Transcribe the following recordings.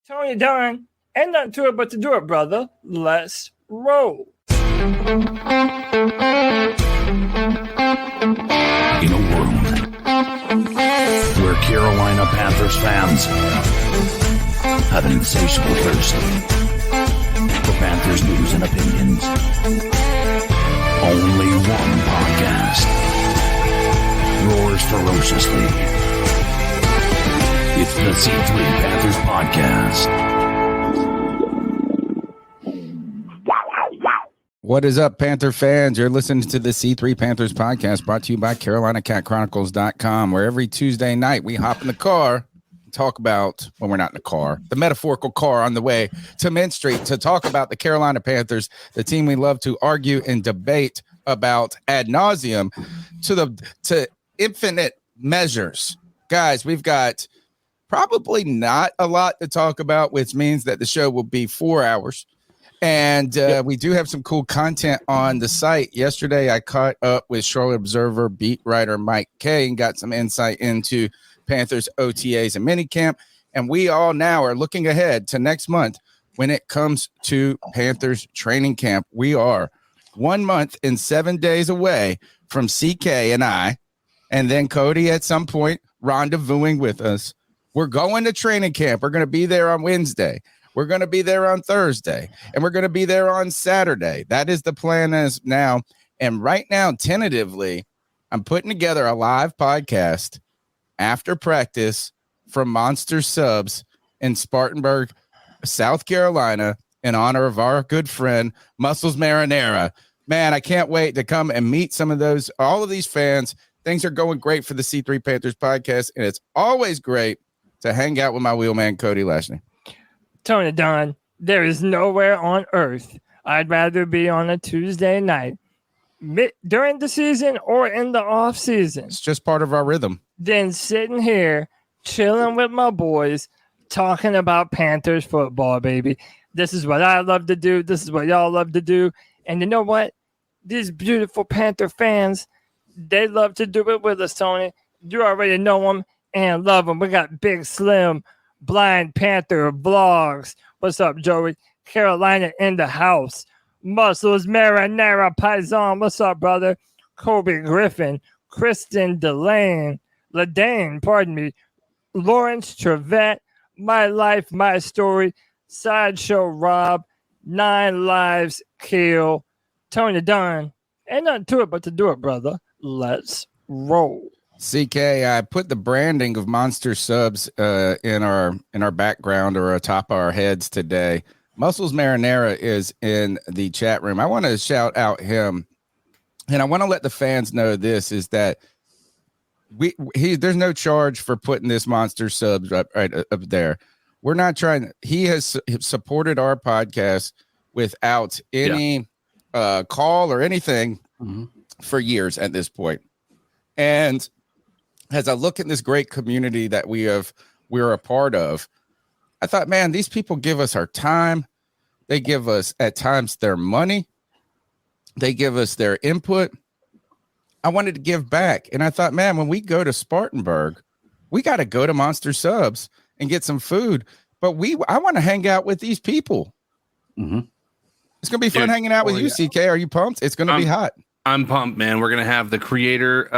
Tony Dunn, ain't nothing to it but to do it, brother. Let's roll. In a world where Carolina Panthers fans have an insatiable thirst for Panthers news and opinions, only one podcast roars ferociously. It's the C3 Panthers Podcast. What is up, Panther fans? You're listening to the C3 Panthers Podcast, brought to you by CarolinaCatChronicles.com, where every Tuesday night we hop in the car and talk about, well, we're not in the car, the metaphorical car on the way to Main Street to talk about the Carolina Panthers, the team we love to argue and debate about ad nauseum to infinite measures. Guys, we've got probably not a lot to talk about, which means that the show will be 4 hours. And we do have some cool content on the site. Yesterday, I caught up with Charlotte Observer beat writer Mike Kay and got some insight into Panthers OTAs and minicamp. And we all now are looking ahead to next month when it comes to Panthers training camp. We are 1 month and 7 days away from CK and I, and then Cody at some point rendezvousing with us. We're going to training camp. We're going to be there on Wednesday. We're going to be there on Thursday, and we're going to be there on Saturday. That is the plan as now. And right now, tentatively, I'm putting together a live podcast after practice from Monster Subs in Spartanburg, South Carolina, in honor of our good friend, Muscles Marinara. Man, I can't wait to come and meet all of these fans. Things are going great for the C3 Panthers podcast, and it's always great to hang out with my wheelman, Cody Lashley. Tony Dunn, there is nowhere on earth I'd rather be on a Tuesday night during the season or in the off season. It's just part of our rhythm. Than sitting here, chilling with my boys, talking about Panthers football, baby. This is what I love to do. This is what y'all love to do. And you know what? These beautiful Panther fans, they love to do it with us, Tony. You already know them and love them. We got Big Slim, Blind Panther Vlogs. What's up, Joey? Carolina in the house. Muscles Marinara Paisan. What's up, brother? Kobe Griffin, Kristen Ladane, pardon me. Lawrence Trevette, My Life, My Story, Sideshow Rob, 9 Lives Kill, Tony Dunn. Ain't nothing to it but to do it, brother. Let's roll. CK, I put the branding of Monster Subs in our background or atop our heads today. Muscles Marinara is in the chat room. I want to shout out him, and I want to let the fans know this is that there's no charge for putting this Monster Subs up there. We're not trying. He has supported our podcast without any call or anything for years at this point, and as I look at this great community that we're a part of, I thought, man, these people give us our time. They give us at times their money. They give us their input. I wanted to give back. And I thought, man, when we go to Spartanburg, we got to go to Monster Subs and get some food. But I want to hang out with these people. Mm-hmm. It's going to be fun hanging out with you, CK. Are you pumped? It's going to be hot. I'm pumped, man. We're going to have the creator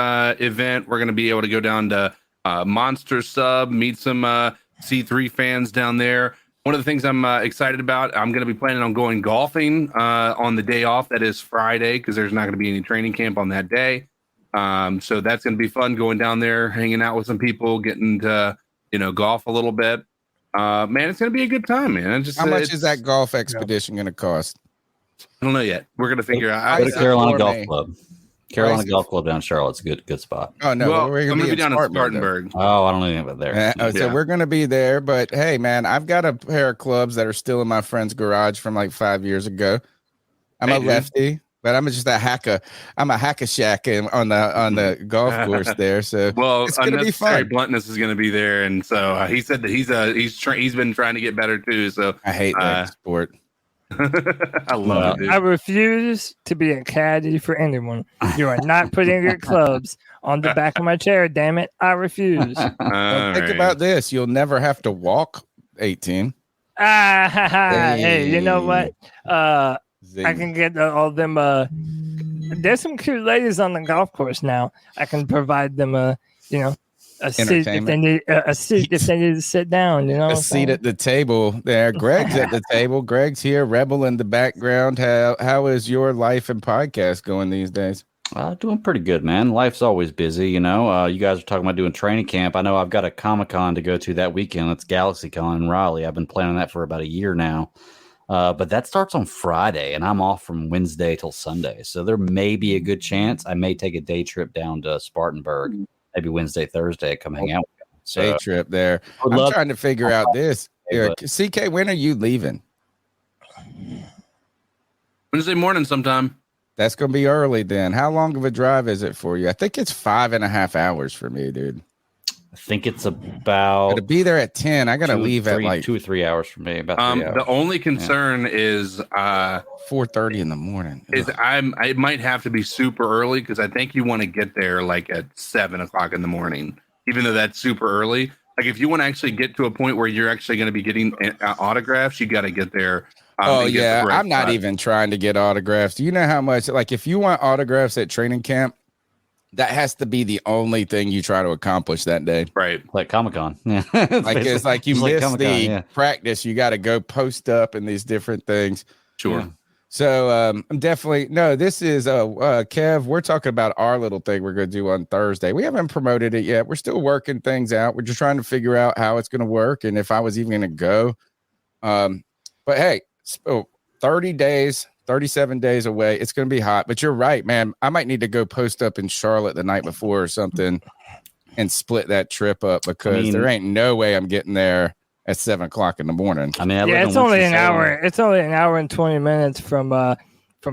event. We're going to be able to go down to Monster Sub, meet some C3 fans down there. One of the things I'm excited about, I'm going to be planning on going golfing on the day off. That is Friday, because there's not going to be any training camp on that day. So that's going to be fun, going down there, hanging out with some people, getting to golf a little bit. Man, it's going to be a good time, man. How much is that golf expedition going to cost? I don't know yet. We're going to figure out. Go to Carolina Golf Club. Carolina Golf Club down in Charlotte's a good spot. Oh, no. Well, we're going to be down in Spartanburg. Oh, I don't know anything about there. So we're going to be there. But, hey, man, I've got a pair of clubs that are still in my friend's garage from like 5 years ago. I'm a lefty, but I'm just a hacker. I'm a hack-a-shack on the golf course there. So it's going to be fun. Bluntness is going to be there. And so he said that he's been trying to get better, too. So I hate that sport. I love it, dude. I refuse to be a caddy for anyone. You are not putting your clubs on the back of my chair, damn it. I refuse. Think about this. You'll never have to walk 18. Hey, you know what? Zing. I can get all them. There's some cute ladies on the golf course now. I can provide them a seat if they need a seat if they need to sit down. You know, A seat at the table there. Greg's at the table. Greg's here. Rebel in the background. How is your life and podcast going these days? Doing pretty good, man. Life's always busy, you know. You guys are talking about doing training camp. I know I've got a Comic-Con to go to that weekend. It's GalaxyCon in Raleigh. I've been planning that for about a year now. But that starts on Friday, and I'm off from Wednesday till Sunday. So there may be a good chance I may take a day trip down to Spartanburg, maybe Wednesday, Thursday, come hang out with them. So, Day trip there. I'm trying to figure out this. Here, CK, when are you leaving? Wednesday morning sometime. That's going to be early then. How long of a drive is it for you? I think it's 5.5 hours for me, dude. I think it's about to be there at 10. I got to leave at like 2 or 3 hours for me. About 3 hours. The only concern is 4:30 in the morning. I might have to be super early because I think you want to get there like at 7:00 in the morning, even though that's super early. Like if you want to actually get to a point where you're actually going to be getting autographs, you got to get there. I'm not even trying to get autographs. Do you know how much? Like if you want autographs at training camp, that has to be the only thing you try to accomplish that day. Right. Like Comic-Con. Yeah. It's like you miss the Comic-Con, practice. You got to go post up and these different things. Sure. Yeah. So I'm definitely this is Kev. We're talking about our little thing we're going to do on Thursday. We haven't promoted it yet. We're still working things out. We're just trying to figure out how it's going to work and if I was even going to go. But hey, 30 days, 37 days away. It's going to be hot, but you're right, man. I might need to go post up in Charlotte the night before or something and split that trip up because there ain't no way I'm getting there at 7:00 in the morning. I mean, it's only an hour. It's only an hour and 20 minutes from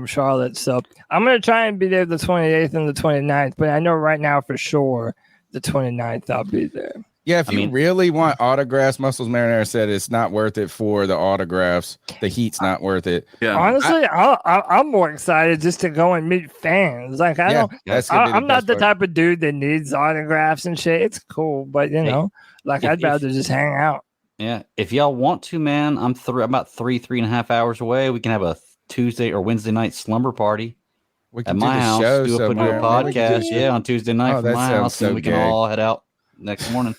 Charlotte. So I'm going to try and be there the 28th and the 29th, but I know right now for sure the 29th I'll be there. Yeah, if you really want autographs, Muscles Marinara said it's not worth it for the autographs. The heat's not worth it. Yeah. Honestly, I'm more excited just to go and meet fans. Like I'm not the type of dude that needs autographs and shit. It's cool, but I'd rather just hang out. Yeah, if y'all want to, man, I'm about 3.5 hours away. We can have a Tuesday or Wednesday night slumber party at my house. Do a podcast, on Tuesday night from my house, and we can all head out next morning.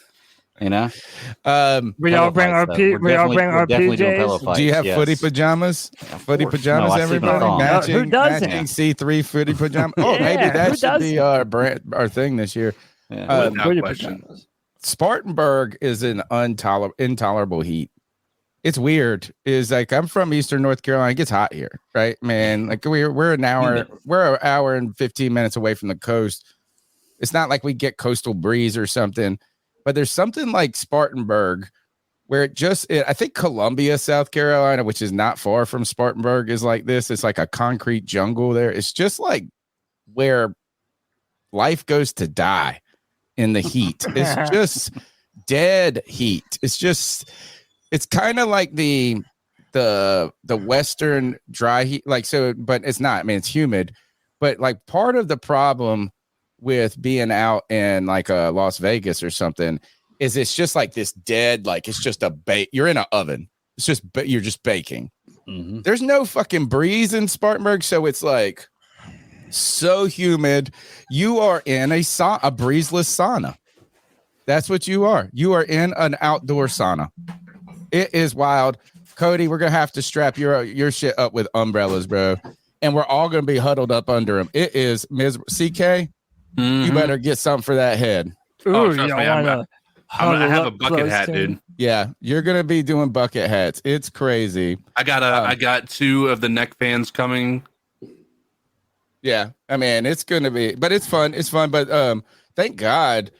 We all bring our PJs. Do you have footy pajamas? Footy pajamas, everybody. Who doesn't? Matching C3 footy pajamas. Oh, maybe that should be our thing this year. Footy pajamas. Spartanburg is an intolerable heat. It's weird. Is like I'm from Eastern North Carolina. It gets hot here, right, man? Like we're an hour and 15 minutes away from the coast. It's not like we get coastal breeze or something. But there's something like Spartanburg where I think Columbia, South Carolina, which is not far from Spartanburg, is like this. It's like a concrete jungle there. It's just like where life goes to die in the heat. It's just dead heat. It's kind of like the Western dry heat, but it's not. I mean, it's humid. But like part of the problem with being out in like Las Vegas or something is it's just like this dead, like it's just you're in an oven. It's just you're just baking. Mm-hmm. There's no fucking breeze in Spartanburg, so it's like so humid. You are in a breezeless sauna. That's what you are. You are in an outdoor sauna. It is wild. Cody, we're gonna have to strap your shit up with umbrellas, bro, and we're all gonna be huddled up under them. It is miserable. CK. Mm-hmm. You better get something for that head. Ooh, I'm gonna have a bucket hat, dude. Yeah, you're gonna be doing bucket hats. It's crazy. I got 2 of the neck fans coming. Yeah, I mean it's gonna be, but it's fun. It's fun, but thank God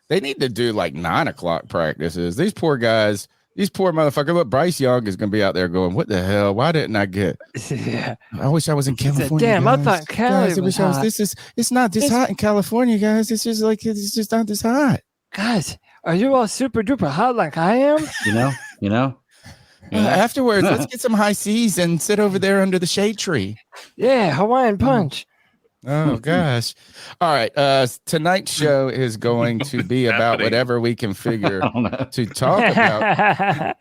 they need to do like 9:00 practices. These poor guys. These poor motherfuckers. Look, Bryce Young is going to be out there going, what the hell? Why didn't I get? Yeah. I wish I was in California. Damn, guys. I thought Cali was hot. It's not this hot in California, guys. It's just not this hot. Guys, are you all super duper hot like I am? You know. Afterwards, let's get some high seas and sit over there under the shade tree. Yeah, Hawaiian punch. Oh gosh. All right. Tonight's show is going to be about happening? whatever we can figure I don't know. to talk about.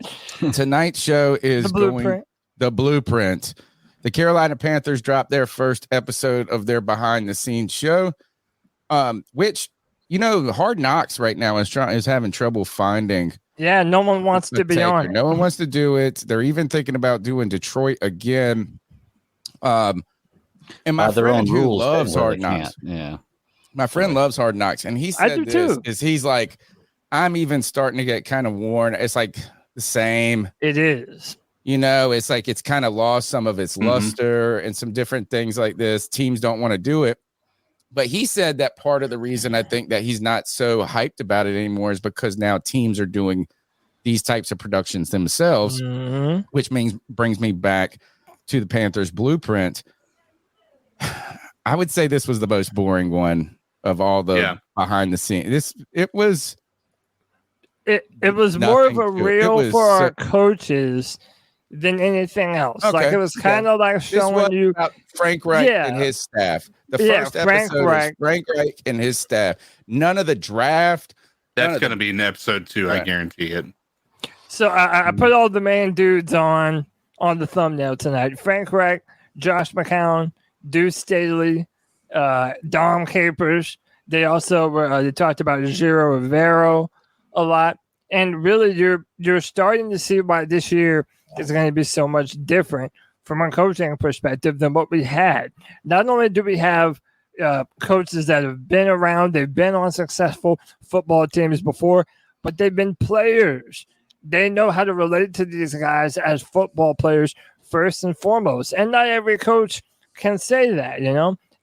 Tonight's show is the blueprint. The Carolina Panthers dropped their first episode of their behind the scenes show. Which, Hard Knocks right now is having trouble finding. Yeah, no one wants to be on it. No one wants to do it. They're even thinking about doing Detroit again. And my friend who loves Hard Knocks. Yeah. My friend loves Hard Knocks. And he said he's like, I'm even starting to get kind of worn. It's like the same. It is. It's like it's kind of lost some of its luster and some different things like this. Teams don't want to do it. But he said that part of the reason I think that he's not so hyped about it anymore is because now teams are doing these types of productions themselves, which brings me back to the Panthers Blueprint. I would say this was the most boring one of all the behind the scenes. It was more of a reel for our coaches than anything else. Okay, like it was kind of like showing you Frank Reich and his staff. The first episode was Frank Reich and his staff. None of the draft. That's going to be in episode 2. Right. I guarantee it. So I put all the main dudes on the thumbnail tonight. Frank Reich, Josh McCown, Deuce Staley, Dom Capers. They also they talked about Giro Rivero a lot. And really, you're starting to see why this year is going to be so much different from a coaching perspective than what we had. Not only do we have coaches that have been around, they've been on successful football teams before, but they've been players. They know how to relate to these guys as football players first and foremost. And not every coach can say that,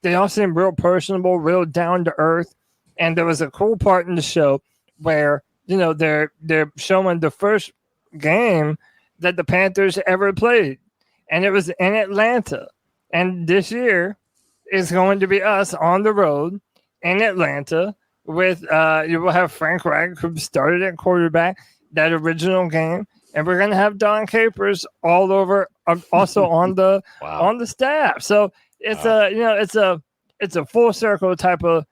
They all seem real personable, real down to earth. And there was a cool part in the show where, they're showing the first game that the Panthers ever played. And it was in Atlanta. And this year is going to be us on the road in Atlanta with, you will have Frank Reich, who started at quarterback that original game. And we're going to have Don Capers all over, also on the on the staff. So it's it's a full circle type of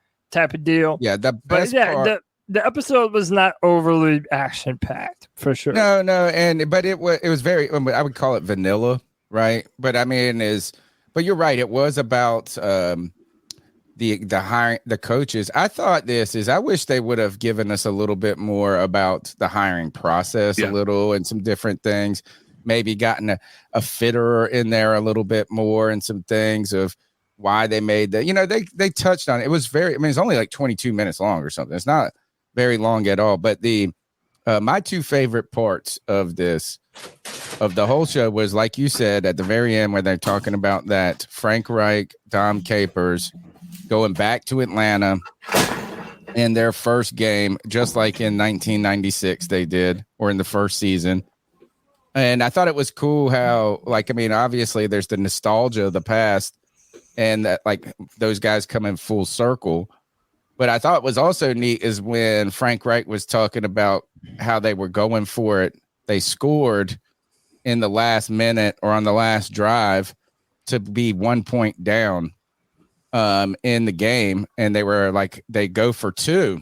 deal. Yeah, the best part. The episode was not overly action packed for sure. No, but it was very. I would call it vanilla, right? But I mean, but you're right. It was about the hiring the coaches. I thought I wish they would have given us a little bit more about the hiring process, a little, and some different things. Maybe gotten a fitter in there a little bit more, and some things of why they made that. They touched on it. It was very. I mean, it's only like 22 minutes long or something. It's not very long at all. But my two favorite parts of the whole show was, like you said, at the very end where they're talking about that Frank Reich, Dom Capers going back to Atlanta in their first game, just like in 1996 they did, or in the first season. And I thought it was cool how, obviously there's the nostalgia of the past and that, those guys come in full circle. But I thought was also neat is when Frank Reich was talking about how they were going for it. They scored in the last minute or on the last drive to be 1 point down in the game. And they go for 2.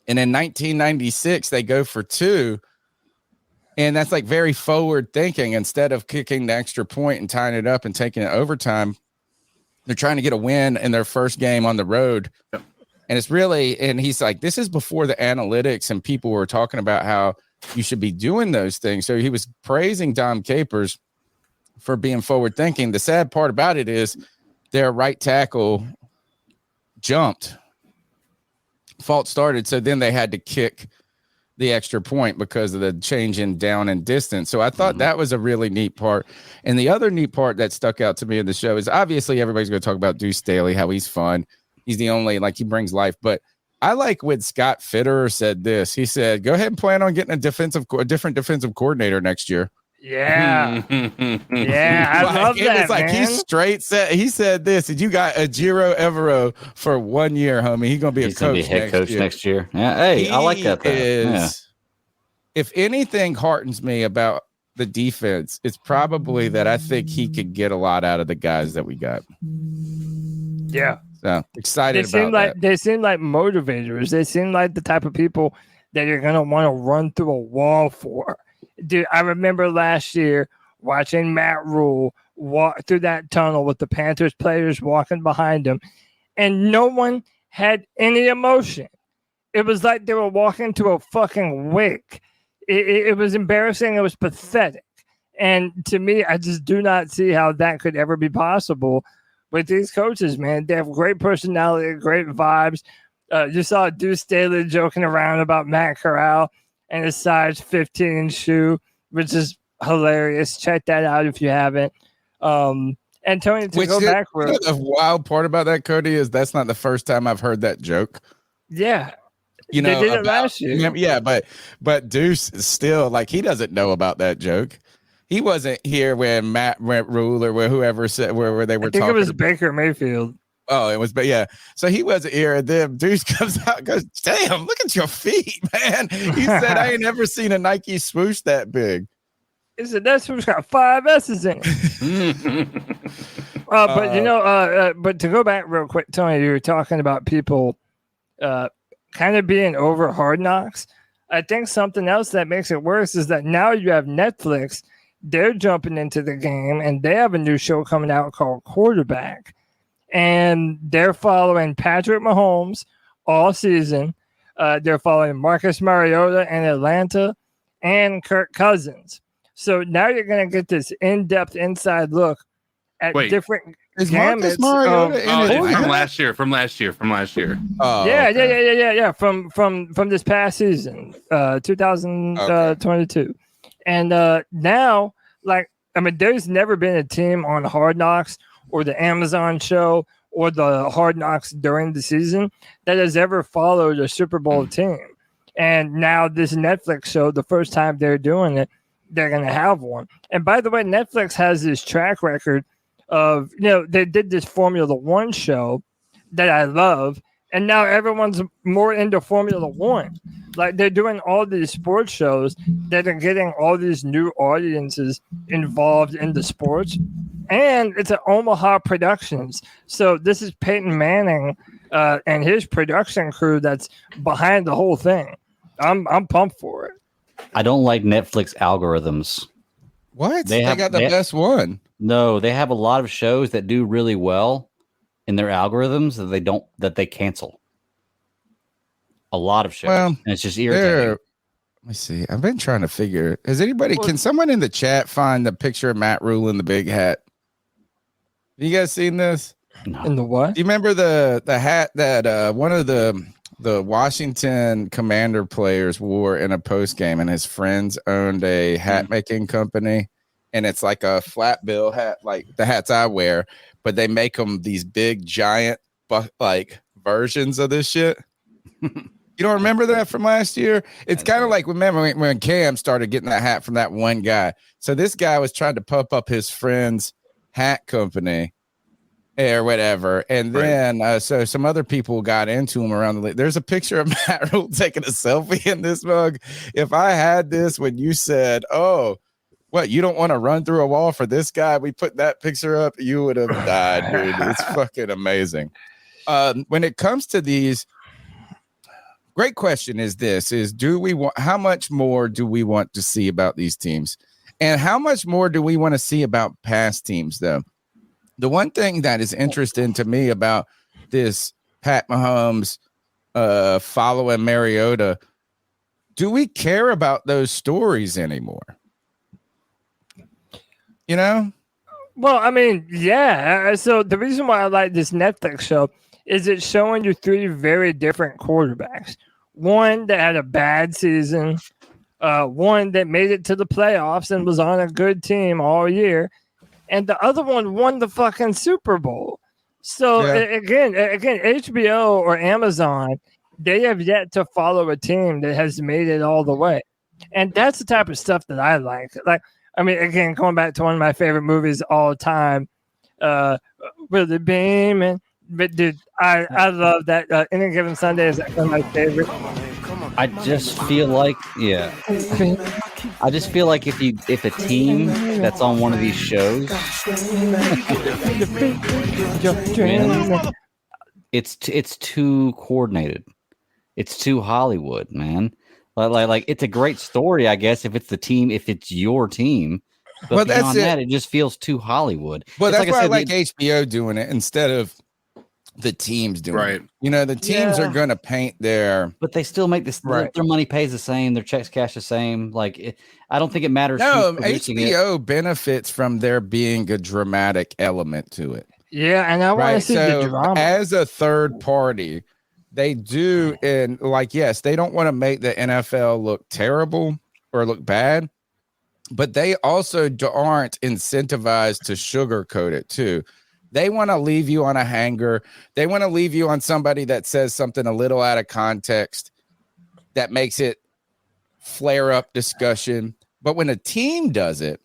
And in 1996, they go for 2. And that's very forward thinking. Instead of kicking the extra point and tying it up and taking it overtime, they're trying to get a win in their first game on the road. Yep. And it's really, and he's like, this is before the analytics and people were talking about how you should be doing those things. So he was praising Dom Capers for being forward thinking. The sad part about it is their right tackle jumped. Fault started. So then they had to kick the extra point because of the change in down and distance. So I thought that was a really neat part. And the other neat part that stuck out to me in the show is obviously everybody's going to talk about Deuce Staley, how he's fun. He's the only, he brings life. But I like when Scott Fitterer said this. He said, go ahead and plan on getting a different defensive coordinator next year. Yeah. Yeah, I love that, man. He straight said, he said this, and you got a Giro Evero for 1 year, homie. He's going to be head coach next year. Yeah, hey, I like that. If anything heartens me about the defense, it's probably that I think he could get a lot out of the guys that we got. Yeah. So excited They seem like motivators. They seem like the type of people that you're gonna want to run through a wall for. Dude, I remember last year watching Matt Rule walk through that tunnel with the Panthers players walking behind him, and no one had any emotion. It was like they were walking to a fucking wake. It was embarrassing. It was pathetic. And to me, I just do not see how that could ever be possible with these coaches, man. They have great personality, great vibes. You saw Deuce Staley joking around about Matt Corral and his size 15 shoe, which is hilarious. Check that out if you haven't. And Tony, go back. The wild part about that, Cody, is that's not the first time I've heard that joke. Yeah. You know, they did it last year. Yeah, but Deuce still, like, he doesn't know about that joke. He wasn't here when Matt Rule or whoever said where they were talking. I think it was Baker Mayfield. Oh, it was, but yeah. So he wasn't here, and then Deuce comes out and goes, "Damn, look at your feet, man." He said, "I ain't never seen a Nike swoosh that big." He said, "That swoosh got 5 S's in it." But you know, but to go back real quick, Tony, you were talking about people kind of being over Hard Knocks. I think something else that makes it worse is that now you have Netflix. They're jumping into the game, and they have a new show coming out called Quarterback. And they're following Patrick Mahomes all season. They're following Marcus Mariota in Atlanta and Kirk Cousins. So now you're going to get this in-depth inside look at different gamuts. From last year. Oh, yeah, okay. yeah. From this past season, 2022. And now, like, I mean, there's never been a team on Hard Knocks or the Amazon show or the Hard Knocks during the season that has ever followed a Super Bowl team. And now this Netflix show, the first time they're doing it, they're going to have one. And by the way, Netflix has this track record of, you know, they did this Formula One show that I love, and now everyone's more into Formula One. Like, they're doing all these sports shows that are getting all these new audiences involved in the sports. And it's an Omaha Productions. So this is Peyton Manning and his production crew that's behind the whole thing. I'm pumped for it. I don't like Netflix algorithms. What? They got the best one. No, they have a lot of shows that do really well in their algorithms that they cancel. A lot of shows. Well, and it's just irritating. Let me see. I've been trying to figure. Can someone in the chat find the picture of Matt Rule in the big hat? You guys seen this? No. In the what? Do you remember the hat that one of the Washington Commander players wore in a post game, and his friends owned a hat making company, and it's like a flat bill hat, like the hats I wear, but they make them these big giant like versions of this shit. You don't remember that from last year? It's kind of like, remember when Cam started getting that hat from that one guy. So this guy was trying to pump up his friend's hat company or whatever. And then so some other people got into him around the league. There's a picture of Matt Rule taking a selfie in this mug. If I had this when you said, "Oh, what, you don't want to run through a wall for this guy?" We put that picture up, you would have died, dude. It's fucking amazing. When it comes to these, great question is how much more do we want to see about these teams? And how much more do we want to see about past teams, though? The one thing that is interesting to me about this Pat Mahomes following Mariota, do we care about those stories anymore? You know? Well, I mean, yeah. So the reason why I like this Netflix show is it's showing you 3 very different quarterbacks. One that had a bad season, one that made it to the playoffs and was on a good team all year, and the other one won the fucking Super Bowl. So again, HBO or Amazon, they have yet to follow a team that has made it all the way. And that's the type of stuff that I like. Like, I mean, again, going back to one of my favorite movies all time, Willie Beam. But dude, I love that. Any Given Sunday is one of my favorite. I just feel like, yeah. I just feel like if a team that's on one of these shows, man, it's too coordinated. It's too Hollywood, man. Like it's a great story, I guess, if it's your team. But Well, beyond that, it just feels too Hollywood. Well, it's that's like why I said, like HBO doing it instead of the teams doing Right. it. You know, the teams are going to paint their. But they still make this. Right. Their money pays the same. Their checks cash the same. Like I don't think it matters. No, who's producing HBO benefits from there being a dramatic element to it. Yeah, and I want to Right. see So the drama. as a third party, they do, and like, yes, they don't want to make the NFL look terrible or look bad, but they also aren't incentivized to sugarcoat it too. They want to leave you on a hanger. They want to leave you on somebody that says something a little out of context that makes it flare up discussion. But when a team does it,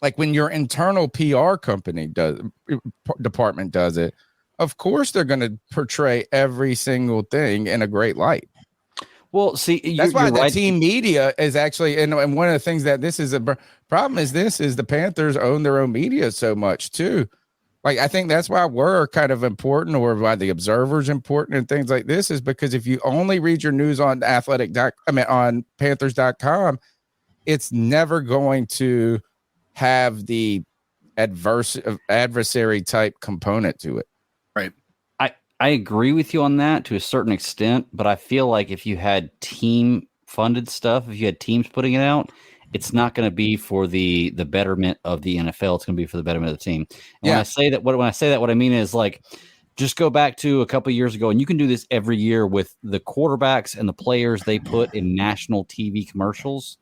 like when your internal PR department does it, of course they're going to portray every single thing in a great light. Well, see, that's why you're the right. team media is actually, and one of the things that this is a problem is the Panthers own their own media so much too. Like, I think that's why we're kind of important, or why the Observer's important and things like this, is because if you only read your news on on Panthers.com, it's never going to have the adversary type component to it. Right. I agree with you on that to a certain extent, but I feel like if you had team funded stuff, if you had teams putting it out, it's not going to be for the betterment of the NFL. It's going to be for the betterment of the team. And when I say that, what I mean is, like, just go back to a couple of years ago, and you can do this every year with the quarterbacks and the players they put in national TV commercials.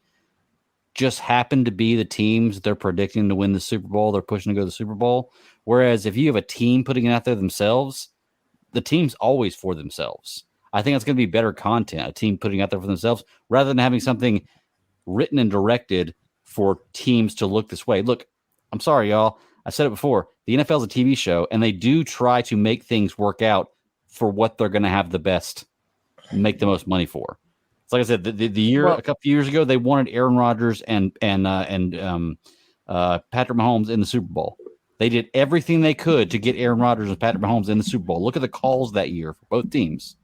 Just happen to be the teams they're predicting to win the Super Bowl. They're pushing to go to the Super Bowl. Whereas if you have a team putting it out there themselves, the team's always for themselves. I think it's going to be better content, a team putting out there for themselves, rather than having something written and directed for teams to look this way. Look, I'm sorry, y'all. I said it before. The NFL is a TV show, and they do try to make things work out for what they're going to have the best, make the most money for. It's like I said, a couple years ago, they wanted Aaron Rodgers and Patrick Mahomes in the Super Bowl. They did everything they could to get Aaron Rodgers and Patrick Mahomes in the Super Bowl. Look at the calls that year for both teams.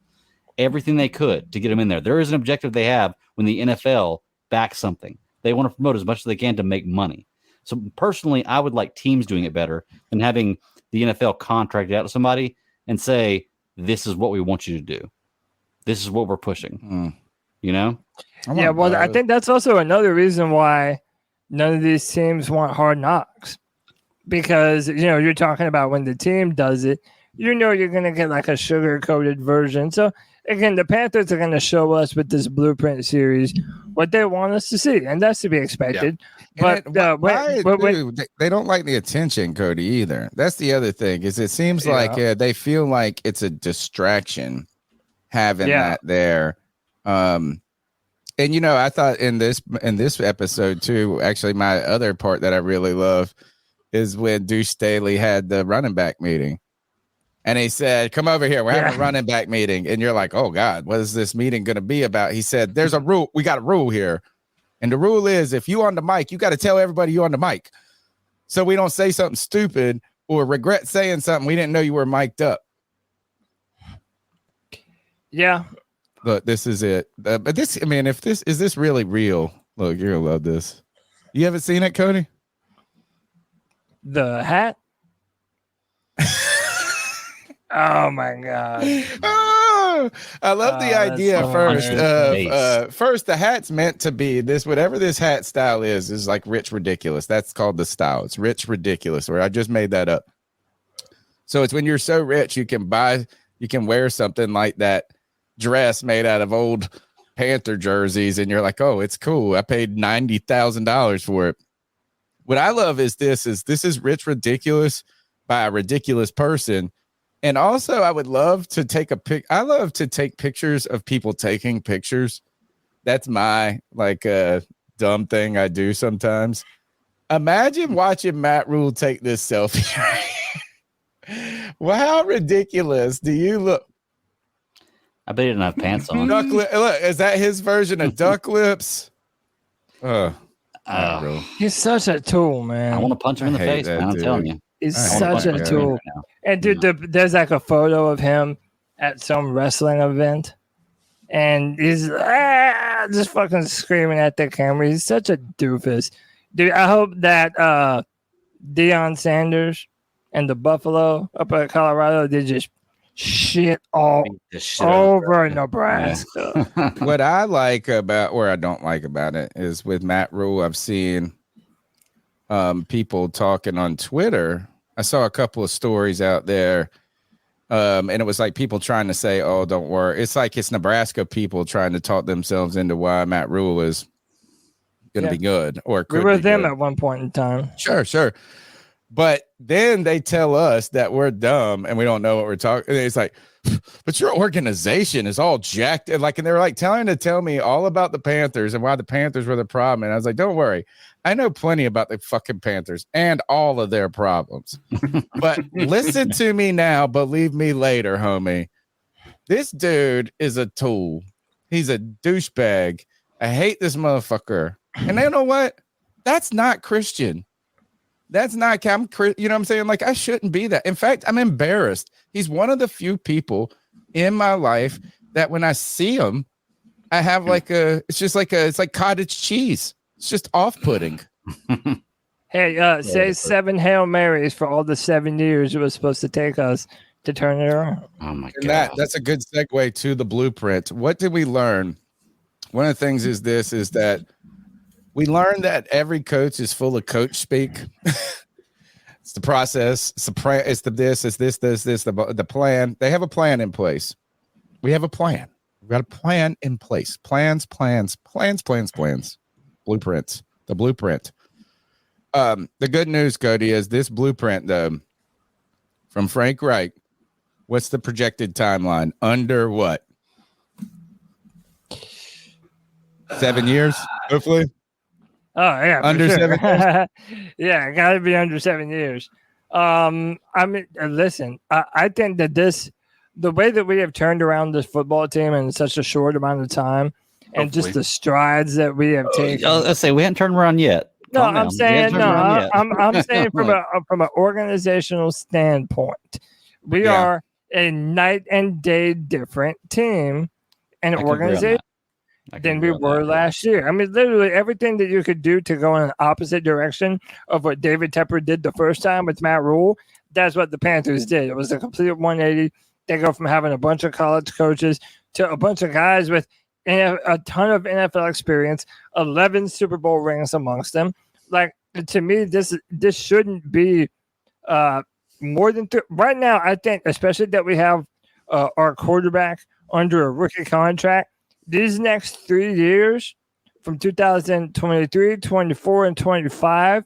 Everything they could to get them in there. There is an objective they have when the NFL backs something. They want to promote as much as they can to make money. So personally, I would like teams doing it better than having the NFL contract out to somebody and say, this is what we want you to do. This is what we're pushing. You know? Yeah, well, I think that's also another reason why none of these teams want Hard Knocks. Because, you're talking about when the team does it, you're going to get like a sugar-coated version. So, again, the Panthers are going to show us with this Blueprint series what they want us to see, and that's to be expected. Yeah. But they don't like the attention, Cody, either. That's the other thing, is it seems like they feel like it's a distraction having that there. And I thought in this episode too, actually my other part that I really love is when Deuce Staley had the running back meeting. And he said, come over here. We're having a running back meeting. And you're like, oh, God, what is this meeting going to be about? He said, there's a rule. We got a rule here. And the rule is, if you on the mic, you got to tell everybody you on the mic. So we don't say something stupid or regret saying something we didn't know you were mic'd up. Yeah. Look, this is it. But this, if this is this really real? Look, you're going to love this. You haven't seen it, Cody? The hat? Oh my God. Oh, I love the idea first the hat's meant to be this, whatever this hat style is like rich ridiculous. That's called the style. It's rich ridiculous, or I just made that up. So it's when you're so rich you can wear something like that dress made out of old Panther jerseys and you're like, oh, it's cool. I paid $90,000 for it. What I love is this is rich ridiculous by a ridiculous person. And also, I would love to take I love to take pictures of people taking pictures. That's my dumb thing I do sometimes. Imagine watching Matt Rule take this selfie. Well, how ridiculous do you look? I bet he didn't have pants on. Duck lip. Look, is that his version of duck lips? He's such a tool, man. I want to punch him in the I hate face, that man. I'm dude. telling you. He's I hate such that a guy. tool. Right now. And dude, there's like a photo of him at some wrestling event, and he's just fucking screaming at the camera. He's such a doofus, dude. I hope that Deion Sanders and the Buffalo up at Colorado, they just shit all Beat the shit over out of Nebraska. him. What I like about, or I don't like about it, is with Matt Rule, I've seen people talking on Twitter. I saw a couple of stories out there, and it was like people trying to say, "Oh, don't worry." It's like it's Nebraska people trying to talk themselves into why Matt Rule is going to be good, or We could were be them good. at one point in time. Sure. But then they tell us that we're dumb and we don't know what we're talking. It's like, but your organization is all jacked. And like, and they were like tell me all about the Panthers and why the Panthers were the problem. And I was like, don't worry. I know plenty about the fucking Panthers and all of their problems. But listen to me now, believe me later, homie. This dude is a tool. He's a douchebag. I hate this motherfucker. And you know what? That's not Christian. That's not, you know what I'm saying? Like, I shouldn't be that. In fact, I'm embarrassed. He's one of the few people in my life that when I see him, I have like it's like cottage cheese. It's just off-putting. Hey, say 7 Hail Marys for all the 7 years it was supposed to take us to turn it around. Oh my And god. that's a good segue to the blueprint. What did we learn? One of the things is that we learned that every coach is full of coach speak. It's the process. It's the plan. They have a plan in place. We have a plan. We've got a plan in place. Plans. Blueprints. The blueprint. The good news, Cody, is this blueprint, though, from Frank Reich. What's the projected timeline? Under what? 7 years, hopefully. Oh yeah, Under for 7 years. Yeah, got to be under 7 years. I mean, listen, I think that the way that we have turned around this football team in such a short amount of time, and just the strides that we have taken. Let's say we haven't turned around yet. No, Calm I'm down. saying We haven't turned around yet. I'm saying from an organizational standpoint, we are a night and day different team and I can agree on organization that. I can than we agree on were that. last year. I mean, literally everything that you could do to go in the opposite direction of what David Tepper did the first time with Matt Rule, that's what the Panthers did. It was a complete 180. They go from having a bunch of college coaches to a bunch of guys with a ton of NFL experience, 11 Super Bowl rings amongst them. Like, to me, this shouldn't be more than right now. I think, especially that we have our quarterback under a rookie contract, these next 3 years from 2023, 24, and 25,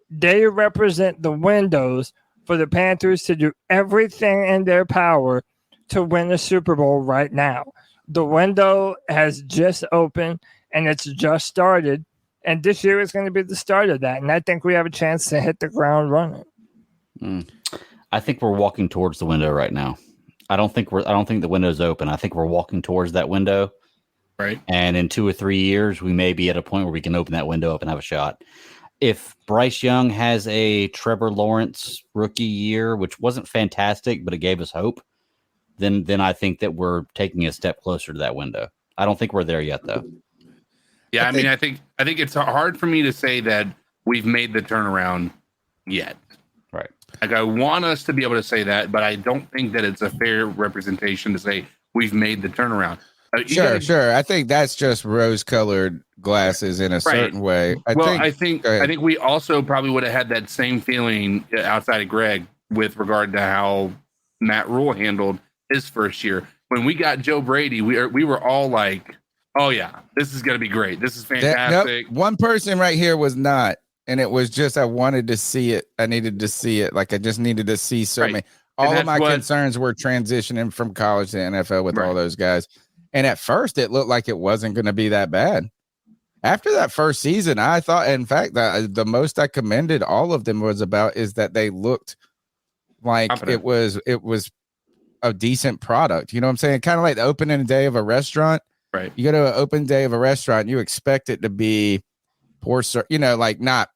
they represent the windows for the Panthers to do everything in their power to win the Super Bowl right now. The window has just opened and it's just started. And this year is going to be the start of that. And I think we have a chance to hit the ground running. I think we're walking towards the window right now. I don't think the window's open. I think we're walking towards that window. Right. And in 2 or 3 years, we may be at a point where we can open that window up and have a shot. If Bryce Young has a Trevor Lawrence rookie year, which wasn't fantastic, but it gave us hope, then I think that we're taking a step closer to that window. I don't think we're there yet, though. Yeah, I think it's hard for me to say that we've made the turnaround yet. Right. Like, I want us to be able to say that, but I don't think that it's a fair representation to say we've made the turnaround. Sure. I think that's just rose-colored glasses in a certain way. I think we also probably would have had that same feeling outside of Greg with regard to how Matt Rule handled his first year. When we got Joe Brady, we were all like, "Oh yeah, this is going to be great. This is fantastic." Nope. One person right here was not, and it was just I wanted to see it. I needed to see it. Like I just needed to see so many. All of my concerns were transitioning from college to NFL with all those guys. And at first, it looked like it wasn't going to be that bad. After that first season, I thought, in fact, that the most I commended all of them is that they looked like it was a decent product. You know what I'm saying? Kind of like the opening day of a restaurant. Right. You go to an open day of a restaurant, you expect it to be poor, like not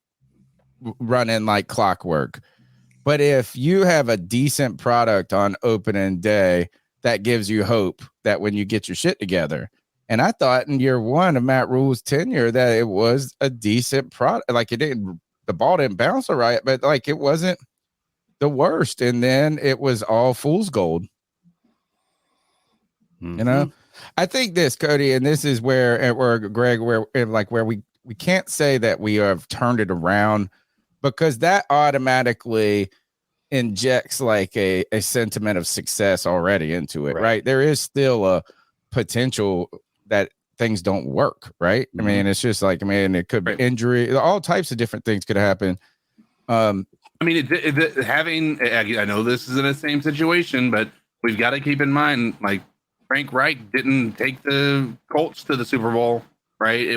running like clockwork. But if you have a decent product on opening day, that gives you hope that when you get your shit together. And I thought in year one of Matt Rule's tenure that it was a decent product. Like the ball didn't bounce all right, but like it wasn't the worst. And then it was all fool's gold. Mm-hmm. You know, I think this, Cody, and this is where Greg, where we can't say that we have turned it around, because that automatically injects like a sentiment of success already into it, right? There is still a potential that things don't work, right? I mean, it's just like, it could be injury, all types of different things could happen. I mean, I know this isn't the same situation, but we've got to keep in mind, like, Frank Reich didn't take the Colts to the Super Bowl, right?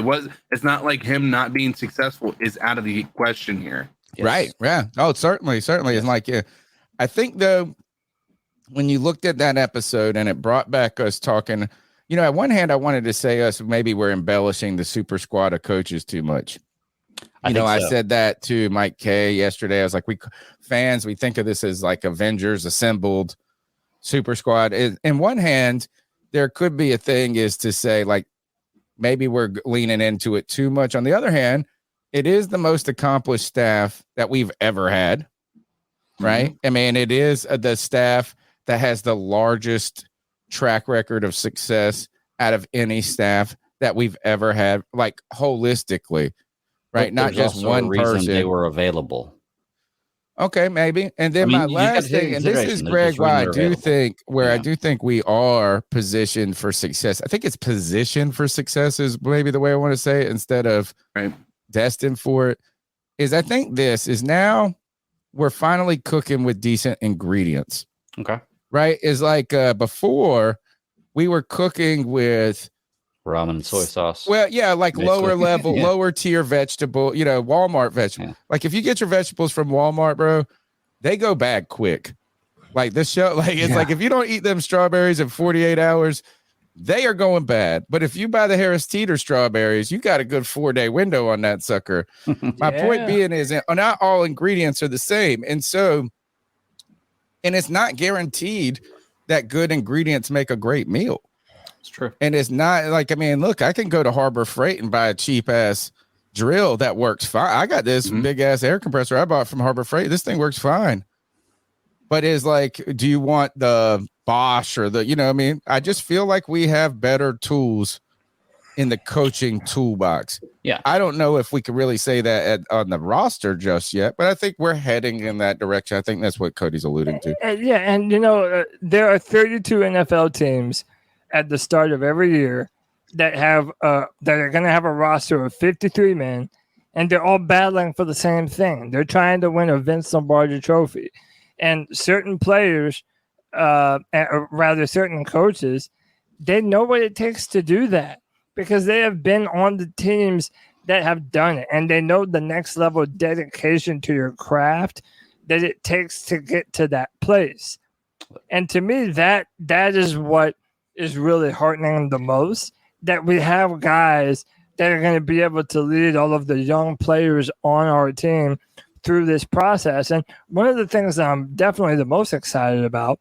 It's not like him not being successful is out of the question here. Yes. Right. Yeah. Oh, certainly. Yes. It's like, I think though, when you looked at that episode and it brought back us talking, at one hand, I wanted to say maybe we're embellishing the super squad of coaches too much. I said that to Mike K yesterday. I was like, we think of this as like Avengers assembled super squad. In one hand, there could be a thing is to say like, maybe we're leaning into it too much. On the other hand, it is the most accomplished staff that we've ever had, right? I mean, it is the staff that has the largest track record of success out of any staff that we've ever had, like holistically, right? Not just one person. They were available. Okay, maybe. And then my last thing, and this is, Greg, why I do think I do think we are positioned for success. I think it's positioned for success is maybe the way I want to say it, instead of destined for it. Is I think this is now we're finally cooking with decent ingredients. Okay. Right? Is like before we were cooking with ramen and soy sauce. Well, yeah, like basically. Lower level, lower tier vegetable, Walmart vegetable. Yeah. Like if you get your vegetables from Walmart, bro, they go bad quick. Like this show, like it's like if you don't eat them strawberries in 48 hours, they are going bad. But if you buy the Harris Teeter strawberries, you got a good 4-day window on that sucker. My point being is not all ingredients are the same. And it's not guaranteed that good ingredients make a great meal. It's true. And it's not like, look, I can go to Harbor Freight and buy a cheap ass drill that works fine. I got this big ass air compressor I bought from Harbor Freight. This thing works fine. But it's like, do you want the Bosch or the, I just feel like we have better tools in the coaching toolbox. Yeah. I don't know if we could really say that on the roster just yet, but I think we're heading in that direction. I think that's what Cody's alluding to. And there are 32 NFL teams at the start of every year that are going to have a roster of 53 men, and they're all battling for the same thing. They're trying to win a Vince Lombardi trophy. And certain players, certain coaches, they know what it takes to do that because they have been on the teams that have done it, and they know the next level of dedication to your craft that it takes to get to that place. And to me, that is what is really heartening the most, that we have guys that are going to be able to lead all of the young players on our team through this process. And one of the things that I'm definitely the most excited about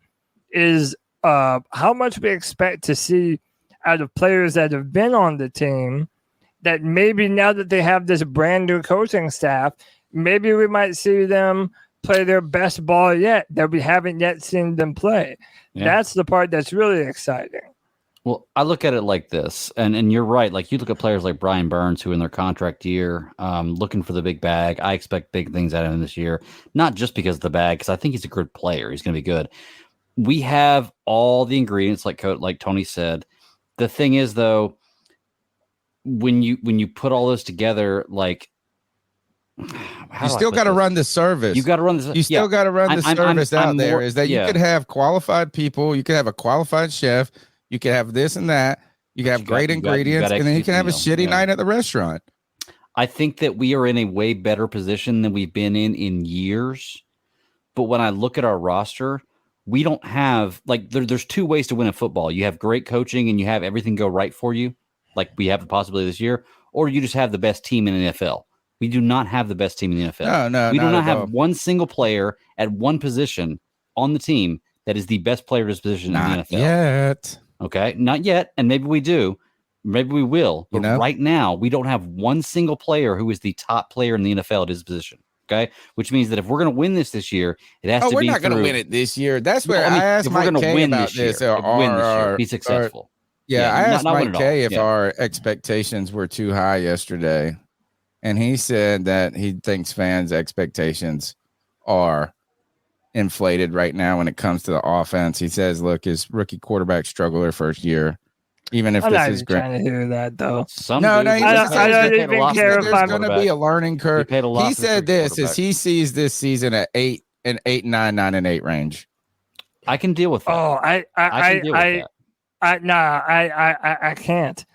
is how much we expect to see out of players that have been on the team, that maybe now that they have this brand new coaching staff, maybe we might see them play their best ball yet that we haven't yet seen them play. Yeah. That's the part that's really exciting. Well, I look at it like this, and you're right. Like you look at players like Brian Burns, who in their contract year, looking for the big bag. I expect big things out of him this year, not just because of the bag, because I think he's a good player. He's going to be good. We have all the ingredients, like Tony said. The thing is, though, when you put all this together, like you still got to run the service. You got to run this. You still got to run the service out there. Is that you could have qualified people, you could have a qualified chef. You can have this and that. You can have great ingredients, and then you can have a shitty night at the restaurant. I think that we are in a way better position than we've been in years. But when I look at our roster, we don't have like there's two ways to win in football. You have great coaching and you have everything go right for you, like we have the possibility this year, or you just have the best team in the NFL. We do not have the best team in the NFL. No, we do not have all. one single player at one position on the team that is the best player at his position in the NFL. Yet. Okay, not yet, and maybe we do. Maybe we will. But right now, we don't have one single player who is the top player in the NFL at his position. Okay, which means that if we're going to win this year, it has to be. We're not going to win it this year. That's where I asked Mike K about this. Be successful. I asked Mike K if our expectations were too high yesterday, and he said that he thinks fans' expectations are inflated right now when it comes to the offense. He says, "Look, his rookie quarterback struggled their first year." Even if I'm this is great, trying to hear that though. I don't even care if there's going to be a learning curve. He said this is he sees this season at 8 and 8, 9, 9 and 8 range. I can deal with that. Oh, I can't.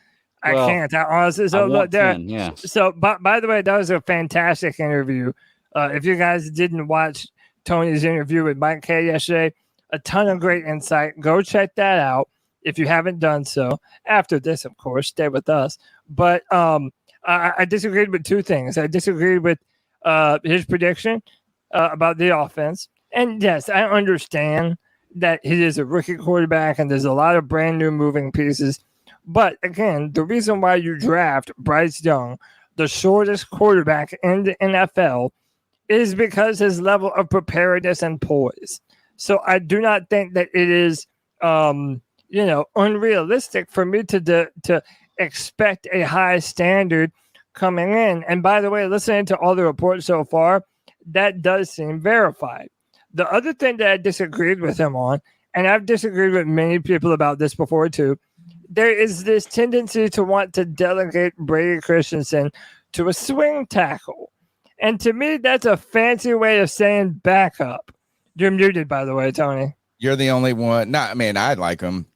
I can't. I honestly. So look there. Yeah. So, by the way, that was a fantastic interview. If you guys didn't watch Tony's interview with Mike K yesterday, a ton of great insight. Go check that out. If you haven't done so, after this, of course, stay with us. But I disagreed with two things. I disagreed with his prediction about the offense. And yes, I understand that he is a rookie quarterback and there's a lot of brand new moving pieces. But again, the reason why you draft Bryce Young, the shortest quarterback in the NFL, is because his level of preparedness and poise. So I do not think that it is unrealistic for me to expect a high standard coming in. And by the way, listening to all the reports so far, that does seem verified. The other thing that I disagreed with him on, and I've disagreed with many people about this before too, there is this tendency to want to delegate Brady Christensen to a swing tackle. And to me, that's a fancy way of saying backup. You're muted, by the way, Tony. You're the only one. I like him.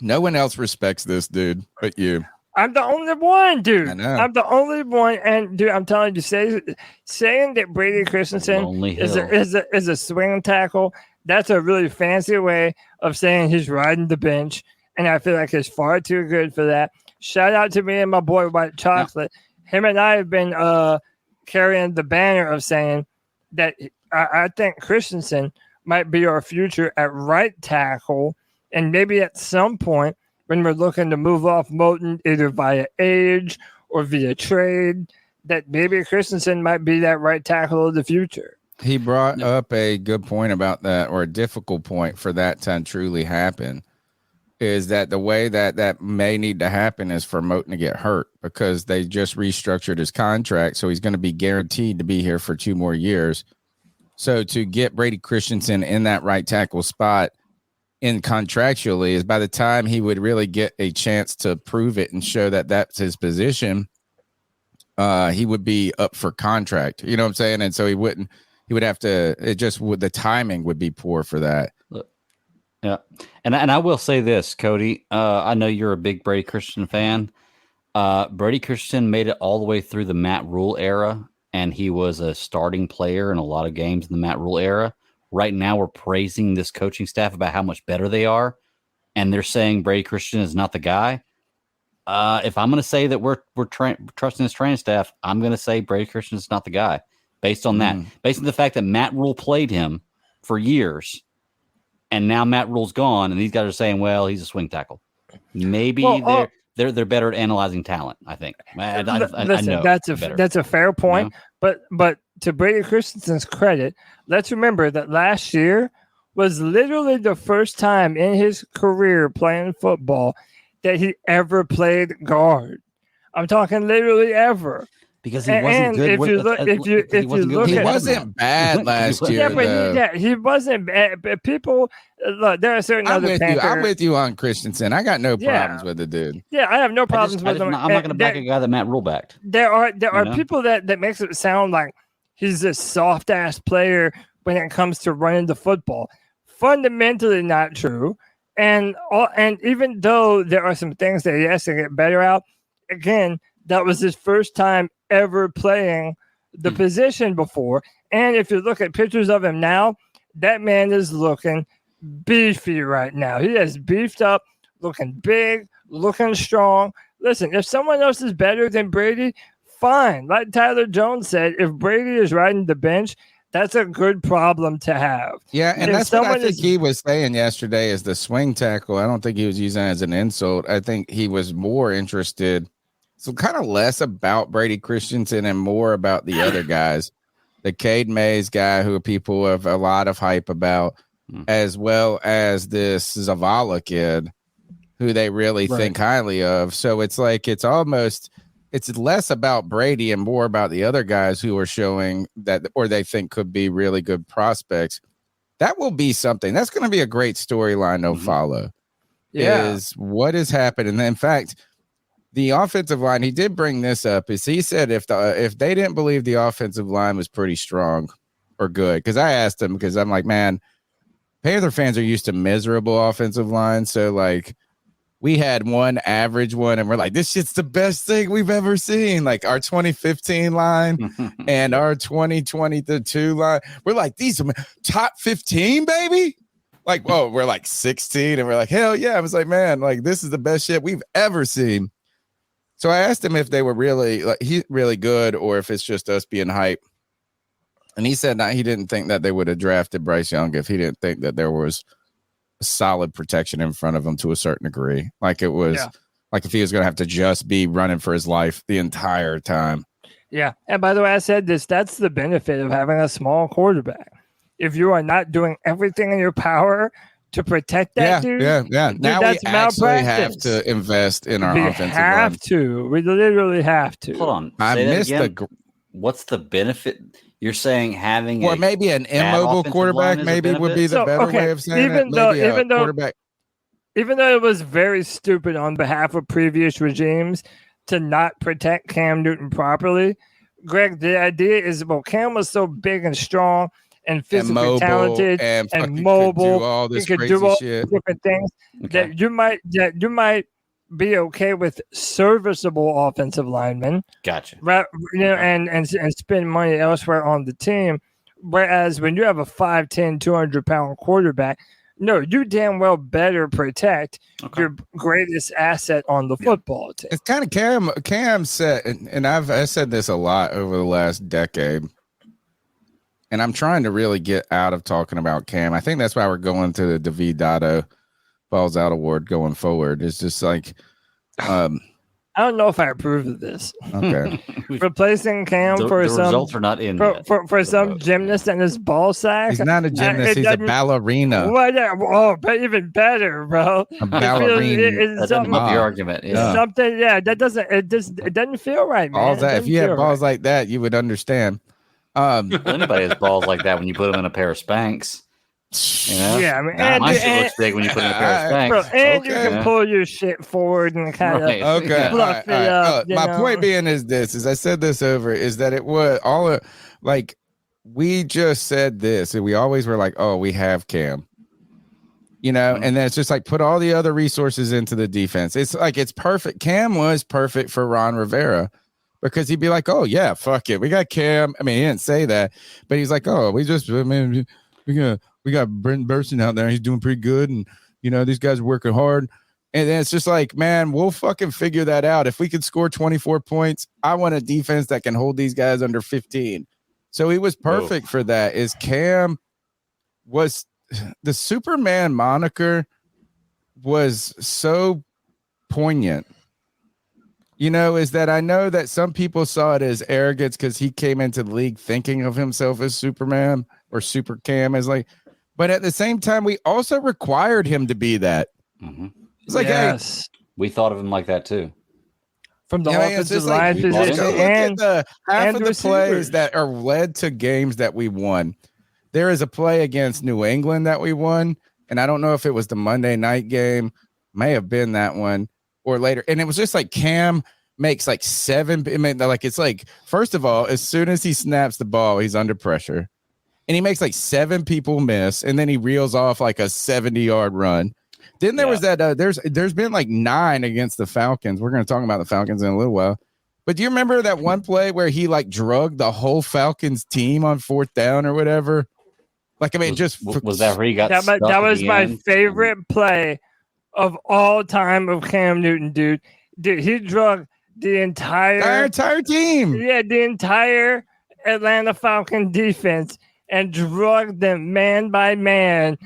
No one else respects this dude but you. I'm the only one, dude. I know. I'm the only one, and dude, I'm telling you, saying that Brady Christensen is a swing tackle, that's a really fancy way of saying he's riding the bench, and I feel like he's far too good for that. Shout out to me and my boy White Chocolate. Yeah. Him and I have been carrying the banner of saying that I think Christensen might be our future at right tackle. And maybe at some point when we're looking to move off Moton, either via age or via trade, that maybe Christensen might be that right tackle of the future. He brought up a good point about that, or a difficult point for that to truly happen, is that the way that may need to happen is for Moton to get hurt, because they just restructured his contract. So he's going to be guaranteed to be here for 2 more years. So to get Brady Christensen in that right tackle spot in contractually is by the time he would really get a chance to prove it and show that that's his position, he would be up for contract. You know what I'm saying? And so he would have to, the timing would be poor for that. Yeah. And I will say this, Cody, I know you're a big Brady Christensen fan. Brady Christensen made it all the way through the Matt Rule era, and he was a starting player in a lot of games in the Matt Rule era. Right now, we're praising this coaching staff about how much better they are, and they're saying Brady Christensen is not the guy. If I'm going to say that we're trusting this training staff, I'm going to say Brady Christensen is not the guy, based on that, based on the fact that Matt Rule played him for years, and now Matt Rule's gone, and these guys are saying, well, he's a swing tackle. Maybe they're better at analyzing talent. I think. I know that's a fair point, you know? But to Brady Christensen's credit, let's remember that last year was literally the first time in his career playing football that he ever played guard. I'm talking literally ever. Because he wasn't good. He wasn't bad last year. He wasn't bad. People, look, there are certain other Panthers. I'm with you on Christensen. I got no problems with the dude. Yeah, I have no problems with him. I'm not going to back a guy that Matt Rule backed. There are people that makes it sound like he's a soft ass player when it comes to running the football. Fundamentally not true. And even though there are some things that he has to get better at, again, that was his first time ever playing the position before. And if you look at pictures of him now, that man is looking beefy right now. He is beefed up, looking big, looking strong. Listen, if someone else is better than Brady, fine. Like Tyler Jones said, if Brady is riding the bench, that's a good problem to have. Yeah, and If that's what I someone think is- he was saying yesterday is the swing tackle. I don't think he was using it as an insult. I think he was more interested, so kind of less about Brady Christensen and more about the other guys. The Cade Mays guy who people have a lot of hype about, as well as this Zavala kid who they really think highly of. So it's like it's less about Brady and more about the other guys who are showing that, or they think could be really good prospects. That will be something. That's going to be a great storyline to follow. Yeah. Is what is happening. In fact, the offensive line, he did bring this up, is he said if they didn't believe the offensive line was pretty strong or good, because I asked him, because I'm like, man, Panther fans are used to miserable offensive lines. So like we had one average one and we're like, this shit's the best thing we've ever seen. Like our 2015 line and our 2022 line. We're like, these are top 15, baby. Like, whoa, we're like 16 and we're like, hell yeah. I was like, man, like this is the best shit we've ever seen. So I asked him if they were really really good or if it's just us being hype. And he said he didn't think that they would have drafted Bryce Young if he didn't think that there was solid protection in front of him to a certain degree. Like it was like if he was going to have to just be running for his life the entire time. Yeah. And by the way, I said this, that's the benefit of having a small quarterback. If you are not doing everything in your power to protect that dude. Yeah. Dude, now we actually have malpractice. to invest in our offensive line. We literally have to. Hold on. I Say that missed again. What's the benefit? You're saying having or maybe an immobile quarterback maybe would be the better way of saying even it. Though, Quarterback. Even though it was very stupid on behalf of previous regimes to not protect Cam Newton properly, Greg, the idea is, well, Cam was so big and strong and physically talented and mobile. He could do all these different things that you might be okay with serviceable offensive linemen. Gotcha. Right, and spend money elsewhere on the team. Whereas when you have a 5'10", 200-pound quarterback, no, you damn well better protect your greatest asset on the football team. It's kind of Cam said, and I said this a lot over the last decade, and I'm trying to really get out of talking about Cam. I think that's why we're going to the David Dotto Balls Out Award going forward. It's just like, I don't know if I approve of this. Okay, replacing Cam the some results are not in for some gymnast and his ball sack. he's not a gymnast; he's a ballerina. But even better, bro. A ballerina. That doesn't help your argument. Yeah. Something, that doesn't. It doesn't feel right, man. If you had balls like that, you would understand. Anybody has balls like that when you put them in a pair of Spanx. You know? Yeah, I mean, my shit looks big when you put in a pair of Spanx. Bro, and you can pull your shit forward and kind of fluff it up. My point being is I said this is that it was all like we just said this, and we always were like, oh, we have Cam, and then it's just like put all the other resources into the defense. It's like it's perfect. Cam was perfect for Ron Rivera. Because he'd be like, oh, yeah, fuck it. We got Cam. I mean, he didn't say that, but he's like, oh, we got Brent Burson out there. He's doing pretty good. And, these guys are working hard. And then it's just like, man, we'll fucking figure that out. If we could score 24 points, I want a defense that can hold these guys under 15. So he was perfect for that. Is Cam was the Superman moniker was so poignant. Is that I know that some people saw it as arrogance because he came into the league thinking of himself as Superman or Super Cam as like, but at the same time, we also required him to be that. Mm-hmm. It's like, yes, we thought of him like that too. From the offensive line position and half of the plays that are led to games that we won. There is a play against New England that we won, and I don't know if it was the Monday night game, may have been that one. Or later, and it was just like Cam makes like 7. I mean, like it's like first of all, as soon as he snaps the ball, he's under pressure, and he makes like 7 people miss, and then he reels off like a 70-yard run. Then there was that. There's been like 9 against the Falcons. We're going to talk about the Falcons in a little while, but do you remember that one play where he like drugged the whole Falcons team on 4th down or whatever? Like, I mean, was that where he got That was my favorite play of all time of Cam Newton, dude. Dude, he drug the entire team. Yeah, the entire Atlanta Falcon defense and drug them man by man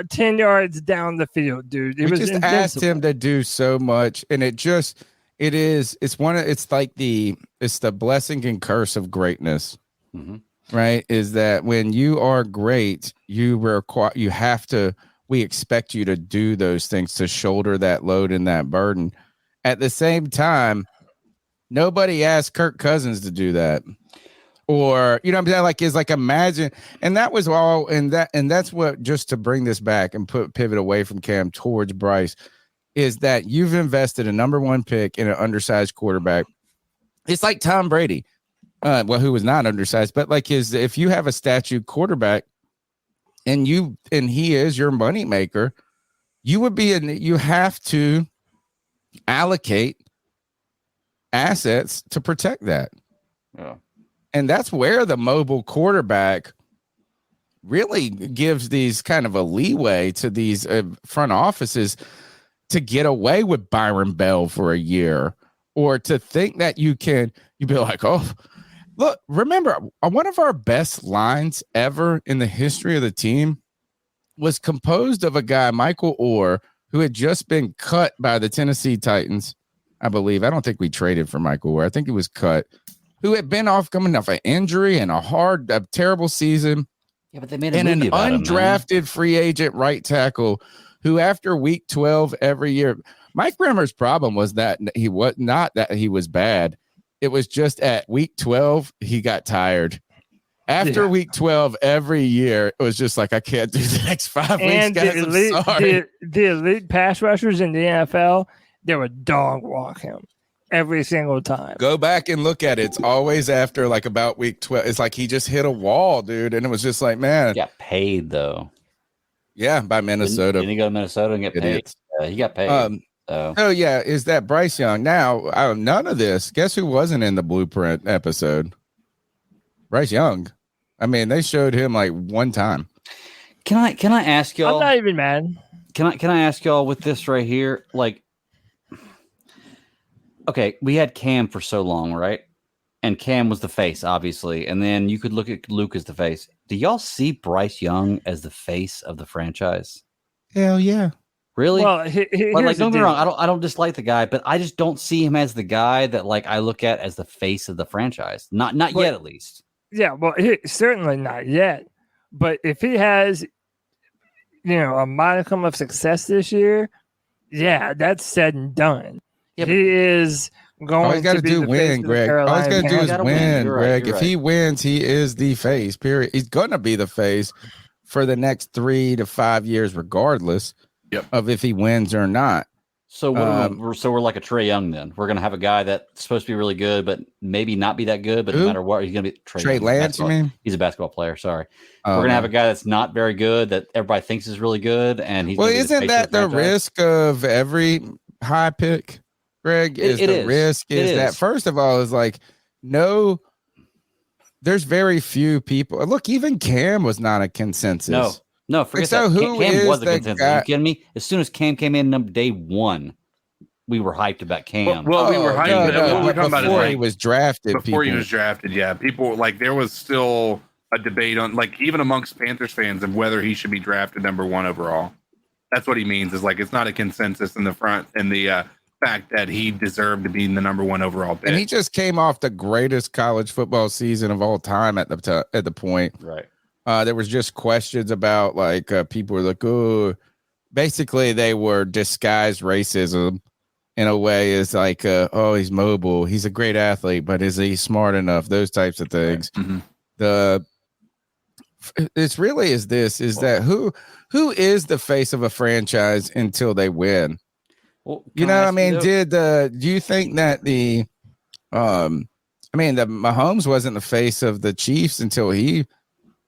10 yards down the field, dude. We just asked him to do so much, and it's the blessing and curse of greatness. Mm-hmm. Right? Is that when you are great, we expect you to do those things, to shoulder that load and that burden. At the same time, nobody asked Kirk Cousins to do that. Or, you know what I'm saying? Like, it's like, imagine, and that was all, and that's what, just to bring this back and pivot away from Cam towards Bryce, is that you've invested a number 1 pick in an undersized quarterback. It's like Tom Brady. Who was not undersized, but like if you have a statue quarterback and he is your money maker, you have to allocate assets to protect that. Yeah. And that's where the mobile quarterback really gives these kind of a leeway to these front offices to get away with Byron Bell for a year, or to think that you'd be like, oh, look, remember, one of our best lines ever in the history of the team was composed of a guy, Michael Orr, who had just been cut by the Tennessee Titans, I believe. I don't think we traded for Michael Orr. I think he was cut, who had been coming off an injury and a terrible season. Yeah, but they made an undrafted free agent right tackle who, after week 12 every year, Mike Rimmer's problem was that he was bad. It was just at week 12, he got tired. After week 12, every year, it was just like, I can't do the next 5 weeks, guys. The elite pass rushers in the NFL, they would dog walk him every single time. Go back and look at it. It's always after like about week 12. It's like he just hit a wall, dude. And it was just like, man. He got paid, though. Yeah, by Minnesota. Didn't he go to Minnesota and get paid? He got paid. Oh, yeah. Is that Bryce Young? Now, none of this. Guess who wasn't in the Blueprint episode? Bryce Young. I mean, they showed him like one time. Can I ask y'all? I'm not even mad. Can I ask y'all with this right here? Like, okay, we had Cam for so long, right? And Cam was the face, obviously. And then you could look at Luke as the face. Do y'all see Bryce Young as the face of the franchise? Hell yeah. Really? Well, like, don't get me wrong. I don't dislike the guy, but I just don't see him as the guy that like I look at as the face of the franchise. Not yet, at least. Yeah, well, certainly not yet. But if he has, a modicum of success this year, yeah, that's said and done. Yeah, he is going to be the face of the Greg. All he's got to do is win, Greg. If he wins, he is the face, period. He's going to be the face for the next 3 to 5 years, regardless of if he wins or not. So we're like a Trae Young then. We're going to have a guy that's supposed to be really good, but maybe not be that good. But no matter what, he's going to be Trey Lance, you mean? He's a basketball player, sorry. We're going to have a guy that's not very good, that everybody thinks is really good. And he's isn't that the risk of every high pick, Greg? Risk is that, first of all, is like, no, there's very few people. Look, even Cam was not a consensus. No, forget that. Cam was the consensus. Are you kidding me? As soon as Cam came in day one, we were hyped about Cam. Well, we were hyped. What we're talking about is before he was drafted. He was drafted, yeah. People, like, there was still a debate on, like, even amongst Panthers fans of whether he should be drafted number 1 overall. That's what he means, is like, it's not a consensus in the front, and the fact that he deserved to be in the number 1 overall pick. And he just came off the greatest college football season of all time at the point. Right. There was just questions about, like, people were like, oh, basically they were disguised racism in a way. Is like, oh, he's mobile, he's a great athlete, but is he smart enough? Those types of things. Mm-hmm. It's really is that who is the face of a franchise until they win? Well, do you think that the Mahomes wasn't the face of the Chiefs until he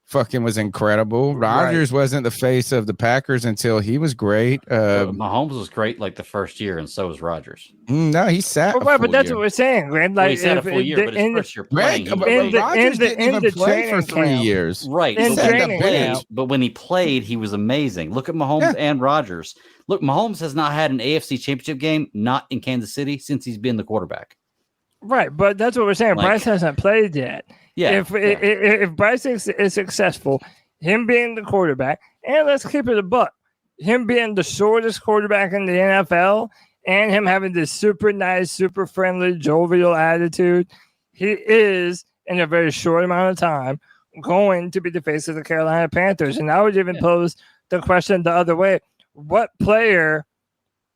fucking was incredible. Rodgers wasn't the face of the Packers until he was great. Mahomes was great like the first year, and so was Rodgers. No, he sat. But that's what we're saying, Greg. Well, Like, he sat a full year, but his first year playing, he was amazing. Rodgers didn't even play for 3 camp. years. Right. In But when, he training played, camp. but when he played, he was amazing. Look at Mahomes and Rodgers. Look, Mahomes has not had an AFC championship game, not in Kansas City, since he's been the quarterback. Right, but that's what we're saying. Like- Bryce hasn't played yet. Yeah. If Bryce is successful, him being the quarterback, and let's keep it a buck, him being the shortest quarterback in the NFL, and him having this super nice, super friendly, jovial attitude, he is, in a very short amount of time, going to be the face of the Carolina Panthers. And I would even pose the question the other way. What player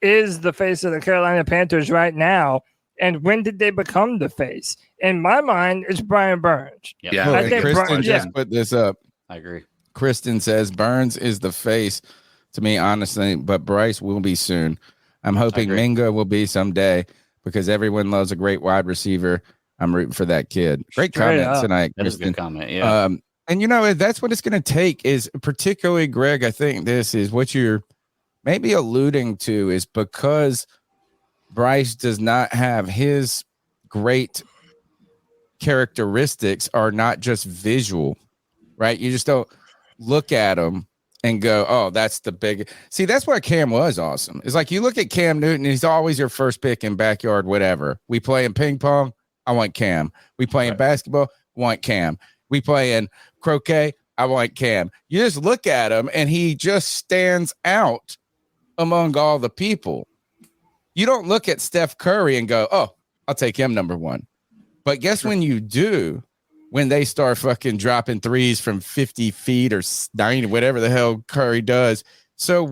is the face of the Carolina Panthers right now? And when did they become the face? In my mind, it's Brian Burns. Yep. Yeah. I think Kristen Brian- just put this up. I agree. Kristen says Burns is the face to me, honestly, but Bryce will be soon. I'm hoping agree. Mingo will be someday because everyone loves a great wide receiver. I'm rooting for that kid. Great Straight comment up. tonight, That is a Kristen. good comment. Yeah. And you know, that's what it's going to take is particularly Greg. I think this is what you're maybe alluding to is because Bryce does not have his great characteristics are not just visual, right? You just don't look at him and go, oh, that's the big. See, that's why Cam was awesome. It's like you look at Cam Newton, he's always your first pick in backyard, whatever. We play in ping pong, I want Cam. We play in basketball, want Cam. We play in croquet, I want Cam. You just look at him and he just stands out among all the people. You don't look at Steph Curry and go, oh, I'll take him number one. But guess when you do, when they start fucking dropping threes from 50 feet or 90, whatever the hell Curry does. So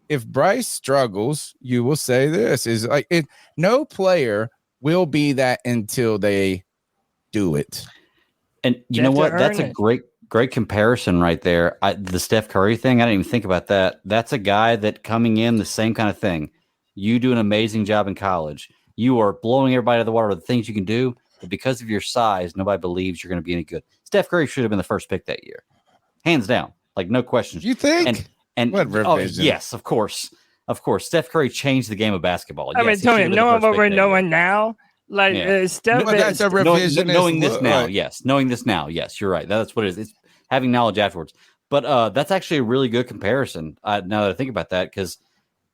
if Bryce struggles, you will say this is like no player will be that until they do it. And you know what? That's a great comparison right there. The Steph Curry thing, I didn't even think about that. That's a guy that coming in the same kind of thing. You do an amazing job in college. You are blowing everybody out of the water with the things you can do, but because of your size, nobody believes you're going to be any good. Steph Curry should have been the first pick that year, hands down, like no questions. You think? And what revision? Yes, of course. Steph Curry changed the game of basketball. I mean, Tony, knowing what we're knowing now, like Steph, but that's a revision. Knowing this now, yes, you're right. That's what it is. It's having knowledge afterwards. But that's actually a really good comparison. Now that I think about that, because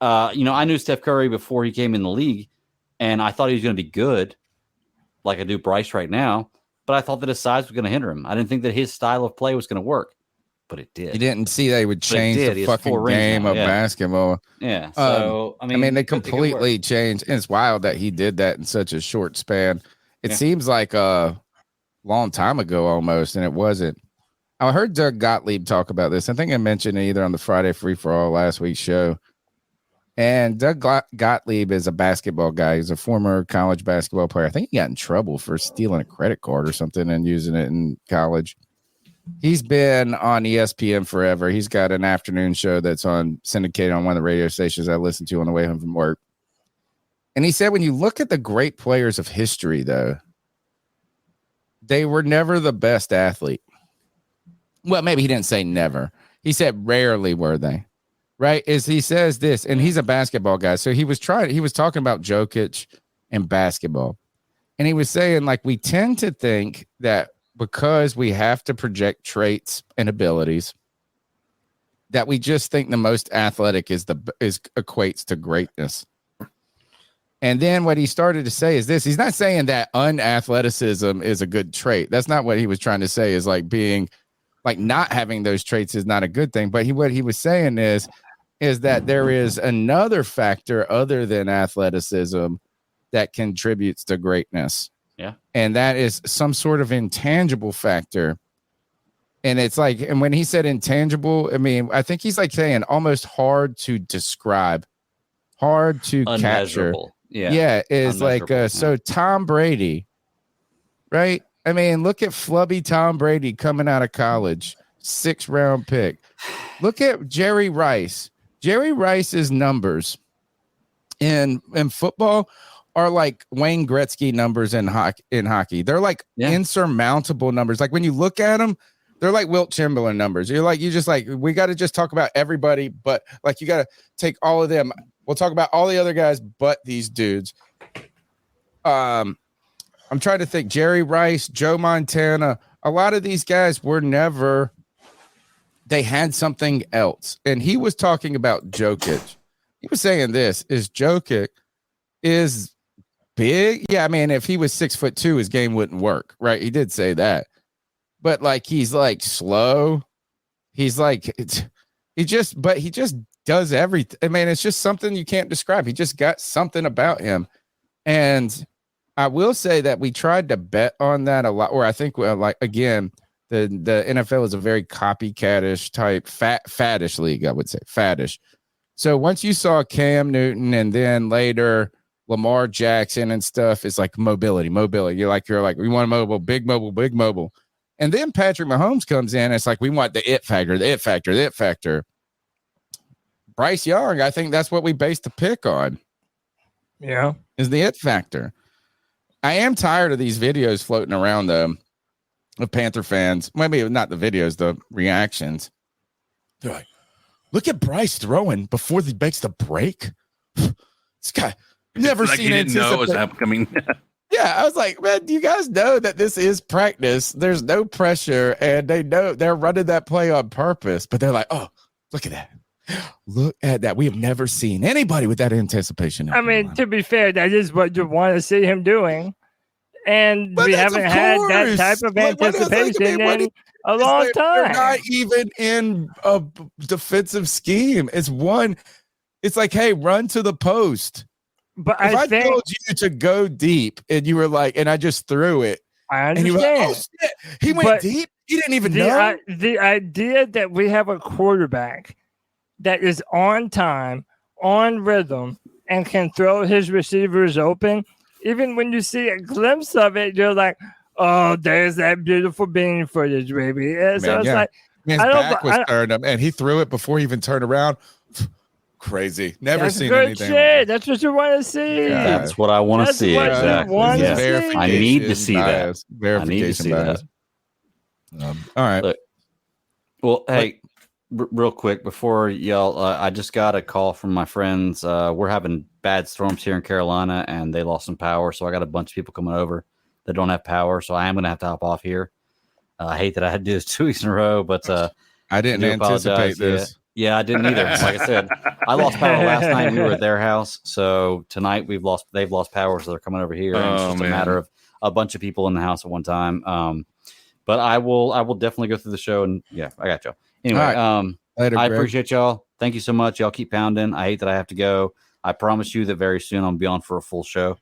I knew Steph Curry before he came in the league, and I thought he was going to be good, like I do Bryce right now. But I thought that his size was going to hinder him. I didn't think that his style of play was going to work, but it did. You didn't see that he would change the fucking game of basketball. Yeah. So I mean, they completely changed. And it's wild that he did that in such a short span. It seems like a long time ago almost, and it wasn't. I heard Doug Gottlieb talk about this. I think I mentioned it either on the Friday Free for All last week's show. And Doug Gottlieb is a basketball guy. He's a former college basketball player. I think he got in trouble for stealing a credit card or something and using it in college. He's been on ESPN forever. He's got an afternoon show that's syndicated on one of the radio stations I listen to on the way home from work. And he said, when you look at the great players of history, though, they were never the best athlete. Well, maybe he didn't say never. He said rarely were they. Right? He says this, and he's a basketball guy. So he was talking about Jokic and basketball. And he was saying, like, we tend to think that because we have to project traits and abilities, that we just think the most athletic equates to greatness. And then what he started to say is this. He's not saying that unathleticism is a good trait. That's not what he was trying to say, is like being like not having those traits is not a good thing. But what he was saying is that there is another factor other than athleticism that contributes to greatness. Yeah. And that is some sort of intangible factor. And it's like, and when he said intangible, I mean, I think he's like saying almost hard to describe, hard to capture. Yeah. Is like, so Tom Brady, right? I mean, look at flubby Tom Brady coming out of college, 6th round pick. Look at Jerry Rice. Jerry Rice's numbers in football are like Wayne Gretzky numbers in hockey. They're like insurmountable numbers. Like when you look at them, They're like Wilt Chamberlain numbers. You just like, we got to just talk about everybody, but like, you got to take all of them. We'll talk about all the other guys, but these dudes. I'm trying to think. Jerry Rice, Joe Montana. A lot of these guys were never. They had something else, and he was talking about Jokic. He was saying this is Jokic is big. Yeah, I mean, if he was 6'2", his game wouldn't work, right? He did say that, but like he's like slow. He's like he just does everything. I mean, it's just something you can't describe. He just got something about him, and I will say that we tried to bet on that a lot. Or I think like again. The NFL is a very copycatish type faddish league, I would say faddish. So once you saw Cam Newton and then later Lamar Jackson and stuff, it's like mobility. You're like, we want mobile, big mobile. And then Patrick Mahomes comes in. It's like, we want the it factor. Bryce Young, I think that's what we based the pick on. Yeah. Is the it factor. I am tired of these videos floating around though. Of Panther fans, maybe not the videos, the reactions. They're like, look at Bryce throwing before he makes the break. This guy never like seen he didn't know it was upcoming. Yeah, I was like, man, you guys know that this is practice. There's no pressure, and they know they're running that play on purpose. But they're like, oh, look at that. Look at that. We have never seen anybody with that anticipation. I mean, to be fair, that is what you want to see him doing. And but we haven't had that type of anticipation in a long time. They're not even in a defensive scheme. It's like, hey, run to the post. But if I told you to go deep and you were like, and I just threw it. I understand. And you were like, oh, shit. He went deep. He didn't even know. The idea that we have a quarterback that is on time, on rhythm, and can throw his receivers open. Even when you see a glimpse of it, you're like, oh, there's that beautiful bean footage, baby. And so it's like, his back was turned up, and he threw it before he even turned around. Crazy. Never seen anything. Shit. That's what you want to see. Yeah. That's what I want to see. Exactly. Yeah. I need to see that. Verification bias. All right. Look, well, hey, real quick before y'all, I just got a call from my friends. We're having bad storms here in Carolina, and they lost some power. So I got a bunch of people coming over that don't have power. So I am going to have to hop off here. I hate that I had to do this 2 weeks in a row, but I didn't anticipate this. Yeah, I didn't either. Like I said, I lost power last night. We were at their house. So tonight they've lost power. So they're coming over here. And it's just a matter of a bunch of people in the house at one time. But I will definitely go through the show, and yeah, I got y'all. Anyway, right. Later, I Greg. appreciate y'all. Thank you so much. Y'all keep pounding. I hate that I have to go. I promise you that very soon I'll be on for a full show.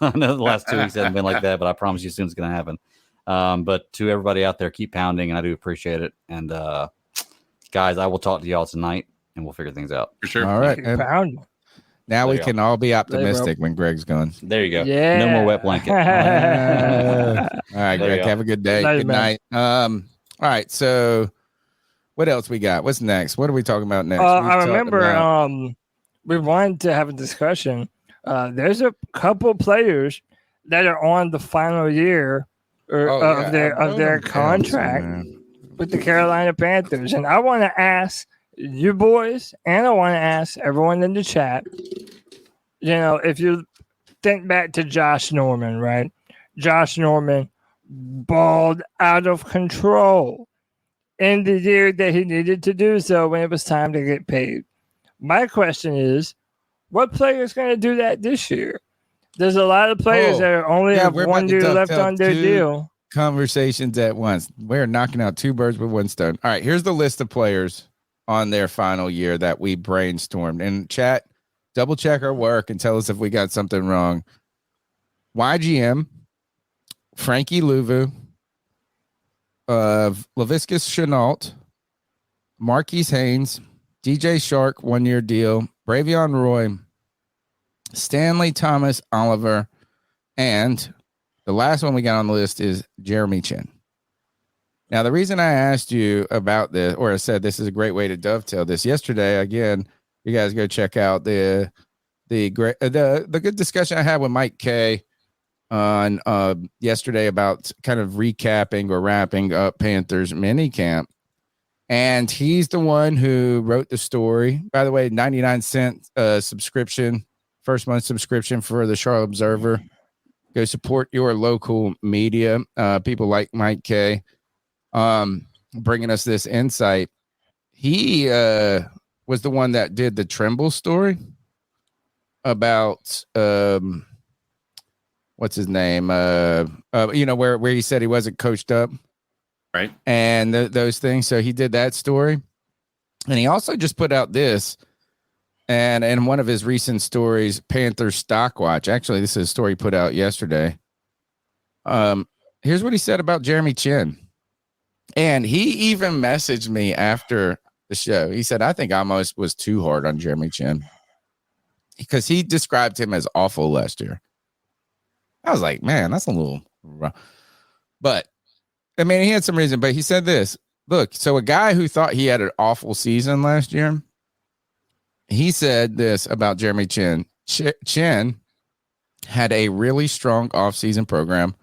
I know the last 2 weeks haven't been like that, but I promise you soon it's going to happen. But to everybody out there, keep pounding, and I do appreciate it. And guys, I will talk to y'all tonight, and we'll figure things out. For sure. All right. Now we can all be optimistic when Greg's gone. There you go. Yeah. No more wet blanket. All right, Greg. Have a good day. Good night. All right. So what else we got? What's next? What are we talking about next? I remember we wanted to have a discussion. There's a couple players that are on the final year of their contract with the Carolina Panthers, and I want to ask you boys, and I want to ask everyone in the chat. You know, if you think back to Josh Norman, right? Josh Norman balled out of control in the year that he needed to do so when it was time to get paid. My question is, what player is going to do that this year? There's a lot of players that only have 1 year left on their deal. Conversations at once. We're knocking out 2 birds with 1 stone. All right, here's the list of players on their final year that we brainstormed. And chat, double check our work and tell us if we got something wrong. YGM, Frankie Louvu, Laviscus Chenault, Marquise Haynes, DJ Shark, 1 year deal, Bravion Roy, Stanley Thomas Oliver, and the last one we got on the list is Jeremy Chin. Now, the reason I asked you about this, or I said this is a great way to dovetail this, yesterday, again, you guys go check out the good discussion I had with Mike K on yesterday about kind of recapping or wrapping up Panthers mini camp. And he's the one who wrote the story. By the way, 99-cent subscription, first month subscription for the Charlotte Observer. Go support your local media. People like Mike K bringing us this insight. He was the one that did the Trimble story about what's his name? Where he said he wasn't coached up, right? And those things. So he did that story, and he also just put out this. And in one of his recent stories, Panthers Stock Watch. Actually, this is a story he put out yesterday. Here's what he said about Jeremy Chinn. And he even messaged me after the show. He said, I think I almost was too hard on Jeremy Chinn because he described him as awful last year. I was like, man, that's a little rough. But, I mean, he had some reason. But he said this. Look, so a guy who thought he had an awful season last year, he said this about Jeremy Chinn. Chinn had a really strong offseason program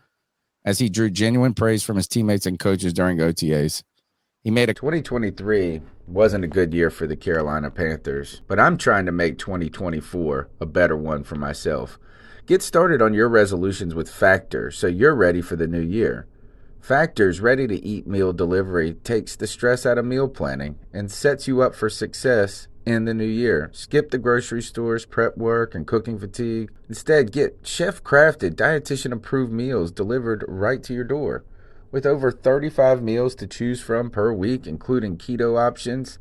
as he drew genuine praise from his teammates and coaches during OTAs. He made 2023 wasn't a good year for the Carolina Panthers, but I'm trying to make 2024 a better one for myself. Get started on your resolutions with Factor so you're ready for the new year. Factor's ready-to-eat meal delivery takes the stress out of meal planning and sets you up for success in the new year. Skip the grocery stores, prep work, and cooking fatigue. Instead, get chef-crafted, dietitian-approved meals delivered right to your door. With over 35 meals to choose from per week, including keto options,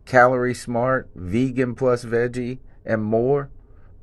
calorie smart, vegan plus veggie, and more,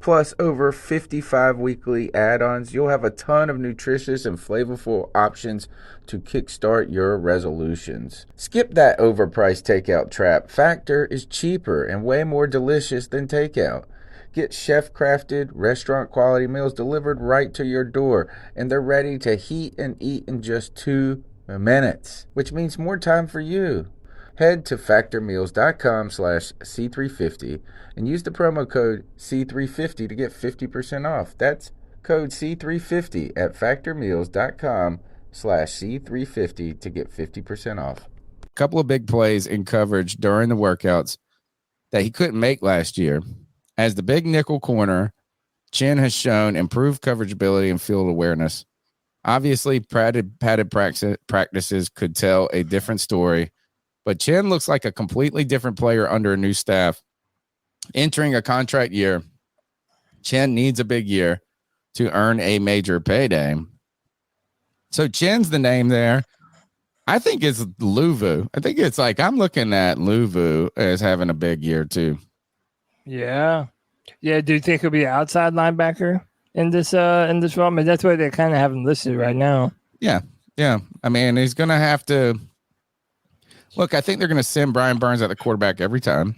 plus over 55 weekly add-ons, you'll have a ton of nutritious and flavorful options to kickstart your resolutions. Skip that overpriced takeout trap. Factor is cheaper and way more delicious than takeout. Get chef-crafted, restaurant-quality meals delivered right to your door, and they're ready to heat and eat in just 2 minutes, which means more time for you. Head to factormeals.com/C350 and use the promo code C350 to get 50% off. That's code C350 at factormeals.com/C350 to get 50% off. A couple of big plays in coverage during the workouts that he couldn't make last year. As the big nickel corner, Chinn has shown improved coverage ability and field awareness. Obviously, padded practices could tell a different story, but Chinn looks like a completely different player under a new staff. Entering a contract year, Chinn needs a big year to earn a major payday. So Chinn's the name there. I think it's Luvu. I think it's like I'm looking at Luvu as having a big year too. Yeah. Yeah. Do you think he'll be an outside linebacker in this role? I mean, that's where they kind of have him listed right now. Yeah. Yeah. I mean, he's going to have to look. I think they're going to send Brian Burns at the quarterback every time.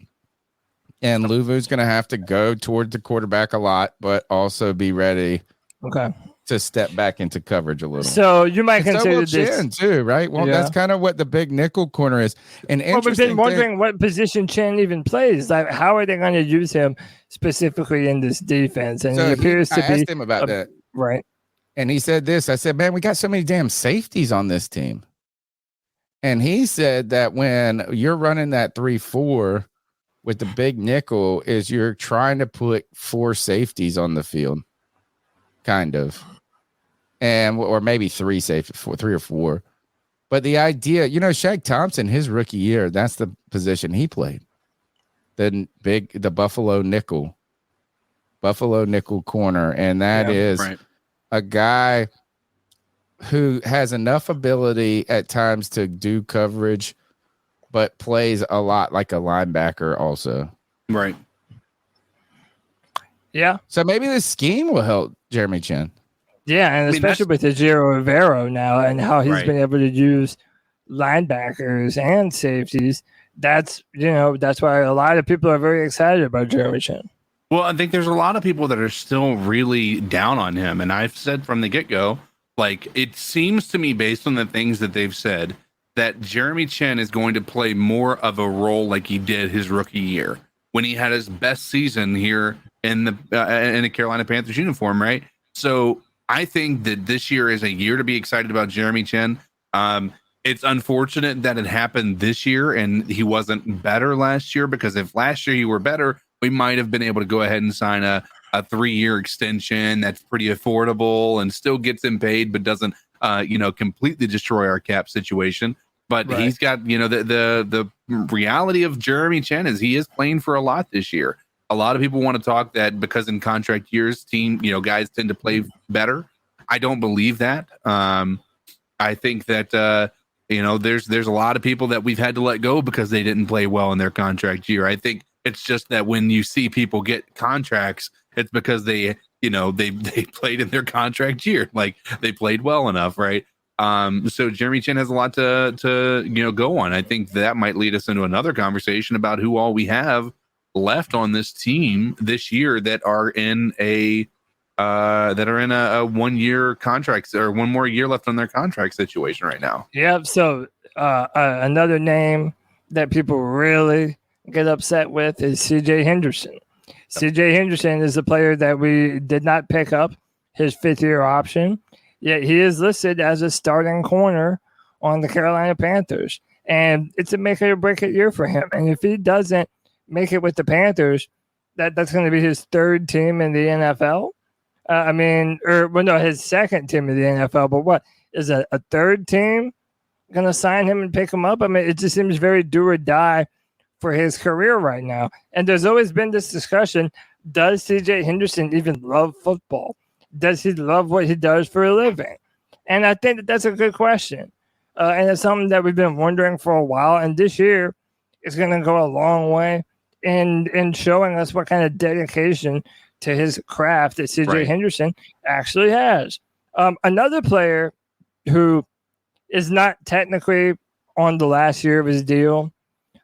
And Luvu's going to have to go towards the quarterback a lot, but also be ready to step back into coverage a little. So you might consider this Chinn too, right? Well, that's kind of what the big nickel corner is. And we've been wondering what position Chinn even plays. Like, how are they going to use him specifically in this defense? And he appears to be. I asked him about that, right? And he said this. I said, "Man, we got so many damn safeties on this team." And he said that when you're running that 3-4 with the big nickel, is you're trying to put 4 safeties on the field, kind of. And or maybe 3 or 4. But the idea, Shaq Thompson, his rookie year, that's the position he played. The Buffalo nickel corner. And that is a guy who has enough ability at times to do coverage, but plays a lot like a linebacker also. Right. Yeah. So maybe this scheme will help Jeremy Chinn. Yeah, and especially with Ejiro Rivero now and how he's been able to use linebackers and safeties. That's why a lot of people are very excited about Jeremy Chinn. Well, I think there's a lot of people that are still really down on him. And I've said from the get-go, like, it seems to me based on the things that they've said that Jeremy Chinn is going to play more of a role like he did his rookie year when he had his best season here in the Carolina Panthers uniform, right? So I think that this year is a year to be excited about Jeremy Chin. It's unfortunate that it happened this year and he wasn't better last year, because if last year you were better, we might have been able to go ahead and sign a 3-year extension that's pretty affordable and still gets him paid, but doesn't, completely destroy our cap situation. But Right. he's got, the reality of Jeremy Chin is he is playing for a lot this year. A lot of people want to talk that because in contract years, guys tend to play better. I don't believe that. I think that, there's a lot of people that we've had to let go because they didn't play well in their contract year. I think it's just that when you see people get contracts, it's because they played in their contract year. Like they played well enough, right? So Jeremy Chin has a lot to go on. I think that might lead us into another conversation about who all we have left on this team this year that are in a 1-year contracts, or one more year left on their contract situation right now. Yep. So another name that people really get upset with is CJ Henderson. CJ Henderson is a player that we did not pick up his 5th-year option, yet he is listed as a starting corner on the Carolina Panthers. And it's a make it or break it year for him. And if he doesn't make it with the Panthers, that's going to be his 3rd team in the NFL. His 2nd team in the NFL. But what is a 3rd team going to sign him and pick him up? I mean, it just seems very do or die for his career right now. And there's always been this discussion: does CJ Henderson even love football? Does he love what he does for a living? And I think that's a good question. And it's something that we've been wondering for a while. And this year is going to go a long way in showing us what kind of dedication to his craft that CJ Henderson actually has. Another player who is not technically on the last year of his deal,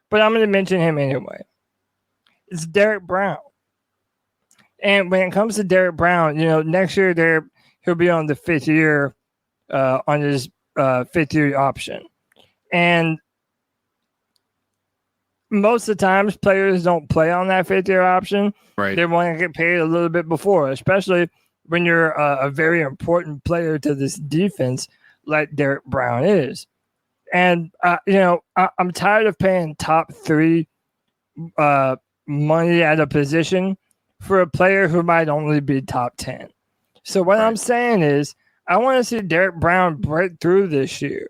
but I'm going to mention him anyway. It's Derek Brown. And when it comes to Derek Brown, next year he'll be on the 5th year on his 5th-year option. And most of the times players don't play on that 5th-year option. Right. They want to get paid a little bit before, especially when you're a very important player to this defense like Derek Brown is. And, I'm tired of paying top 3 money at a position for a player who might only be top 10. So what I'm saying is I want to see Derek Brown break through this year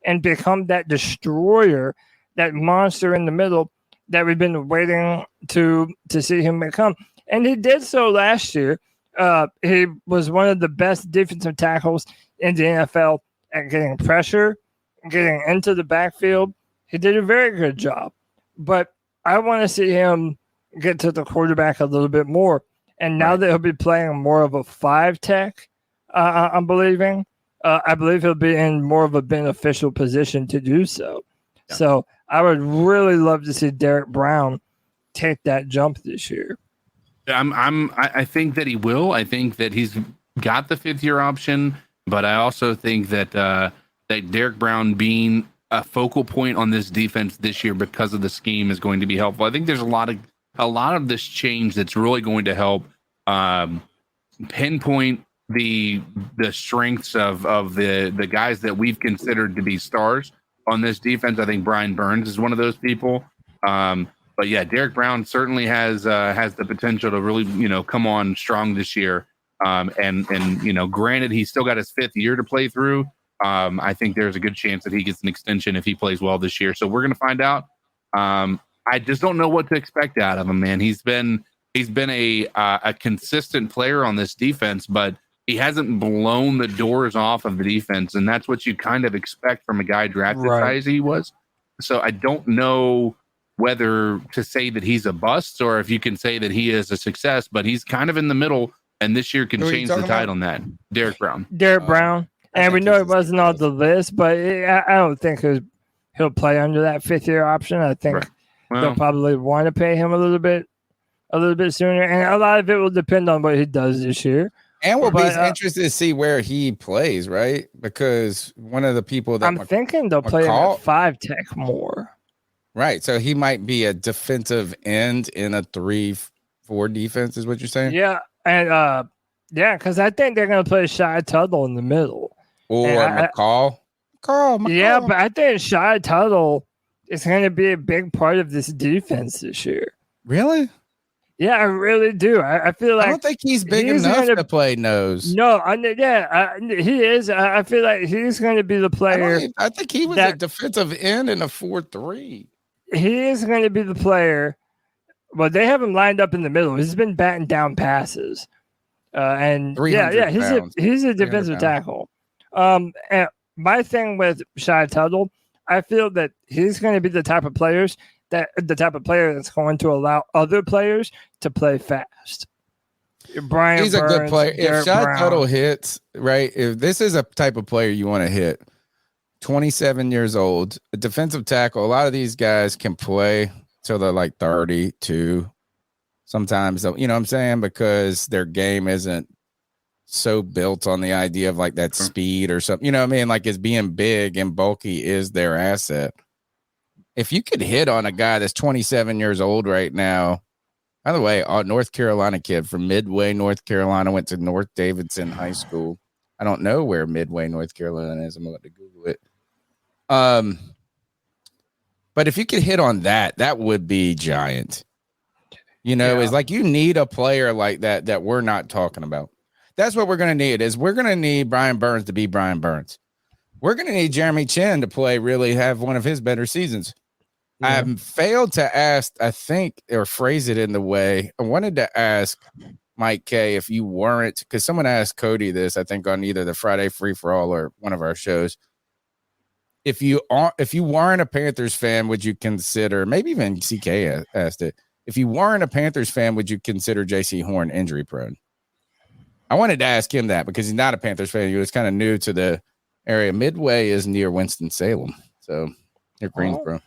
and become that destroyer, that monster in the middle that we've been waiting to see him become. And he did so last year. He was one of the best defensive tackles in the NFL at getting pressure, getting into the backfield. He did a very good job. But I want to see him get to the quarterback a little bit more. And now that he'll be playing more of a 5 tech, I believe he'll be in more of a beneficial position to do so. Yeah. So I would really love to see Derek Brown take that jump this year. I think that he will. I think that he's got the 5th-year option, but I also think that that Derek Brown being a focal point on this defense this year because of the scheme is going to be helpful. I think there's a lot of this change that's really going to help pinpoint the strengths of the guys that we've considered to be stars on this defense. I think Brian Burns is one of those people. But yeah, Derek Brown certainly has the potential to really, come on strong this year. And granted, he's still got his 5th year to play through. I think there's a good chance that he gets an extension if he plays well this year. So we're going to find out. I just don't know what to expect out of him, man. He's been a consistent player on this defense, but he hasn't blown the doors off of the defense, and that's what you kind of expect from a guy drafted high as he was. So I don't know whether to say that he's a bust or if you can say that he is a success, but he's kind of in the middle, and this year can change the tide on that. Derek Brown. And we know it wasn't on the list, but I don't think he'll play under that 5th-year option. I think they'll probably want to pay him a little bit sooner, and a lot of it will depend on what he does this year. And we'll be interested to see where he plays, right? Because one of the people that I'm thinking they'll play him at 5 tech more. Right. So he might be a defensive end in a 3-4 defense, is what you're saying? Yeah. And Yeah, because I think they're going to play Shy Tuttle in the middle. Or And McCall. Yeah, but I think Shy Tuttle is going to be a big part of this defense this year. Really? Yeah, I really do. I feel like I don't think he's big enough to play nose. No, he is. I feel like he's going to be the player. I think he was a defensive end in a 4-3. He is going to be the player. Well, they have him lined up in the middle. He's been batting down passes. And he's a defensive tackle. And my thing with Shy Tuttle, I feel that he's going to be the type of player that's going to allow other players to play fast. He's a good player. If Shy Tuttle hits, right, if this is a type of player you want to hit, 27 years old, a defensive tackle, a lot of these guys can play till they're like 32. Sometimes, you know what I'm saying? Because their game isn't so built on the idea of like that speed or something. You know what I mean? Like it's being big and bulky is their asset. If you could hit on a guy that's 27 years old right now, by the way, a North Carolina kid from Midway, North Carolina, went to North Davidson High School. I don't know where Midway, North Carolina is. I'm going to Google it. But if you could hit on that, that would be giant. You know, it's like you need a player like that we're not talking about. That's what we're going to need we're going to need Brian Burns to be Brian Burns. We're going to need Jeremy Chin to really have one of his better seasons. Yeah. I have failed to ask, I think, or phrase it in the way. I wanted to ask Mike K if you weren't, because someone asked Cody this, I think, on either the Friday Free for All or one of our shows. If you weren't a Panthers fan, would you consider, maybe even CK asked it, if you weren't a Panthers fan, would you consider JC Horn injury prone? I wanted to ask him that because he's not a Panthers fan. He was kind of new to the area. Midway is near Winston-Salem, so near Greensboro.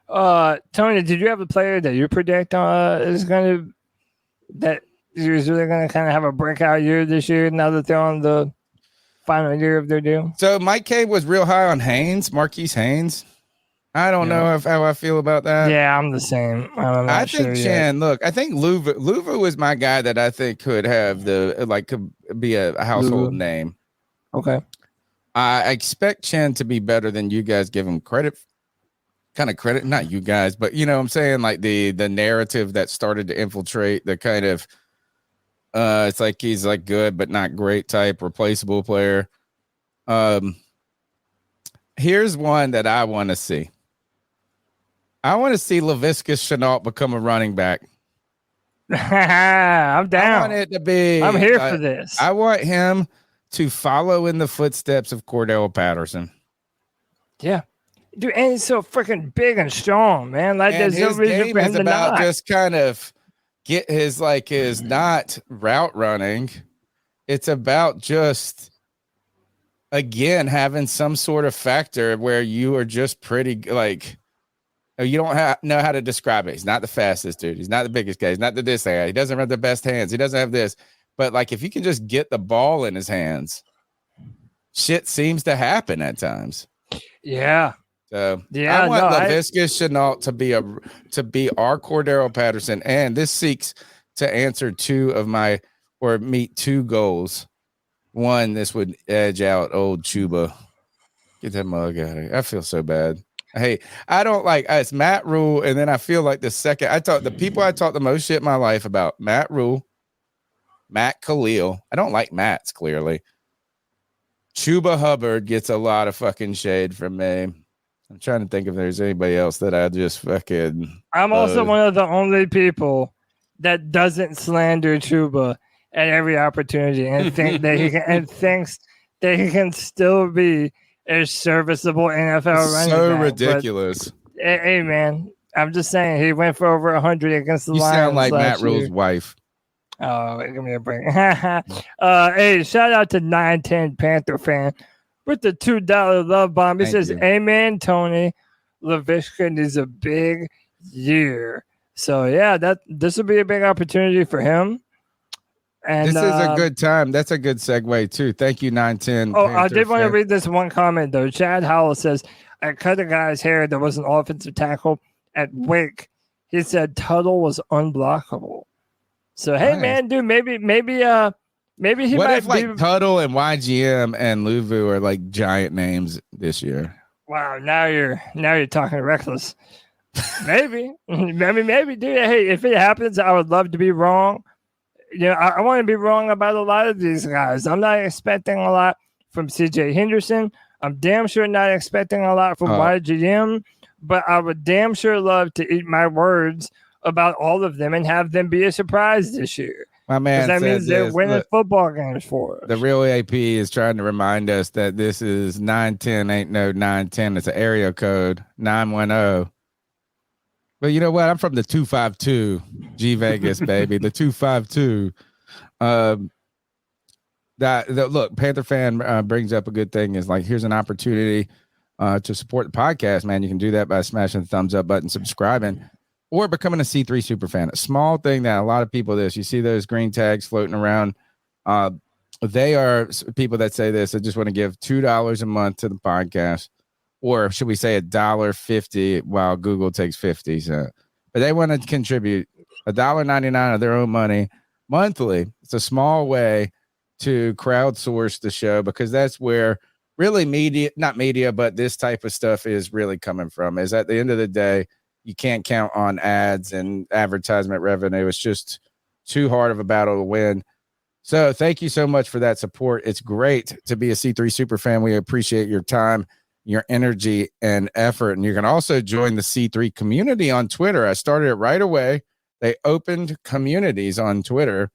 Tony, did you have a player that you predict is really going to kind of have a breakout year this year now that they're on the final year of their deal? So Mike K was real high on Marquise Haynes. I don't know how I feel about that. Yeah, I'm the same. I think Chan. Look, I think Luvu is my guy that I think could have could be a household name. Okay. I expect Chan to be better than you guys give him credit. Kind of credit, not you guys, but you know what I'm saying, like the narrative that started to infiltrate the kind of it's like he's like good but not great type replaceable player. Here's one that I want to see. I want to see Laviska Shenault become a running back. I'm down. I want it to be. I'm here for this. I want him to follow in the footsteps of Cordell Patterson. Yeah. Dude, and he's so freaking big and strong, man. Like there's no reason for him to not. Just kind of get his not route running. It's about just again having some sort of factor where you are just pretty like you don't know how to describe it. He's not the fastest dude. He's not the biggest guy. He's not this guy. He doesn't have the best hands. He doesn't have this. But like if you can just get the ball in his hands, shit seems to happen at times. Yeah. So I want Laviska Shenault to be our Cordero Patterson, and this seeks to answer meet two goals. One, this would edge out old Chuba. Get that mug out of here. I feel so bad. Hey, I don't like it's Matt Rule, and then I feel like the people I talk the most shit in my life about Matt Rule, Matt Khalil. I don't like Matt's clearly. Chuba Hubbard gets a lot of fucking shade from me. I'm trying to think if there's anybody else that I just fucking. I'm also one of the only people that doesn't slander Chuba at every opportunity and think that he can and thinks that he can still be a serviceable NFL running back. So ridiculous. But, hey man, I'm just saying he went for over 100 against the Lions. You sound like Matt year. Rule's wife. Oh, give me a break. Hey, shout out to 910 Panther fan with the $2 love bomb. He says, "Amen, Tony. Laviska needs a big year." So yeah, this will be a big opportunity for him. And this is a good time. That's a good segue too. Thank you, 910. Oh, Panther I did want to read this one comment though. Chad Howell says, "I cut a guy's hair that was an offensive tackle at Wake. He said Tuttle was unblockable." So hey, Nice. man, dude, maybe he What might if like be. Tuttle and YGM and Luvu are like giant names this year? Wow, now you're talking reckless. Maybe, maybe, dude. Hey, if it happens, I would love to be wrong. I want to be wrong about a lot of these guys. I'm not expecting a lot from CJ Henderson. I'm damn sure not expecting a lot from YGM, but I would damn sure love to eat my words about all of them and have them be a surprise this year. My man, that means they're winning look, football games for us. The real AP is trying to remind us that this is 910, ain't no 910. It's an area code 910. But you know what? I'm from the 252 G Vegas, baby. The 252. Look, Panther fan brings up a good thing. Is like, here's an opportunity to support the podcast, man. You can do that by smashing the thumbs up button, subscribing, or becoming a C3 super fan. A small thing that a lot of people you see those green tags floating around. They are people that say this. I just want to give $2 a month to the podcast, or should we say $1.50 while Google takes 50 cents. But they want to contribute $1.99 of their own money monthly. It's a small way to crowdsource the show, because that's where really not media, but this type of stuff is really coming from. Is at the end of the day, you can't count on ads and advertisement revenue. It's just too hard of a battle to win. So thank you so much for that support. It's great to be a C3 super fan. We appreciate your time, your energy, and effort. And you can also join the C3 community on Twitter. I started it right away. They opened communities on Twitter.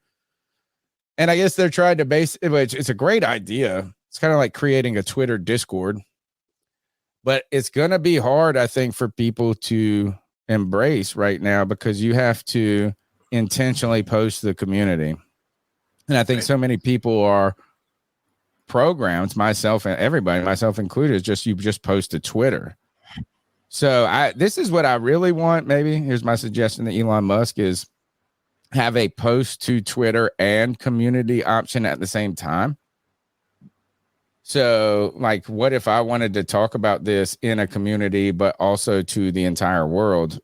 And I guess they're trying to which it's a great idea. It's kind of like creating a Twitter Discord. But it's going to be hard, I think, for people to embrace right now, because you have to intentionally post the community. And I think so many people are programmed, myself and everybody, myself included, you just post to Twitter. So this is what I really want. Maybe here's my suggestion to Elon Musk is have a post to Twitter and community option at the same time. So like, what if I wanted to talk about this in a community, but also to the entire world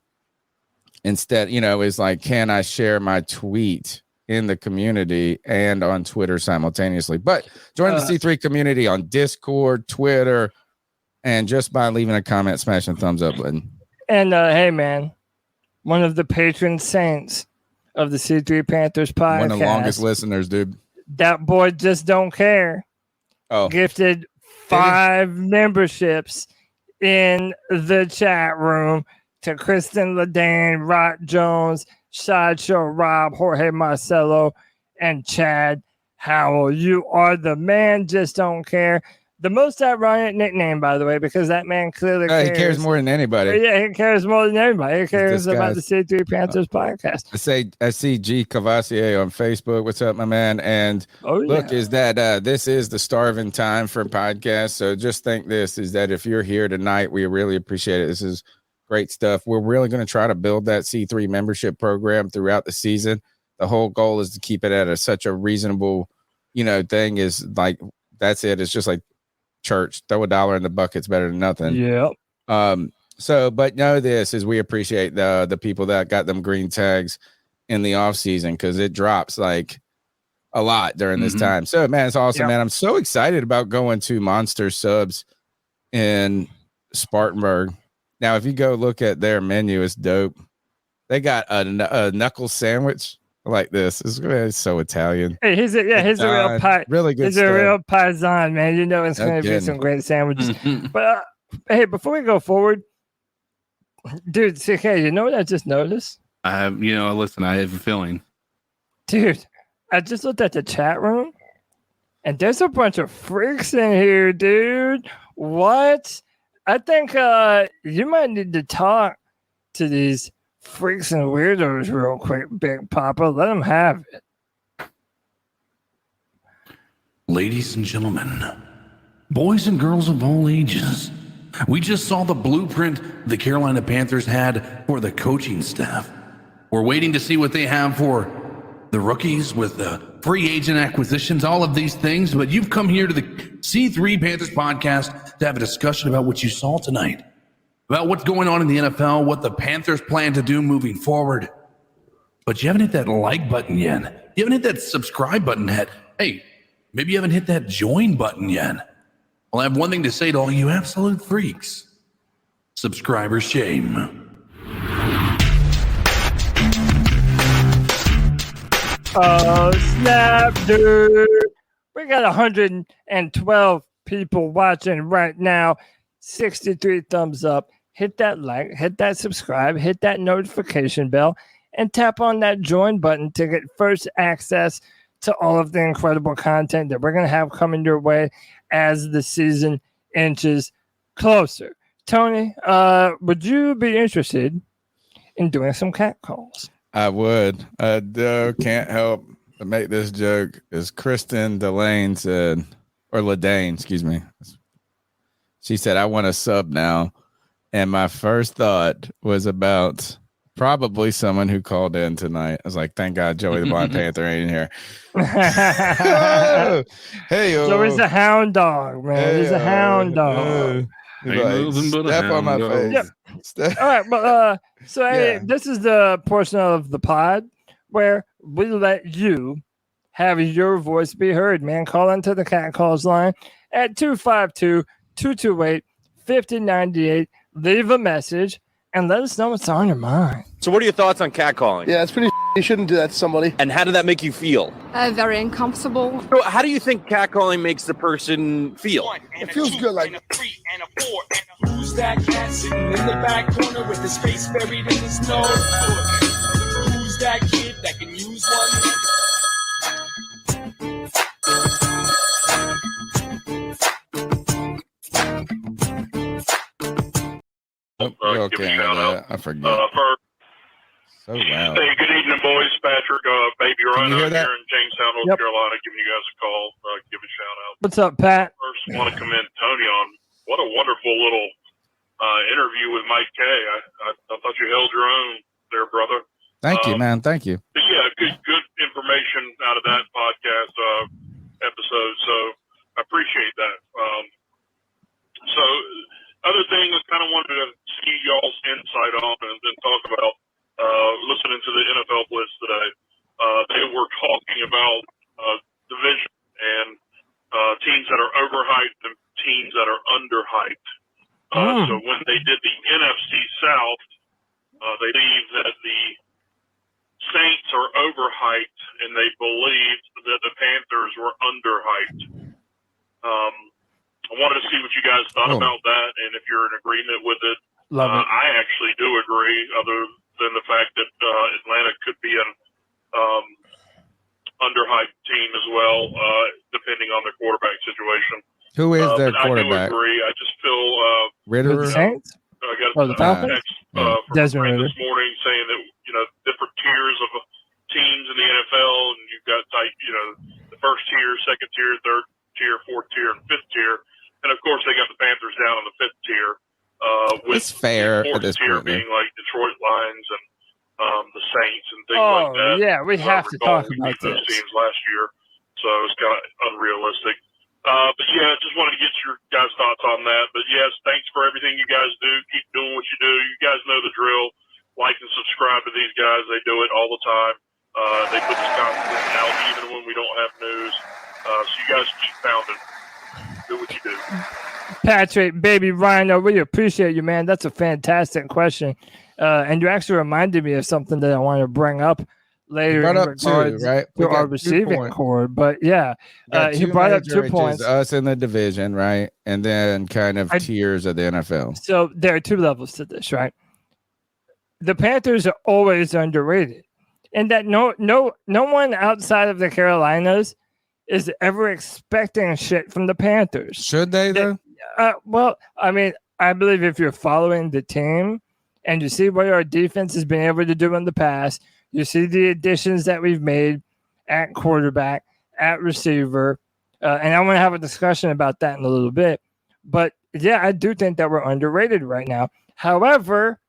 instead, is like, can I share my tweet in the community and on Twitter simultaneously? But join the C3 community on Discord, Twitter, and just by leaving a comment, smashing the thumbs up button. And hey, man, one of the patron saints of the C3 Panthers podcast, one of the longest listeners, dude. That boy just don't care. Oh, Gifted 5 memberships in the chat room to Kristen Ledane, Rot Jones, Sideshow Rob, Jorge Marcelo, and Chad Howell. You are the man, just don't care. The most ironic nickname, by the way, because that man clearly cares. He cares more than anybody. Yeah, he cares more than anybody. He cares about the C3 Panthers podcast. I see G Cavassier on Facebook. What's up, my man? And look, is that this is the starving time for podcasts. So just think this is that if you're here tonight, we really appreciate it. This is great stuff. We're really going to try to build that C3 membership program throughout the season. The whole goal is to keep it at such a reasonable, thing is like, that's it. It's just like church, throw $1 in the bucket. It's better than nothing. Yeah. But know this is we appreciate the people that got them green tags in the off season, because it drops like a lot during this time. So man, it's awesome, man. I'm so excited about going to Monster Subs in Spartanburg. Now, if you go look at their menu, it's dope. They got a knuckle sandwich like this. It's so Italian. Hey, he's a real really good. He's stuff. a real paisan, man. It's going to be some great sandwiches. But hey, before we go forward, dude, CK, you know what I just noticed? Listen, I have a feeling. Dude, I just looked at the chat room, and there's a bunch of freaks in here, dude. What? I think you might need to talk to these freaks and weirdos real quick, Big Papa. Let them have it. Ladies and gentlemen, boys and girls of all ages, we just saw the blueprint the Carolina Panthers had for the coaching staff. We're waiting to see what they have for the rookies with the free agent acquisitions, all of these things. But you've come here to the C3 Panthers podcast to have a discussion about what you saw tonight, about what's going on in the NFL, what the Panthers plan to do moving forward. but you haven't hit that like button yet. You haven't hit that subscribe button yet. Hey, maybe you haven't hit that join button yet. Well, I have one thing to say to all you absolute freaks. Subscriber shame. Oh, snap, dude. We got 112 people watching right now. 63 thumbs up. Hit that like, hit that subscribe, hit that notification bell, and tap on that join button to get first access to all of the incredible content that we're going to have coming your way as the season inches closer. Tony, would you be interested in doing some cat calls? I would. I can't help but make this joke. As Kristen Delane said, or Ladane, excuse me. She said, I want a sub now. And my first thought was about probably someone who called in tonight. I was like, thank God Joey the Blind Panther ain't in here. Hey, Joey's a hound dog, man. He's a hound dog. Like, step on my face. Yep. All right, but hey, this is the portion of the pod where we let you have your voice be heard, man. Call into the cat calls line at 252-228-5098. Leave a message and let us know what's on your mind. So what are your thoughts on catcalling? Yeah, it's pretty. You shouldn't do that to somebody. And how did that make you feel? Very uncomfortable. So how do you think catcalling makes the person feel? It feels good, like. Who's that cat sitting in the back corner with his face buried in the snow? Who's that kid that can use one? Okay, I forget. So loud. Hey, good evening, boys. Patrick, Baby Rhino here in Jamestown, North Carolina, giving you guys a call. Give a shout out. What's up, Pat? First, want to commend Tony on what a wonderful little interview with Mike K. I thought you held your own there, brother. Thank you, man. Thank you. But yeah, good information out of that podcast episode. So I appreciate that. So other thing I kind of wanted to see y'all's insight on and then talk about listening to the NFL Blitz today. They were talking about division and teams that are overhyped and teams that are underhyped. So when they did the NFC South, they believe that the Saints are overhyped and they believed that the Panthers were underhyped. I wanted to see what you guys thought about that and if you're in agreement with it. I actually do agree, other than the fact that Atlanta could be an underhyped team as well, depending on their quarterback situation. Who is their quarterback? I do agree. I just feel Ritter. The Saints? I got the Falcons? text from a friend this morning saying that different tiers of teams in the NFL, and you've got the first tier, second tier, third tier, fourth tier, and fifth tier, and of course they got the Panthers down on the fifth tier. With it's fair the at this tier point, being like Detroit Lions and the Saints and things like that. Yeah, we have to talk about those this. teams last year, so it's kind of unrealistic. But yeah, just wanted to get your guys' thoughts on that. But yes, thanks for everything you guys do. Keep doing what you do. You guys know the drill. Like and subscribe to these guys. They do it all the time. They put this content out even when we don't have news. So you guys keep pounding. Do what you do. Patrick, Baby Rhino, we appreciate you, man. That's a fantastic question. And you actually reminded me of something that I want to bring up later in regards to our receiving core. But yeah, he brought up 2 points. Us in the division, right? And then kind of tiers of the NFL. So there are 2 levels to this, right? The Panthers are always underrated. And that no one outside of the Carolinas is ever expecting shit from the Panthers. Should they, though? Well, I mean, I believe if you're following the team and you see what our defense has been able to do in the past, you see the additions that we've made at quarterback, at receiver, and I want to have a discussion about that in a little bit. But, yeah, I do think that we're underrated right now. However,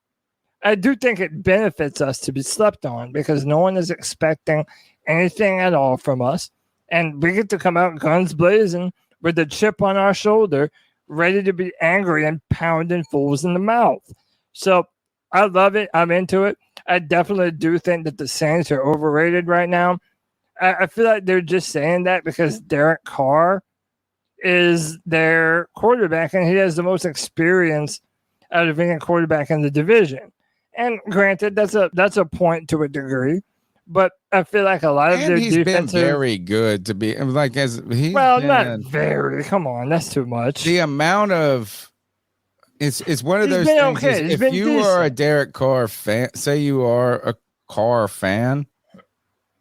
I do think it benefits us to be slept on because no one is expecting anything at all from us. And we get to come out guns blazing with a chip on our shoulder, ready to be angry and pounding fools in the mouth. So I love it. I'm into it. I definitely do think that the Saints are overrated right now. I feel like they're just saying that because Derek Carr is their quarterback and he has the most experience out of any quarterback in the division. And granted, that's a point to a degree, but I feel like a lot of their he's defensive, been very good to be like as he's not very. Come on, that's too much. The amount of it's one of He's those been things. okay. He's If been you are a decent. Derek Carr fan, say you are a Carr fan,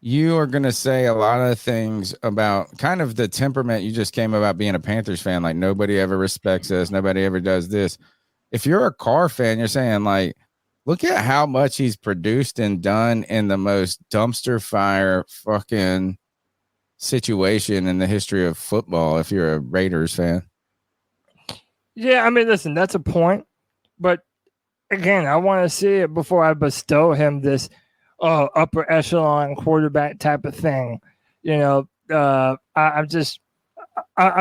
you are going to say a lot of things about kind of the temperament you just came about being a Panthers fan. Like nobody ever respects us. Nobody ever does this. If you're a Carr fan, you're saying like, look at how much he's produced and done in the most dumpster fire fucking situation in the history of football. If you're a Raiders fan. Yeah, I mean, listen, that's a point, but again, I want to see it before I bestow him this upper echelon quarterback type of thing. You know, I'm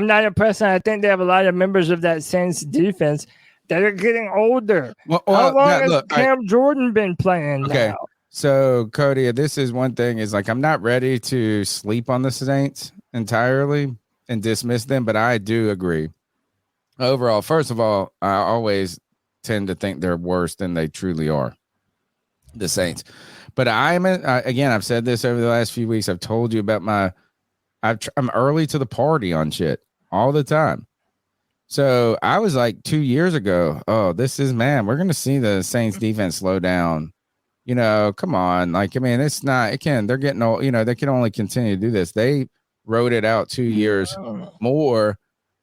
not impressed, and I think they have a lot of members of that Saints defense that are getting older. Well, How long has Cam Jordan been playing now? So, Cody, this is one thing is like I'm not ready to sleep on the Saints entirely and dismiss them, but I do agree. Overall, first of all, I always tend to think they're worse than they truly are, the Saints. But again, I've said this over the last few weeks. I've told you about I'm early to the party on shit all the time. So I was like 2 years ago, we're going to see the Saints defense slow down. You know, come on. Like, I mean, they're getting old, you know, they can only continue to do this. They wrote it out 2 years more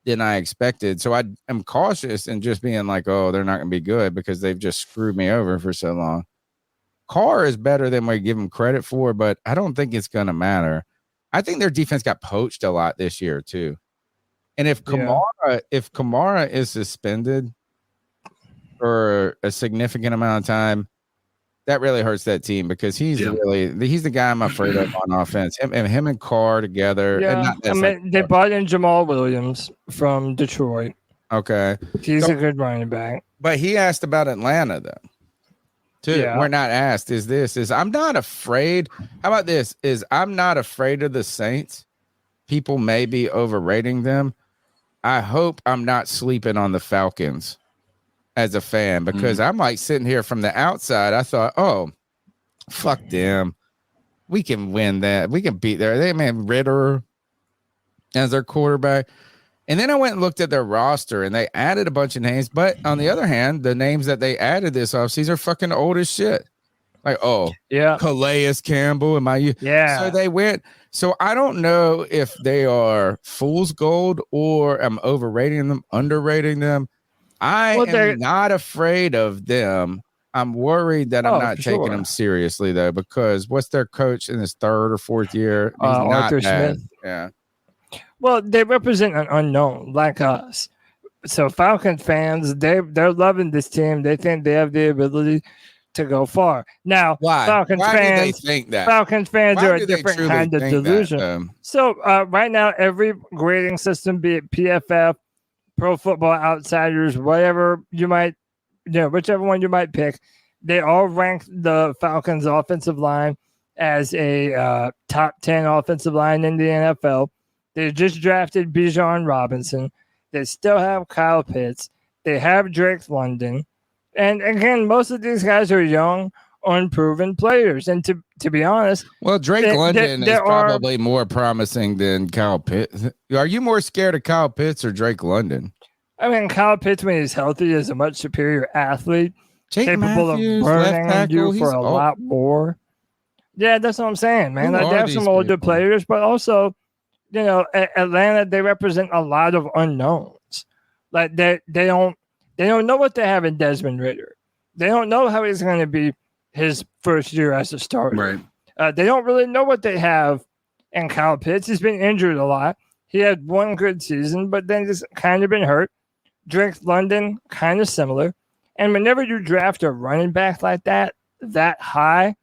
than I expected. So I am cautious and just being like, they're not going to be good because they've just screwed me over for so long. Carr is better than we give him credit for, but I don't think it's going to matter. I think their defense got poached a lot this year too. And if Kamara is suspended for a significant amount of time, that really hurts that team because he's the guy I'm afraid of on offense. Him and Carr together. Yeah, they brought in Jamal Williams from Detroit. Okay, he's a good running back. But he asked about Atlanta though. Too. Yeah. We're not asked. I'm not afraid. How about this? I'm not afraid of the Saints. People may be overrating them. I hope I'm not sleeping on the Falcons as a fan because I'm like sitting here from the outside. I thought, fuck them. We can win that. We can beat there. They man Ritter as their quarterback. And then I went and looked at their roster and they added a bunch of names. But on the other hand, the names that they added this offseason are fucking old as shit. Like, Calais Campbell. So they went. So I don't know if they are fool's gold or I'm overrating them, underrating them. I am not afraid of them. I'm worried that I'm not taking them seriously, though, because what's their coach in his third or fourth year? He's Arthur bad. Smith. Yeah. Well, they represent an unknown like us. So Falcons fans, they're loving this team. They think they have the ability to go far. Now, why? Falcons Why fans do they think that? Falcons fans Why are a different kind of delusion. So right now, every grading system, be it PFF, Pro Football Outsiders, whatever you might, whichever one you might pick, they all rank the Falcons offensive line as a top 10 offensive line in the NFL. They just drafted Bijan Robinson. They still have Kyle Pitts. They have Drake London. And again, most of these guys are young, unproven players. And to be honest, Drake London is probably more promising than Kyle Pitts. Are you more scared of Kyle Pitts or Drake London? I mean, Kyle Pitts, when he's healthy, is a much superior athlete, capable of burning you for a lot more. Yeah, that's what I'm saying, man. They have some older players, but also, Atlanta, they represent a lot of unknowns. Like they don't know what they have in Desmond Ridder. They don't know how he's going to be his first year as a starter. Right. They don't really know what they have in Kyle Pitts. He's been injured a lot. He had one good season, but then just kind of been hurt. Drake London, kind of similar. And whenever you draft a running back like that high,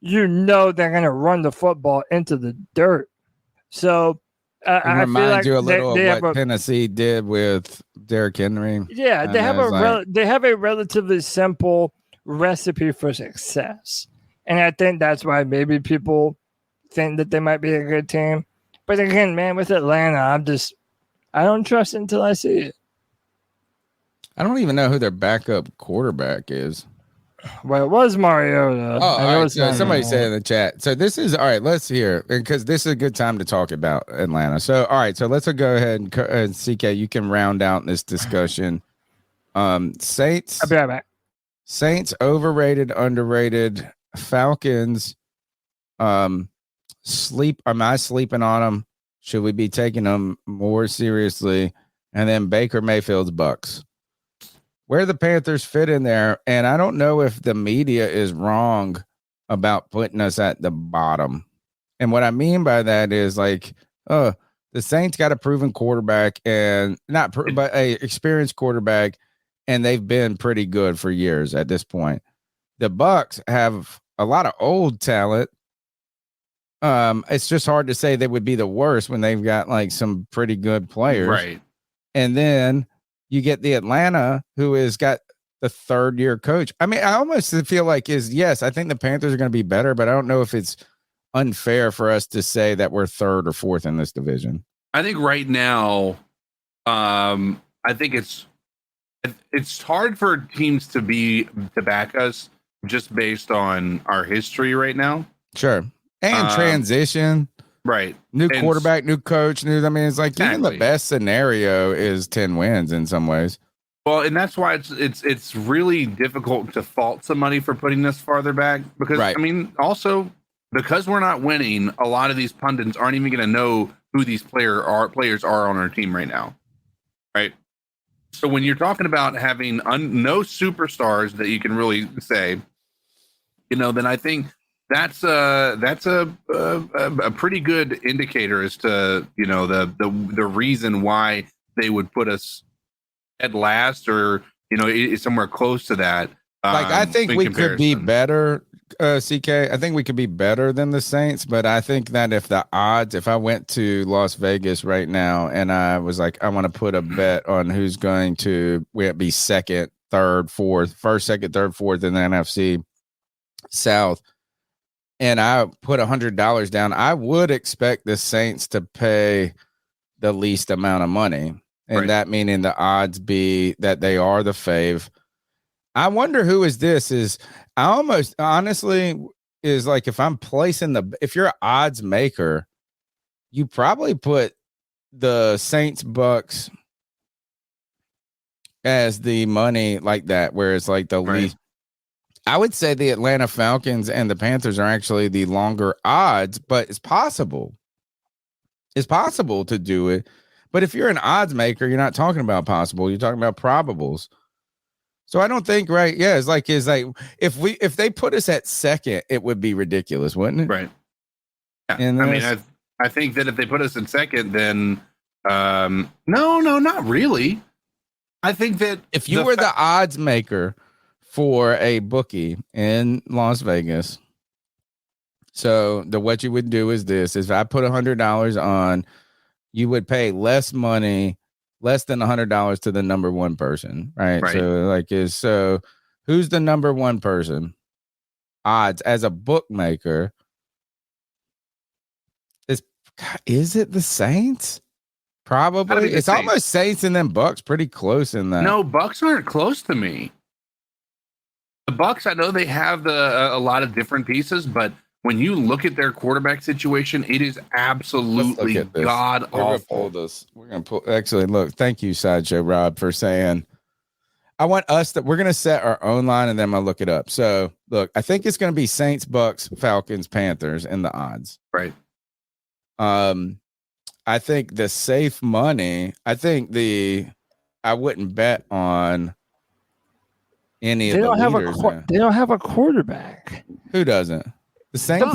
they're going to run the football into the dirt. So I remind feel you a like little of what Tennessee did with Derrick Henry. Yeah, they have a relatively simple recipe for success. And I think that's why maybe people think that they might be a good team. But again, man, with Atlanta, I don't trust it until I see it. I don't even know who their backup quarterback is. Well, it was Mariota. Oh, I know all right. it's So not somebody anymore. said in the chat. So this is all right. Let's hear, because this is a good time to talk about Atlanta. So all right. So let's go ahead and CK. You can round out this discussion. Saints. I'll be right back. Saints overrated, underrated. Falcons. Am I sleeping on them? Should we be taking them more seriously? And then Baker Mayfield's Bucks. Where the Panthers fit in there, and I don't know if the media is wrong about putting us at the bottom. And what I mean by that is like, the Saints got a proven quarterback and but a experienced quarterback, and they've been pretty good for years at this point. The Bucks have a lot of old talent. It's just hard to say they would be the worst when they've got like some pretty good players. Right. And then you get the Atlanta, who has got the third-year coach. I mean, I almost feel like yes, I think the Panthers are going to be better, but I don't know if it's unfair for us to say that we're third or fourth in this division. I think right now, I think it's hard for teams to back us just based on our history right now. Sure. And transition. Right. New quarterback, new coach, it's like even the best scenario is 10 wins in some ways. Well, and that's why it's really difficult to fault somebody for putting this farther back because right. I mean, also because we're not winning, a lot of these pundits aren't even going to know who these players are on our team right now. Right. So when you're talking about having no superstars that you can really say, then I think that's a pretty good indicator as to the reason why they would put us at last or somewhere close to that. I think we could be better, CK. I think we could be better than the Saints, but I think that if I went to Las Vegas right now and I was like, I want to put a bet on who's going to be second, third, fourth, first, second, third, fourth in the NFC South, and I put $100 down, I would expect the Saints to pay the least amount of money. And that meaning the odds be that they are the fave. I wonder who is I almost honestly is like, if I'm placing if you're an odds maker, you probably put the Saints Bucks as the money like that, where it's like the least. I would say the Atlanta Falcons and the Panthers are actually the longer odds, but it's possible. It's possible to do it. But if you're an odds maker, you're not talking about possible. You're talking about probables. So I don't think it's like if they put us at second, it would be ridiculous, wouldn't it? Right. Yeah. I mean, I think that if they put us in second, then no, not really. I think that if you were the odds maker for a bookie in Las Vegas, so what you would do is this: if I put $100 on, you would pay less than $100 to the number one person, right? So who's the number one person? Odds as a bookmaker. Is it the Saints? Probably. It's almost Saints and then Bucks, pretty close in that. No, Bucks aren't close to me. The Bucks, I know they have a lot of different pieces, but when you look at their quarterback situation, it is absolutely god awful. We're gonna pull. Actually, look. Thank you, Sideshow Rob, for saying. I want us we're gonna set our own line, and then I'm gonna look it up. So, look, I think it's gonna be Saints, Bucks, Falcons, Panthers in the odds. Right. I think the safe money. I wouldn't bet on any of the leaders. They don't have a quarterback. Who doesn't? The Saints.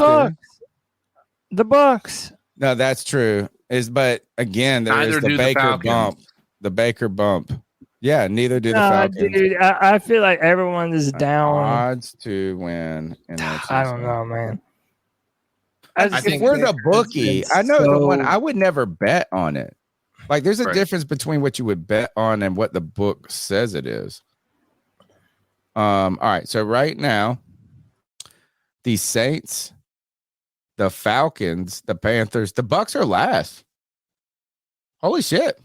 The Bucks. No, that's true. But again, there is the Baker bump. The Baker bump. Yeah, neither do the Falcons. Dude, I feel like everyone is down. Odds to win. I don't know, man. I think we're the bookie. I know the one. I would never bet on it. Like, there's a difference between what you would bet on and what the book says it is. All right. So right now, the Saints, the Falcons, the Panthers, the Bucks are last. Holy shit.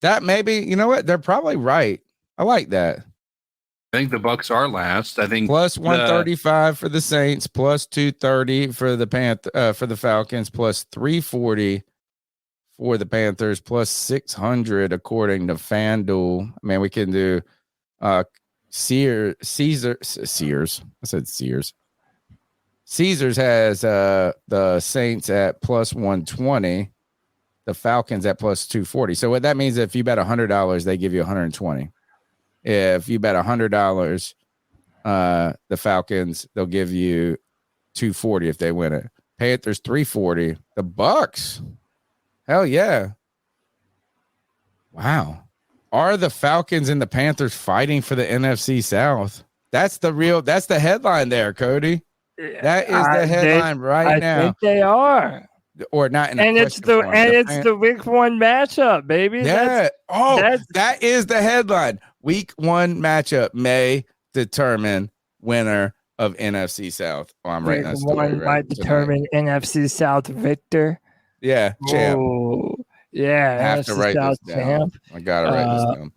That maybe, you know what? They're probably right. I like that. I think the Bucks are last. I think Plus 135 for the Saints, plus 230 for the for the Falcons, plus 340 for the Panthers, plus 600 according to FanDuel. I mean, we can do Sears. I said Sears. Caesars has the Saints at plus 120, the Falcons at plus 240. So what that means, if you bet $100, they give you 120. If you bet $100, the Falcons, they'll give you 240 if they win it. Panthers 340. The Bucks, hell yeah! Wow, are the Falcons and the Panthers fighting for the NFC South? That's the headline there, Cody. That is the headline right now. I think they are. Or not in it's the week 1 matchup, baby. Yeah. That is the headline. Week 1 matchup may determine winner of NFC South. Oh, I'm writing that story. Week 1 might determine NFC South victor. Yeah, champ. Oh, yeah, I have NFC to write South this down. champ. I gotta write this down.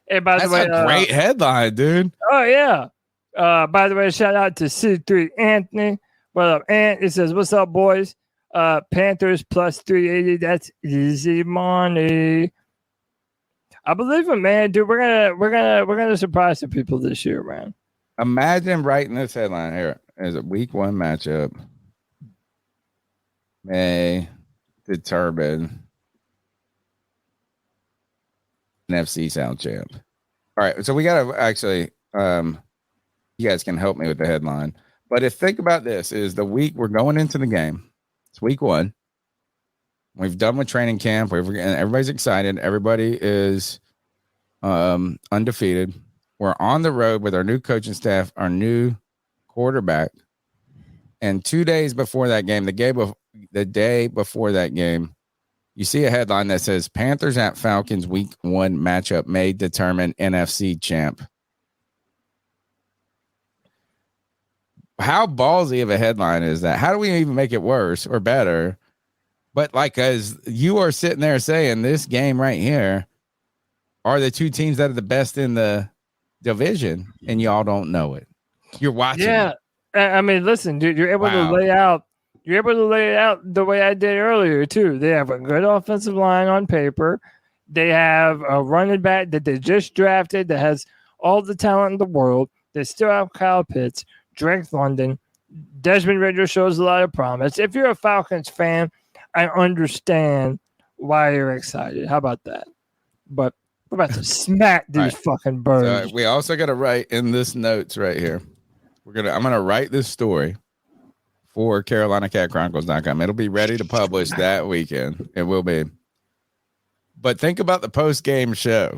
Hey, by That's the way, a great headline, dude. Oh yeah. By the way, shout out to C3 Anthony. What up, Ant? He says, "What's up, boys? Panthers plus 380. That's easy money." I believe it, man, dude. We're gonna surprise some people this year, man. Imagine writing this headline here as a week 1 matchup may determine NFC South champ. All right, so we gotta actually you guys can help me with the headline. But think about this, is the week we're going into the game. It's week 1. We've done with training camp. Everybody's excited. Everybody is undefeated. We're on the road with our new coaching staff, our new quarterback. And 2 days before that game, the day before that game, you see a headline that says Panthers at Falcons week 1 matchup may determine NFC champ. How ballsy of a headline is that? How do we even make it worse or better? But like, as you are sitting there saying, this game right here are the 2 teams that are the best in the division, and y'all don't know it. You're watching. Yeah, I mean, listen, dude, you're able to lay out. You're able to lay it out the way I did earlier too. They have a good offensive line on paper. They have a running back that they just drafted that has all the talent in the world. They still have Kyle Pitts, Drake London. Desmond Ridder shows a lot of promise. If you're a Falcons fan, I understand why you're excited. How about that? But we're about to smack these fucking birds. So we also got to write in this notes right here. I'm gonna write this story for CarolinaCatChronicles.com. It'll be ready to publish that weekend. It will be. But think about the post-game show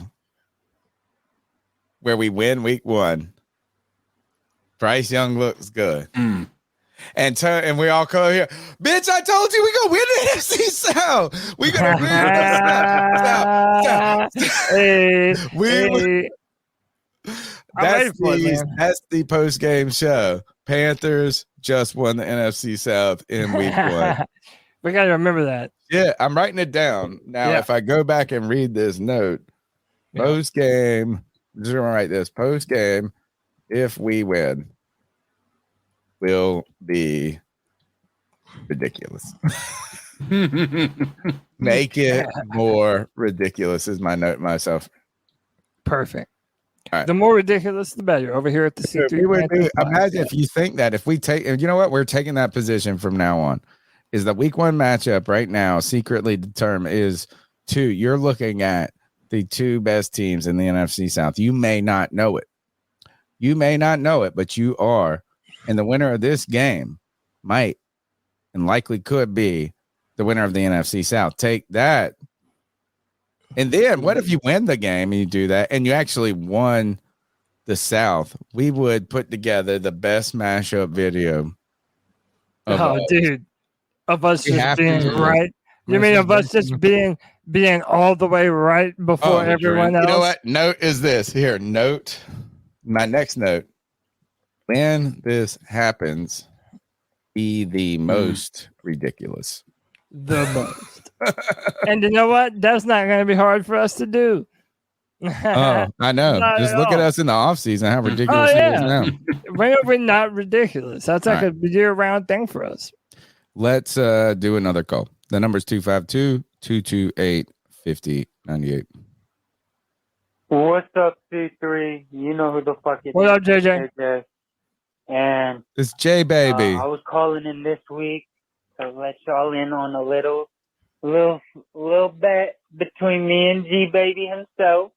where we win week 1. Bryce Young looks good. And we all come here. Bitch, I told you we gonna win the NFC South. We gonna win the South. That's the post-game show. Panthers just won the NFC South in week 1. We got to remember that. Yeah, I'm writing it down. Now, if I go back and read this note, post-game, I'm just going to write this. Post-game, if we win, will be ridiculous. Make it more ridiculous is my note myself. Perfect. All right. The more ridiculous, the better. Over here at the C3. Imagine if you think that if we take, you know what, we're taking that position from now on. Is the week 1 matchup right now secretly determined is 2? You're looking at the 2 best teams in the NFC South. You may not know it. But you are. And the winner of this game might and likely could be the winner of the NFC South. Take that. And then what if you win the game and you do that and you actually won the South? We would put together the best mashup video. Dude, of us just being right. You mean of us just being all the way right before everyone else? You know what? Note is this. Here, note. My next note. when this happens, be the most ridiculous. The most. And you know what? That's not going to be hard for us to do. Oh, I know. Not Just at look at all. us in the off season. How ridiculous Oh, it is yeah. now. When are we not ridiculous? That's like All a year-round thing for us. Let's do another call. The number is 252-228-5098. What's up, C3? You know who the fuck it is. What up, JJ? And It's J Baby. I was calling in this week to let y'all in on a little bet between me and G Baby himself.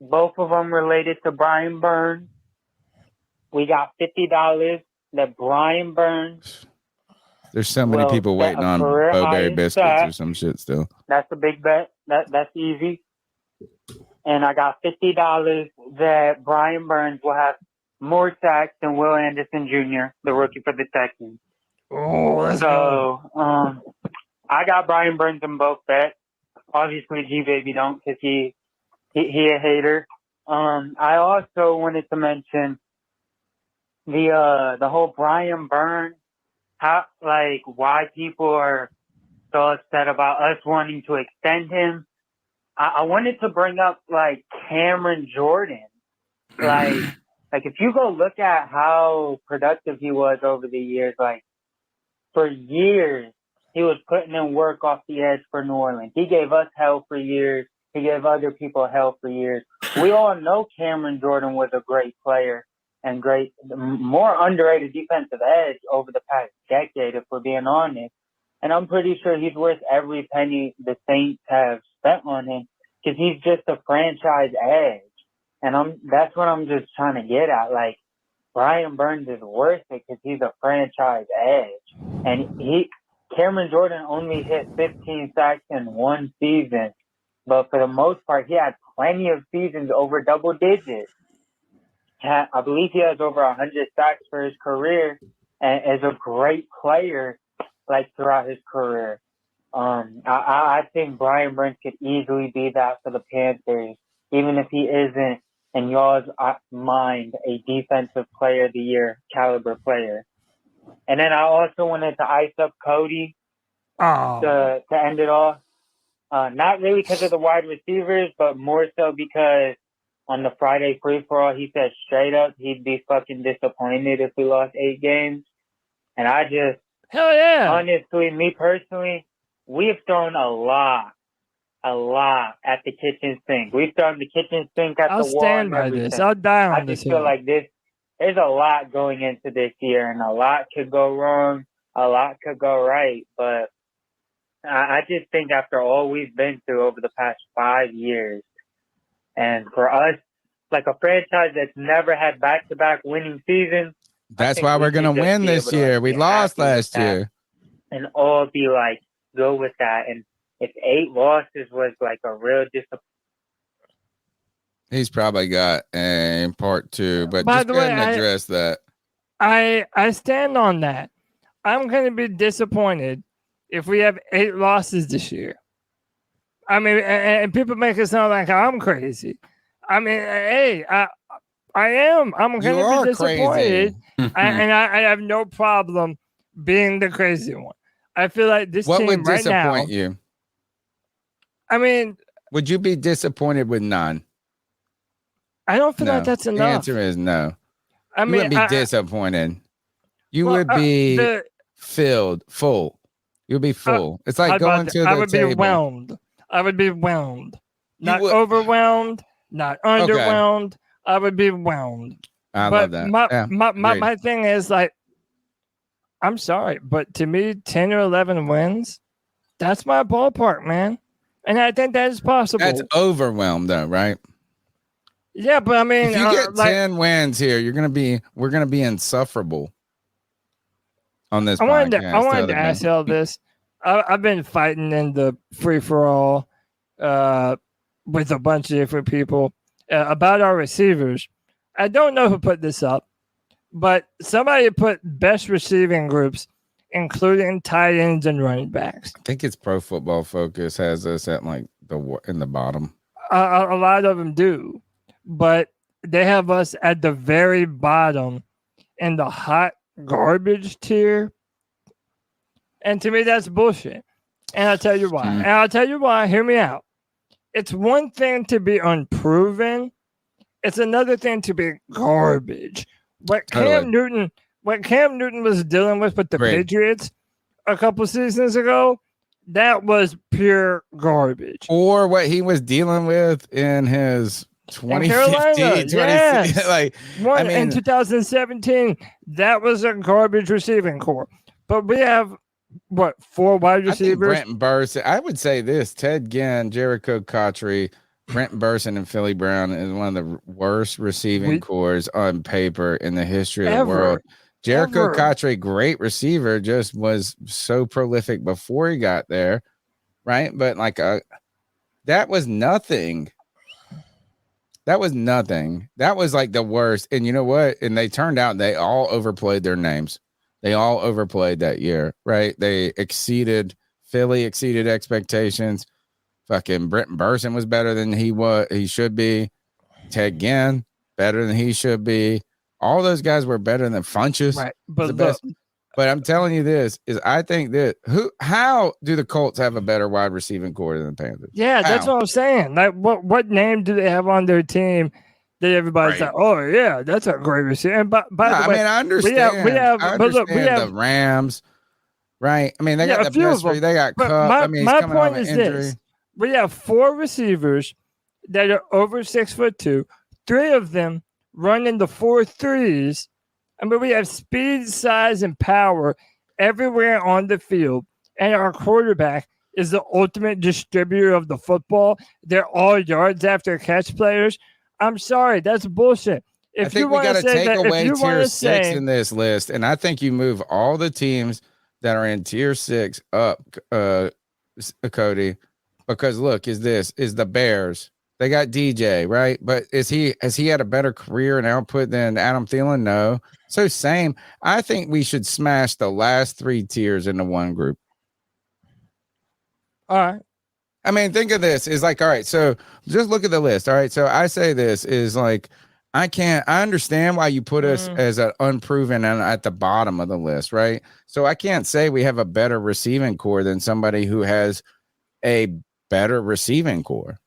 Both of them related to Brian Burns. We got $50 that Brian Burns. There's so many people waiting on Bowberry biscuits or some shit still. That's a big bet. That's easy. And I got $50 that Brian Burns will have more sacks than Will Anderson Jr., the rookie for the Texans. Oh, let's go. I got Brian Burns in both bets. Obviously, G Baby don't because he a hater. I also wanted to mention the whole Brian Burns, why people are so upset about us wanting to extend him. I wanted to bring up Cameron Jordan. Like if you go look at how productive he was over the years, for years he was putting in work off the edge for New Orleans. He gave us hell for years. He gave other people hell for years. We all know Cameron Jordan was a great player and more underrated defensive edge over the past decade, if we're being honest. And I'm pretty sure he's worth every penny the Saints have spent on him because he's just a franchise edge. And that's what I'm just trying to get at. Brian Burns is worth it because he's a franchise edge. And Cameron Jordan only hit 15 sacks in one season. But for the most part, he had plenty of seasons over double digits. I believe he has over 100 sacks for his career and is a great player throughout his career. I think Brian Burns could easily be that for the Panthers, even if he isn't, in y'all's mind, a defensive player of the year caliber player. And then I also wanted to ice up Cody to end it off. Not really because of the wide receivers, but more so because on the Friday free-for-all, he said straight up he'd be fucking disappointed if we lost 8 games. And I just, hell yeah, honestly, me personally, we have thrown a lot at the kitchen sink. We've thrown the kitchen sink at the wall. I'll stand by this. I'll die on this. I just feel like there's a lot going into this year, and a lot could go wrong, a lot could go right. But I just think after all we've been through over the past 5 years, and for us, like a franchise that's never had back-to-back winning seasons, that's why we're going to win this year. We lost last year. And all be go with that. And if 8 losses was a real disappointment. He's probably got a part 2, but By just the go ahead way, and address that. I stand on that. I'm going to be disappointed if we have 8 losses this year. I mean, and people make it sound like I'm crazy. I mean, hey, I am. I'm going to be disappointed. and I have no problem being the crazy one. I feel like this team would right now. disappoint you? I mean, would you be disappointed with none? I don't feel like that's enough. The answer is no. I mean, you wouldn't be disappointed. You would be full. You'd be full. It's like going to the I would table. be whelmed. I would be whelmed. Not overwhelmed, not underwhelmed. Okay. I would be whelmed. I love that. My thing is I'm sorry, but to me, 10 or 11 wins, that's my ballpark, man. And I think that is possible. That's overwhelmed, though, right? Yeah, but I mean, if you get 10 wins here, we're gonna be insufferable on this podcast. I wanted to ask y'all this. I've been fighting in the free-for-all with a bunch of different people about our receivers. I don't know who put this up, but somebody put best receiving groups, including tight ends and running backs. I think it's Pro Football Focus has us at in the bottom. A lot of them do, but they have us at the very bottom in the hot garbage tier. And to me, that's bullshit. And I'll tell you why. And I'll tell you why. Hear me out. It's one thing to be unproven. It's another thing to be garbage. What Cam Newton was dealing with the Patriots a couple seasons ago, that was pure garbage. Or what he was dealing with in his 2015, yes. in 2017, that was a garbage receiving core. But we have 4 wide receivers? Brent Burson. I would say this: Ted Ginn, Jericho Cotchery, Brent Burson, and Philly Brown is one of the worst receiving cores on paper in the history of the world. Jericho Cotchery, great receiver, just was so prolific before he got there, right? But that was nothing. That was nothing. That was like the worst. And you know what? And they turned out they all overplayed their names. They all overplayed that year, right? Philly exceeded expectations. Fucking Brent Burson was better than he should be. Ted Ginn, better than he should be. All those guys were better than Funchess. Right. But I'm telling you this is I think that how do the Colts have a better wide receiving core than the Panthers? Yeah, that's what I'm saying. Like what name do they have on their team that everybody's like, oh yeah, that's a great receiver. And by the way, I mean, I understand. We have the Rams, right? I mean, they got the best. They got Cup. My point is this: we have 4 receivers that are over 6'2". 3 of them run in the 4.3s. I mean, we have speed, size, and power everywhere on the field, and our quarterback is the ultimate distributor of the football. They're all yards after catch players. I'm sorry, that's bullshit. I think we got to take away tier 6 in this list, and I think you move all the teams that are in tier 6 up, Cody, because look, is the Bears. They got DJ, right? But has he had a better career and output than Adam Thielen? No. So same. I think we should smash the last 3 tiers into one group. All right. I mean, think of this. It's like, all right, so just look at the list. All right. So I say this is like, I understand why you put us as an unproven and at the bottom of the list, right? So I can't say we have a better receiving core than somebody who has a better receiving core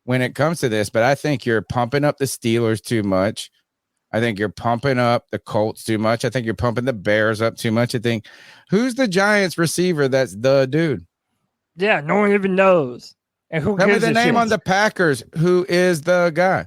when it comes to this. But I think you're pumping up the Steelers too much. I think you're pumping up the Colts too much. I think you're pumping the Bears up too much. I think who's the Giants receiver that's the dude? Yeah, no one even knows. And who Tell me gives the a name shit? on the Packers. Who is the guy?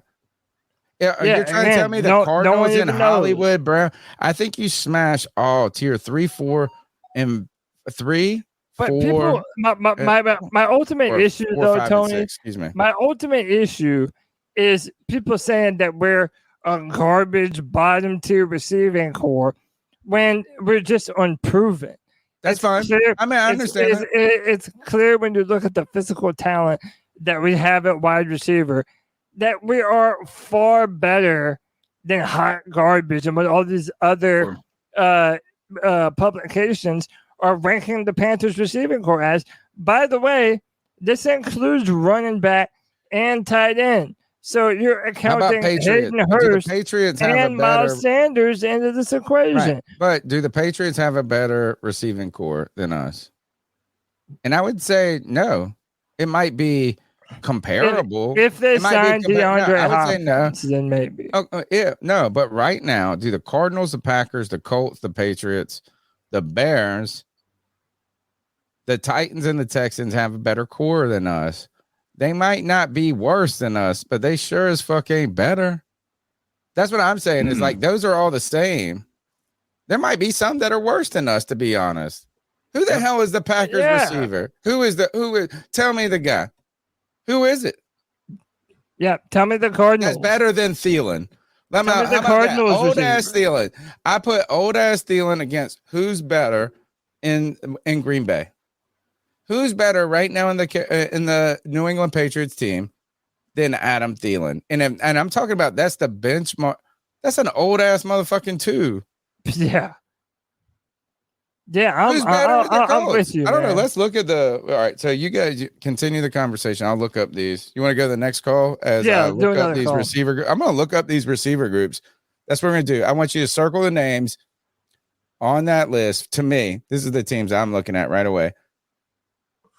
Yeah, you're trying to tell me the Cardinals in Hollywood, bro. I think you smash all tier 3, 4, and 3. But 4, people, my ultimate issue, 4, though, 5, Tony. 6, excuse me. My ultimate issue is people saying that we're a garbage bottom tier receiving core when we're just unproven. That's fine. Clear, I mean, I understand. It's clear when you look at the physical talent that we have at wide receiver that we are far better than hot garbage and what all these other publications are ranking the Panthers receiving core as. By the way, this includes running back and tight end. So you're accounting Hayden Hurst and Miles Sanders into this equation. Right. But do the Patriots have a better receiving core than us? And I would say no. It might be comparable. If they signed DeAndre Hopkins, then maybe. Yeah, no. But right now, do the Cardinals, the Packers, the Colts, the Patriots, the Bears, the Titans, and the Texans have a better core than us? They might not be worse than us, but they sure as fuck ain't better. That's what I'm saying. Is like those are all the same. There might be some that are worse than us, to be honest. Who the hell is the Packers receiver? Who is tell me the guy. Who is it? Yeah, tell me the Cardinals. That's better than Thielen. Tell me the Cardinals. Old ass Thielen. I put old ass Thielen against who's better in Green Bay. Who's better right now in the New England Patriots team than Adam Thielen? And I'm talking about that's the benchmark. That's an old ass motherfucking 2. Yeah. Yeah, Who's better than the I'm Colts? with you. I don't know. Man. Let's look at the. All right, so you guys continue the conversation. I'll look up these. You want to go to the next call as I do look up another these call. receiver? I'm going to look up these receiver groups. That's what we're going to do. I want you to circle the names on that list. To me, this is the teams I'm looking at right away.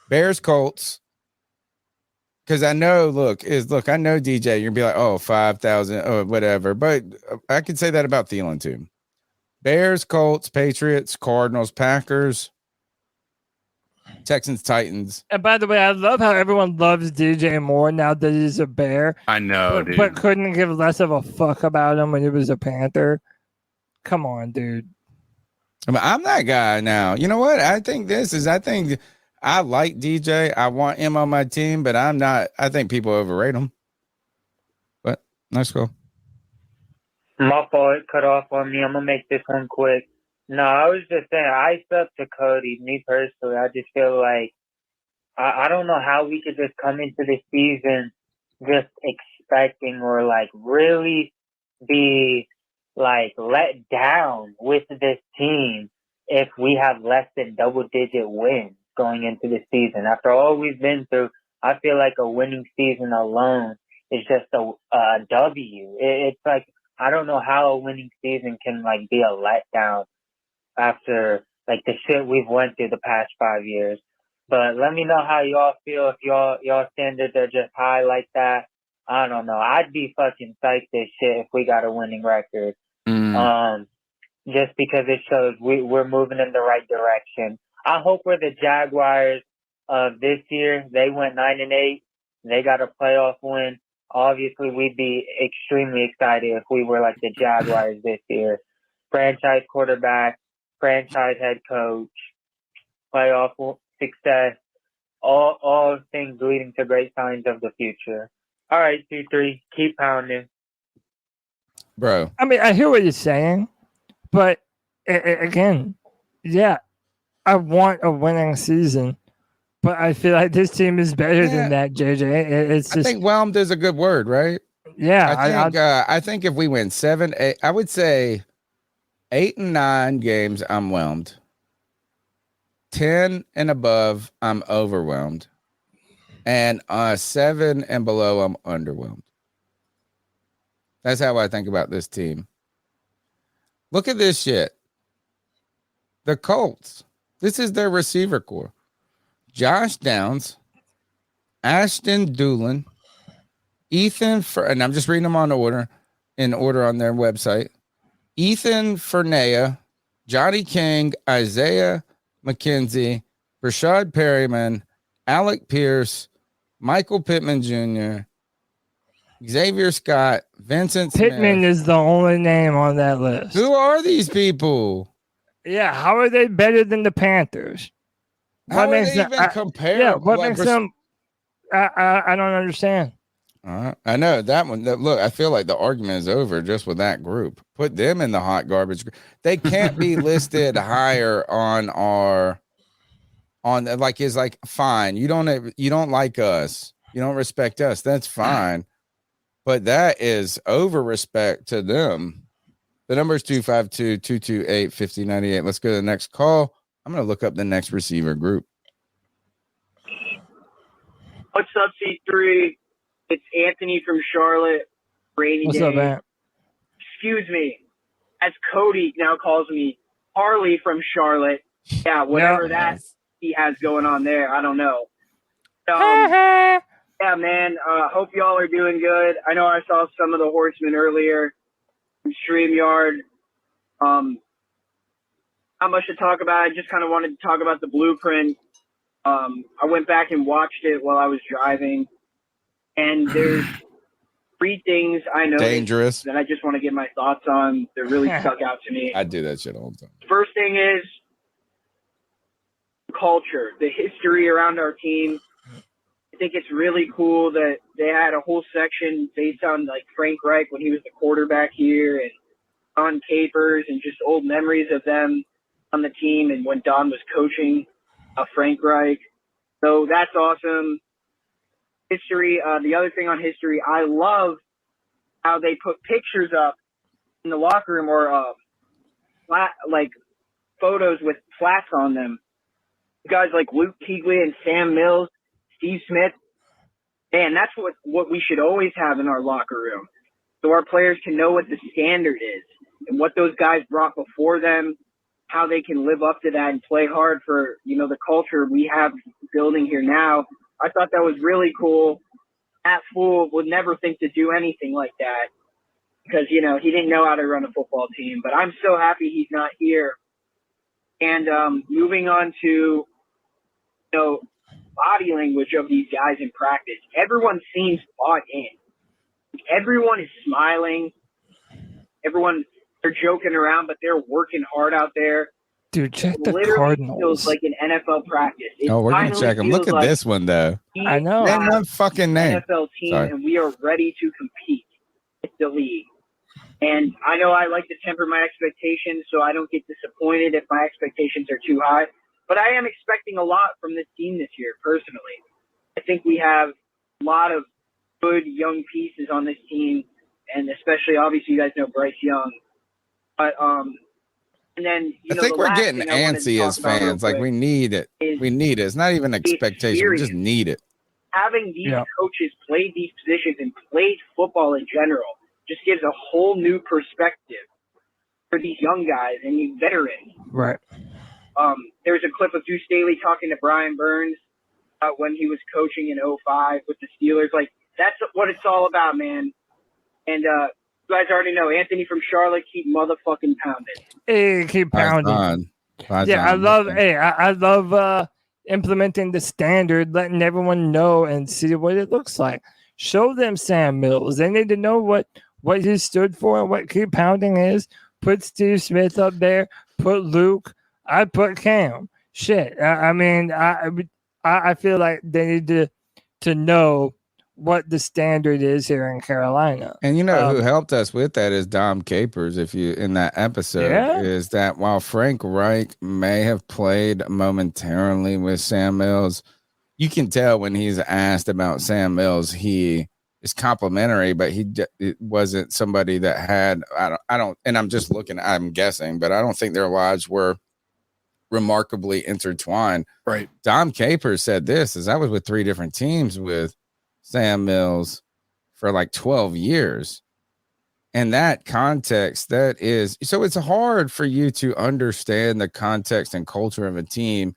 Bears, Colts. Because I know, I know DJ. You're gonna be like, oh, 5,000, oh, whatever. But I could say that about Thielen too. Bears, Colts, Patriots, Cardinals, Packers, Texans, Titans. And by the way, I love how everyone loves DJ Moore now that he's a Bear. I know, but, dude. but couldn't give less of a fuck about him when he was a Panther. Come on, dude. I mean, I'm that guy now. You know what? I think I like DJ. I want him on my team, but I'm not. I think people overrate him. But let's go. My fault, it cut off on me. I'm gonna make this one quick. No, I was just saying, I up to Cody. Me personally, I just feel like I don't know how we could just come into the season just expecting or like really be like let down with this team if we have less than double-digit wins going into the season. After all we've been through, I feel like a winning season alone is just a W. It's like, I don't know how a winning season can like be a letdown after like the shit we've went through the past 5 years. But let me know how y'all feel if y'all standards are just high like that. I don't know. I'd be fucking psyched this shit if we got a winning record. Just because it shows we're moving in the right direction. I hope we're the Jaguars of this year. They went 9-8. They got a playoff win. Obviously, we'd be extremely excited if we were like the Jaguars this year. Franchise quarterback, franchise head coach, playoff success, all things leading to great signs of the future. All right, 2-3, keep pounding. Bro. I mean, I hear what you're saying, but again, yeah, I want a winning season, but I feel like this team is better than that, JJ. It's just, I think whelmed is a good word, right? Yeah, I think if we win 7, 8, I would say 8 and 9 games, I'm whelmed. 10 and above, I'm overwhelmed. And 7 and below, I'm underwhelmed. That's how I think about this team. Look at this shit. The Colts. This is their receiver core. Josh Downs, Ashton Doolin, Ethan, and I'm just reading them in order on their website. Ethan Fernea, Johnny King, Isaiah McKenzie, Rashad Perryman, Alec Pierce, Michael Pittman Jr., Xavier Scott, Vincent Pittman Smith. is the only name on that list. Who are these people? Yeah, how are they better than the Panthers? How are they even comparable? Yeah, what makes them? I don't understand. I know that one. Look, I feel like the argument is over just with that group. Put them in the hot garbage. They can't be listed higher on like is like fine. You don't like us. You don't respect us. That's fine. But that is over respect to them. The number is 252-228-5098. Let's go to the next call. I'm going to look up the next receiver group. What's up, C3? It's Anthony from Charlotte. Rainy What's day. up, man? Excuse me. As Cody now calls me, Harley from Charlotte. Yeah, whatever that he has going on there, I don't know. Yeah, man. Hope y'all are doing good. I know I saw some of the horsemen earlier from StreamYard. Not much to talk about. I just kind of wanted to talk about the blueprint. I went back and watched it while I was driving, and there's 3 things I know that I just want to get my thoughts on that really stuck out to me. I do that shit all the time. First thing is culture, the history around our team. I think it's really cool that they had a whole section based on like Frank Reich when he was the quarterback here, and Don Capers, and just old memories of them on the team and when Don was coaching Frank Reich. So that's awesome. History. The other thing on history, I love how they put pictures up in the locker room or like photos with flats on them. Guys like Luke Kuechly and Sam Mills, Steve Smith. Man, that's what we should always have in our locker room. So our players can know what the standard is and what those guys brought before them, how they can live up to that and play hard for, the culture we have building here now. I thought that was really cool. That fool would never think to do anything like that because, he didn't know how to run a football team. But I'm so happy he's not here. And moving on to, body language of these guys in practice. Everyone seems bought in. Everyone is smiling. They're joking around, but they're working hard out there. Dude, check the Literally Cardinals. feels like an NFL practice. Oh, we're going to check them. Look at this one, though. I know. Name one fucking name. NFL team, Sorry. and we are ready to compete with the league. And I know I like to temper my expectations so I don't get disappointed if my expectations are too high. But I am expecting a lot from this team this year, personally. I think we have a lot of good young pieces on this team, and especially, obviously, you guys know Bryce Young. But and then I think we're getting antsy as fans. Like we need it. We need it. It's not even expectation. We just need it. Having these coaches played these positions and played football in general just gives a whole new perspective for these young guys and these veterans. Right. There's a clip of Deuce Staley talking to Brian Burns when he was coaching in 2005 with the Steelers. Like, that's what it's all about, man. And you guys already know, Anthony from Charlotte, keep motherfucking pounding. Hey, keep pounding. I love implementing the standard, letting everyone know and see what it looks like. Show them Sam Mills. They need to know what he stood for and what keep pounding is. Put Steve Smith up there. Put Luke. I put Cam. Shit. I feel like they need to know what the standard is here in Carolina. And who helped us with that is Dom Capers. If you in that episode is that while Frank Reich may have played momentarily with Sam Mills, you can tell when he's asked about Sam Mills, he is complimentary, but it wasn't somebody that had I don't and I'm guessing, but I don't think their lives were remarkably intertwined. Right. Dom Capers said this as I was with 3 different teams with Sam Mills for like 12 years. And that context, so it's hard for you to understand the context and culture of a team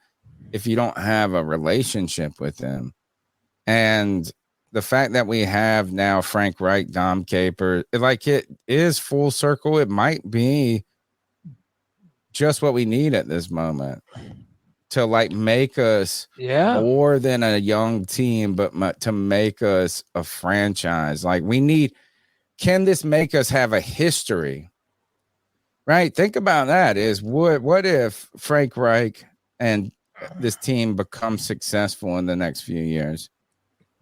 if you don't have a relationship with them. And the fact that we have now Frank Reich, Dom Capers, like it is full circle. It might be just what we need at this moment to like make us more than a young team, but to make us a franchise. Like can this make us have a history? Right? Think about that is what if Frank Reich and this team becomes successful in the next few years?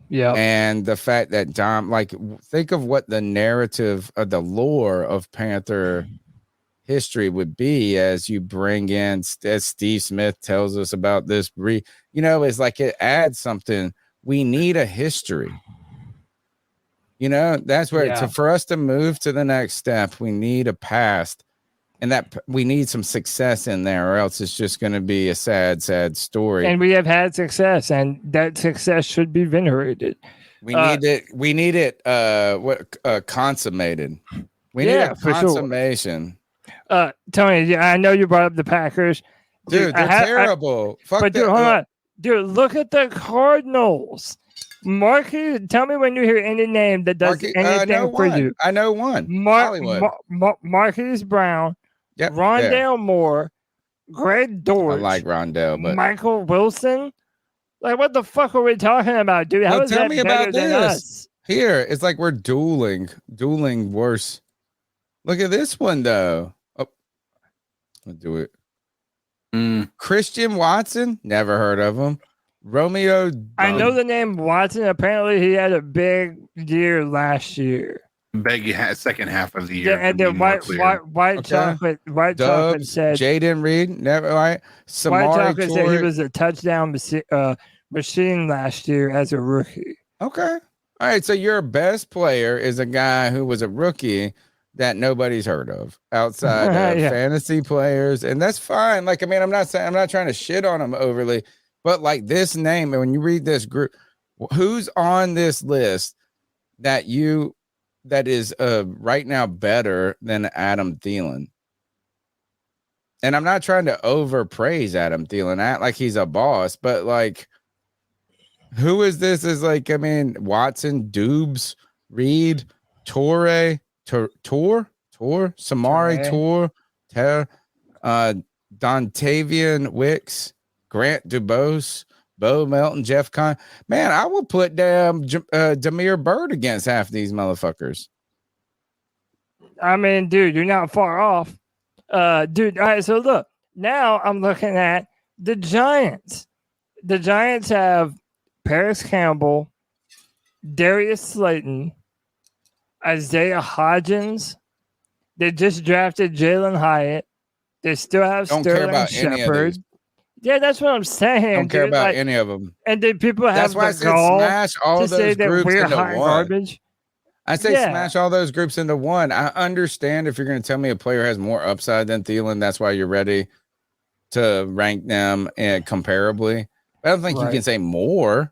Yeah. And the fact that Dom, like, think of what the narrative of the lore of Panther history would be as you bring in, as Steve Smith tells us about this, it's like it adds something. We need a history. That's where for us to move to the next step, we need a past, and that we need some success in there, or else it's just going to be a sad, sad story. And we have had success, and that success should be venerated. We need it consummated. We need a consummation. Sure. Tony, I know you brought up the Packers. Dude, they're terrible. Hold on. Dude, look at the Cardinals. Marquis, tell me when you hear any name that does anything for you. I know one. Marquise Brown, Rondale Moore, Greg Dortch. I like Rondale, but Michael Wilson. Like, what the fuck are we talking about, dude? How is tell that me better about than this. us? Here, it's like we're dueling worse. Look at this one, though. Oh, I'll do it. Christian Watson, never heard of him. Romeo. I know the name Watson. Apparently, he had a big year last year. Big second half of the year. And then white chocolate said Jaden Reed, never right. White chocolate said he was a touchdown machine last year as a rookie. Okay. All right. So your best player is a guy who was a rookie, that nobody's heard of outside of Yeah. fantasy players, and that's fine. Like, I mean, I'm not trying to shit on them overly, but like this name, and when you read this group, who's on this list that is right now better than Adam Thielen? And I'm not trying to overpraise Adam Thielen, act like he's a boss, but like, who is this? Is like, I mean, Watson, Dubes, Reed, Torre, Samari, Dontavian Wicks, Grant Dubose, Bo Melton, Jeff Con. Man, I will put damn Demir Bird against half these motherfuckers. I mean, dude, you're not far off. Dude, all right, so look, now I'm looking at the Giants. The Giants have Paris Campbell, Darius Slayton, Isaiah Hodgins. They just drafted Jalen Hyatt. They still have Don't care Sterling about any of Shepard. these. Yeah, that's what I'm saying. Don't care dude. about Like, any of them. and then people have That's why I the said gall smash all to say those that groups we're into hot one. garbage. I say Yeah. smash all those groups into one. I understand if you're going to tell me a player has more upside than Thielen, that's why you're ready to rank them comparably. But I don't think you can say more.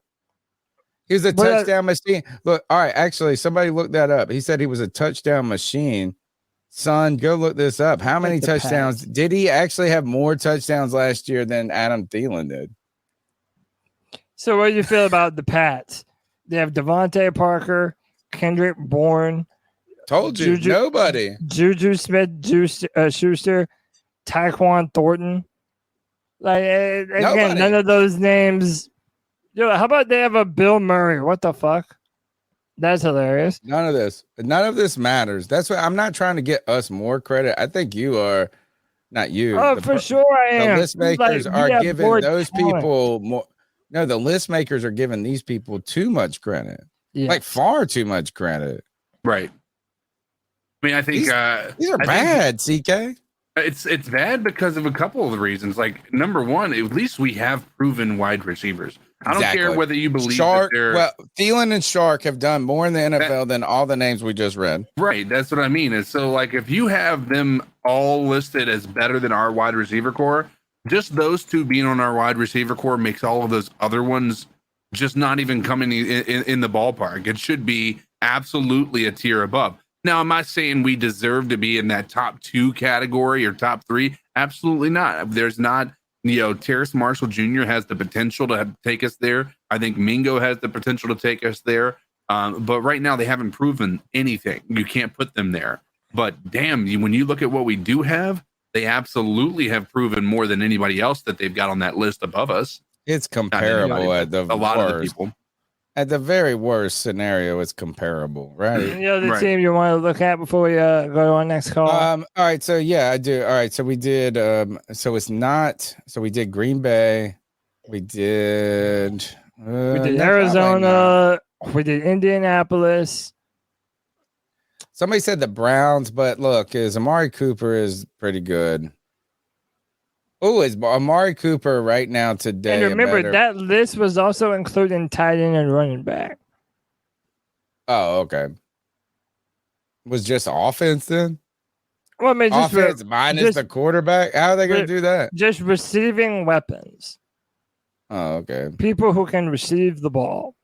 He was a touchdown machine. Look, all right, actually, somebody looked that up. He said he was a touchdown machine. Son, go look this up. How many touchdowns? Did he actually have more touchdowns last year than Adam Thielen did? So what do you feel about the Pats? They have Devontae Parker, Kendrick Bourne. Told you, nobody. Juju Smith-Schuster, Tyquan Thornton. Like, again, none of those names. Yo, how about they have a Bill Murray? What the fuck? That's hilarious. None of this matters. That's why I'm not trying to get us more credit. I think you are, not you. Oh, for sure I am. The list makers Like, are giving more those talent. people more. No, the list makers are giving these people too much credit. Yeah. Like far too much credit. Right. I mean, I think these are bad, CK. It's bad because of a couple of reasons. Like, number one, at least we have proven wide receivers. I don't care whether you believe that they're... Well, Thielen and Shark have done more in the NFL than all the names we just read. Right. That's what I mean. And so, like, if you have them all listed as better than our wide receiver core, just those two being on our wide receiver core makes all of those other ones just not even coming in the ballpark. It should be absolutely a tier above. Now, am I saying we deserve to be in that top 2 category or top 3? Absolutely not. There's not, Terrace Marshall Jr. has the potential to take us there. I think Mingo has the potential to take us there. But right now, they haven't proven anything. You can't put them there. But damn, when you look at what we do have, they absolutely have proven more than anybody else that they've got on that list above us. It's comparable at the a lot worst. of the people. At the very worst scenario, it's comparable, right? Any other team you want to look at before we go to our next call? All right, so yeah, I do. All right, so we did. So it's not. So we did Green Bay. We did. Arizona. We did Indianapolis. Somebody said the Browns, but look, Amari Cooper is pretty good. Oh, is Amari Cooper right now today? And remember, that list was also including tight end and running back. Oh, okay. Was just offense then? Well, I mean, just offense minus the quarterback. How are they going to do that? Just receiving weapons. Oh, okay. People who can receive the ball.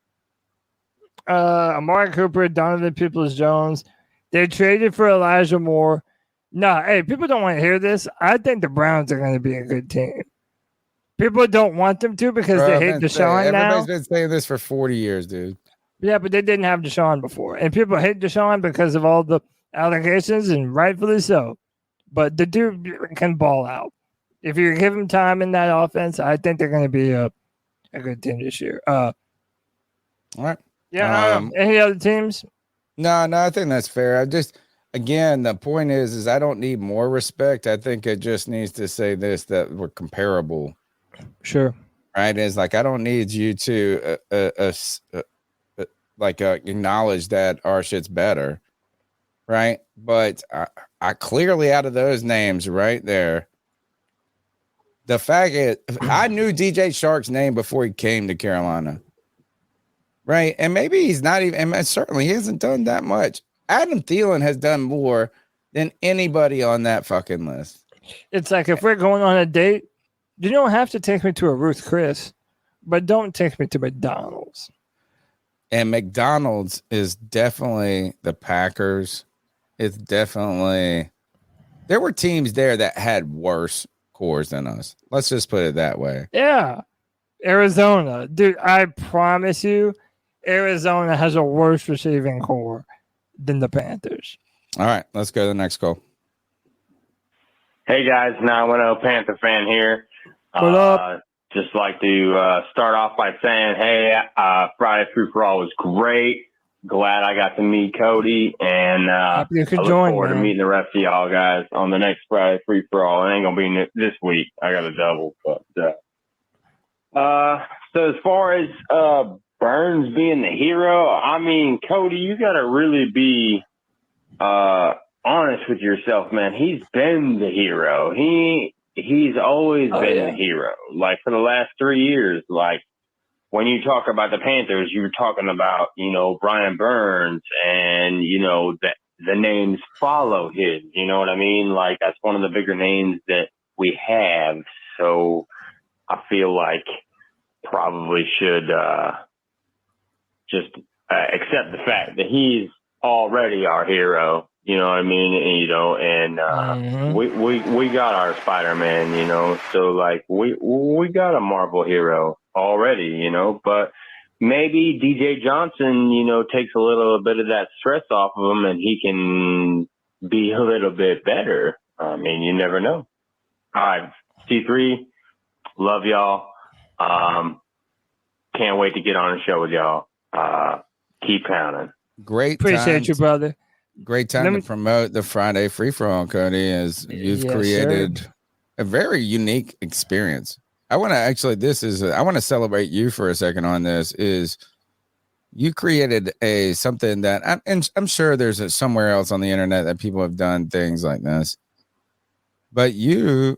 Amari Cooper, Donovan Peoples-Jones. They traded for Elijah Moore. No, hey, people don't want to hear this. I think the Browns are going to be a good team. People don't want them to because they hate Deshaun now. Everybody's been saying this for 40 years, dude. Yeah, but they didn't have Deshaun before. And people hate Deshaun because of all the allegations, and rightfully so. But the dude can ball out. If you give him time in that offense, I think they're going to be a good team this year. All right. Yeah. Any other teams? No, I think that's fair. Again, the point is I don't need more respect. I think it just needs to say this, that we're comparable. Sure. Right? It's like, I don't need you to acknowledge that our shit's better. Right? But I clearly, out of those names right there, the fact is, I knew DJ Shark's name before he came to Carolina. Right? And maybe he's not even, and certainly he hasn't done that much. Adam Thielen has done more than anybody on that fucking list. It's like if we're going on a date, you don't have to take me to a Ruth Chris, but don't take me to McDonald's. And McDonald's is definitely the Packers. It's definitely there were teams there that had worse cores than us. Let's just put it that way. Yeah. Arizona. Dude, I promise you, Arizona has a worse receiving core than the Panthers. All right, let's go to the next call. Hey guys, 910 Panther fan here. What up? Just like to start off by saying, hey, Friday Free for All was great. Glad I got to meet Cody, and I look forward to meeting the rest of y'all guys on the next Friday Free for All. It ain't gonna be this week. I got a double, but so as far as Burns being the hero, I mean, Cody, you gotta really be honest with yourself, man. He's been the hero. He's always been the hero. Like for the last 3 years, like when you talk about the Panthers, you were talking about, Brian Burns and, the names follow his, you know what I mean? Like that's one of the bigger names that we have. So I feel like probably should just accept the fact that he's already our hero. You know what I mean? And we got our Spider-Man, so like we got a Marvel hero already, but maybe DJ Johnson, takes a little bit of that stress off of him and he can be a little bit better. I mean, you never know. All right, C3, love y'all. Can't wait to get on the show with y'all. Keep pounding. Great. Appreciate you, brother. Great time to promote the Friday Free For All, Cody, as you've created a very unique experience. I want to I want to celebrate you for a second on this. Is you created something that I'm sure there's somewhere else on the internet that people have done things like this, but you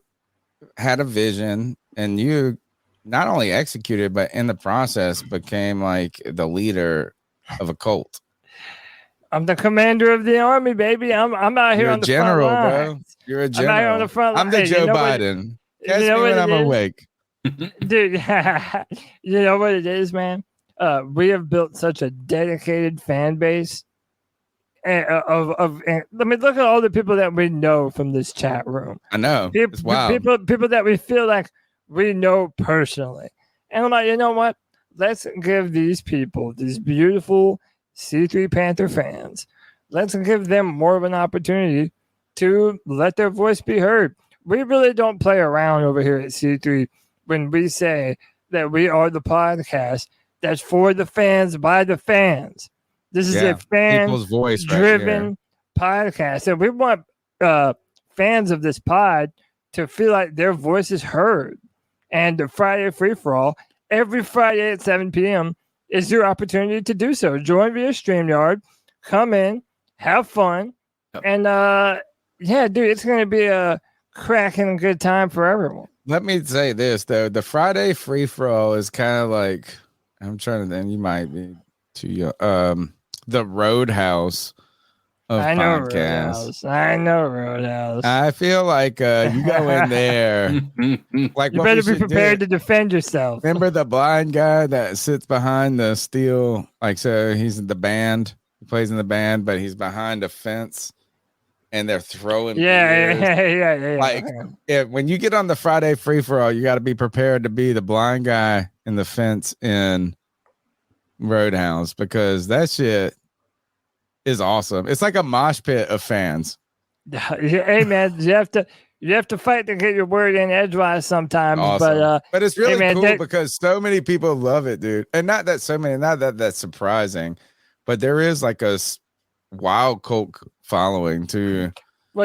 had a vision and you not only executed, but in the process became like the leader of a cult. I'm the commander of the army, baby. I'm out here on the general, front line. bro. You're a general. I'm out here on the front line. I'm the Joe Biden. Catch me when I'm awake. Dude, you know what it is, man? We have built such a dedicated fan base I mean, look at all the people that we know from this chat room. I know. It's wild. People that we feel like we know personally. And I'm like, you know what? Let's give these people, these beautiful C3 Panther fans, let's give them more of an opportunity to let their voice be heard. We really don't play around over here at C3 when we say that we are the podcast that's for the fans by the fans. This is a fan-driven podcast. And we want fans of this pod to feel like their voice is heard. And the Friday Free-For-All, every Friday at 7 p.m., is your opportunity to do so. Join via StreamYard. Come in. Have fun. Yep. And, dude, it's going to be a cracking good time for everyone. Let me say this, though. The Friday Free-For-All is kind of like, I'm trying to think, you might be too young. The Roadhouse of podcasts. I know Roadhouse. I feel like you go in there. Like you better be prepared to defend yourself. Remember the blind guy that sits behind the steel? Like, so he's in the band. He plays in the band, but he's behind a fence. And they're throwing Yeah. Like, when you get on the Friday Free-For-All, you got to be prepared to be the blind guy in the fence in Roadhouse, because that shit is awesome. It's like a mosh pit of fans. Hey man, you have to fight to get your word in edgewise sometimes. Awesome. But it's really cool because so many people love it, dude. And not that that's surprising, but there is like a wild cult following to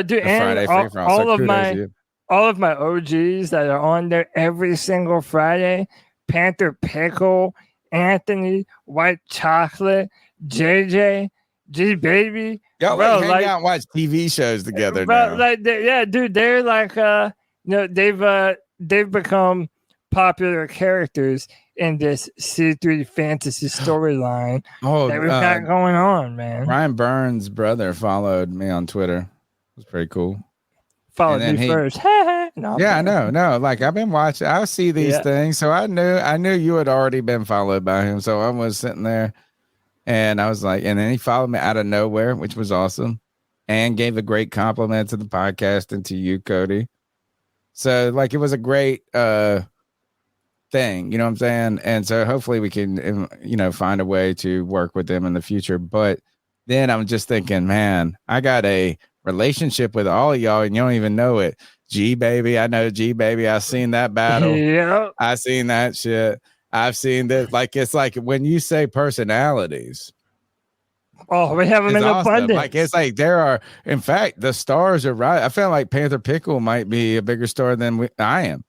dude, and all of my OGs that are on there every single Friday, Panther Pickle, Anthony, White Chocolate, JJ, G Baby. Y'all hang out and watch TV shows together now. Dude, they're like they've become popular characters in this C3 fantasy storyline that we've got going on, man. Brian Burns' brother followed me on Twitter. was pretty cool. Followed And then me first. No, yeah, I know. No, like I've been watching. I see these things, so I knew you had already been followed by him. So I was sitting there, and I was like, and then he followed me out of nowhere, which was awesome, and gave a great compliment to the podcast and to you, Cody. So like it was a great thing, you know what I'm saying? And so hopefully we can, find a way to work with them in the future. But then I'm just thinking, man, I got a relationship with all of y'all and you don't even know it. G baby, I know G baby. I've seen that battle. Yeah, I've seen that shit. I've seen that. Like it's like when you say personalities. Oh, we have them in abundance. Like it's like there are. In fact, the stars are right. I feel like Panther Pickle might be a bigger star than I am.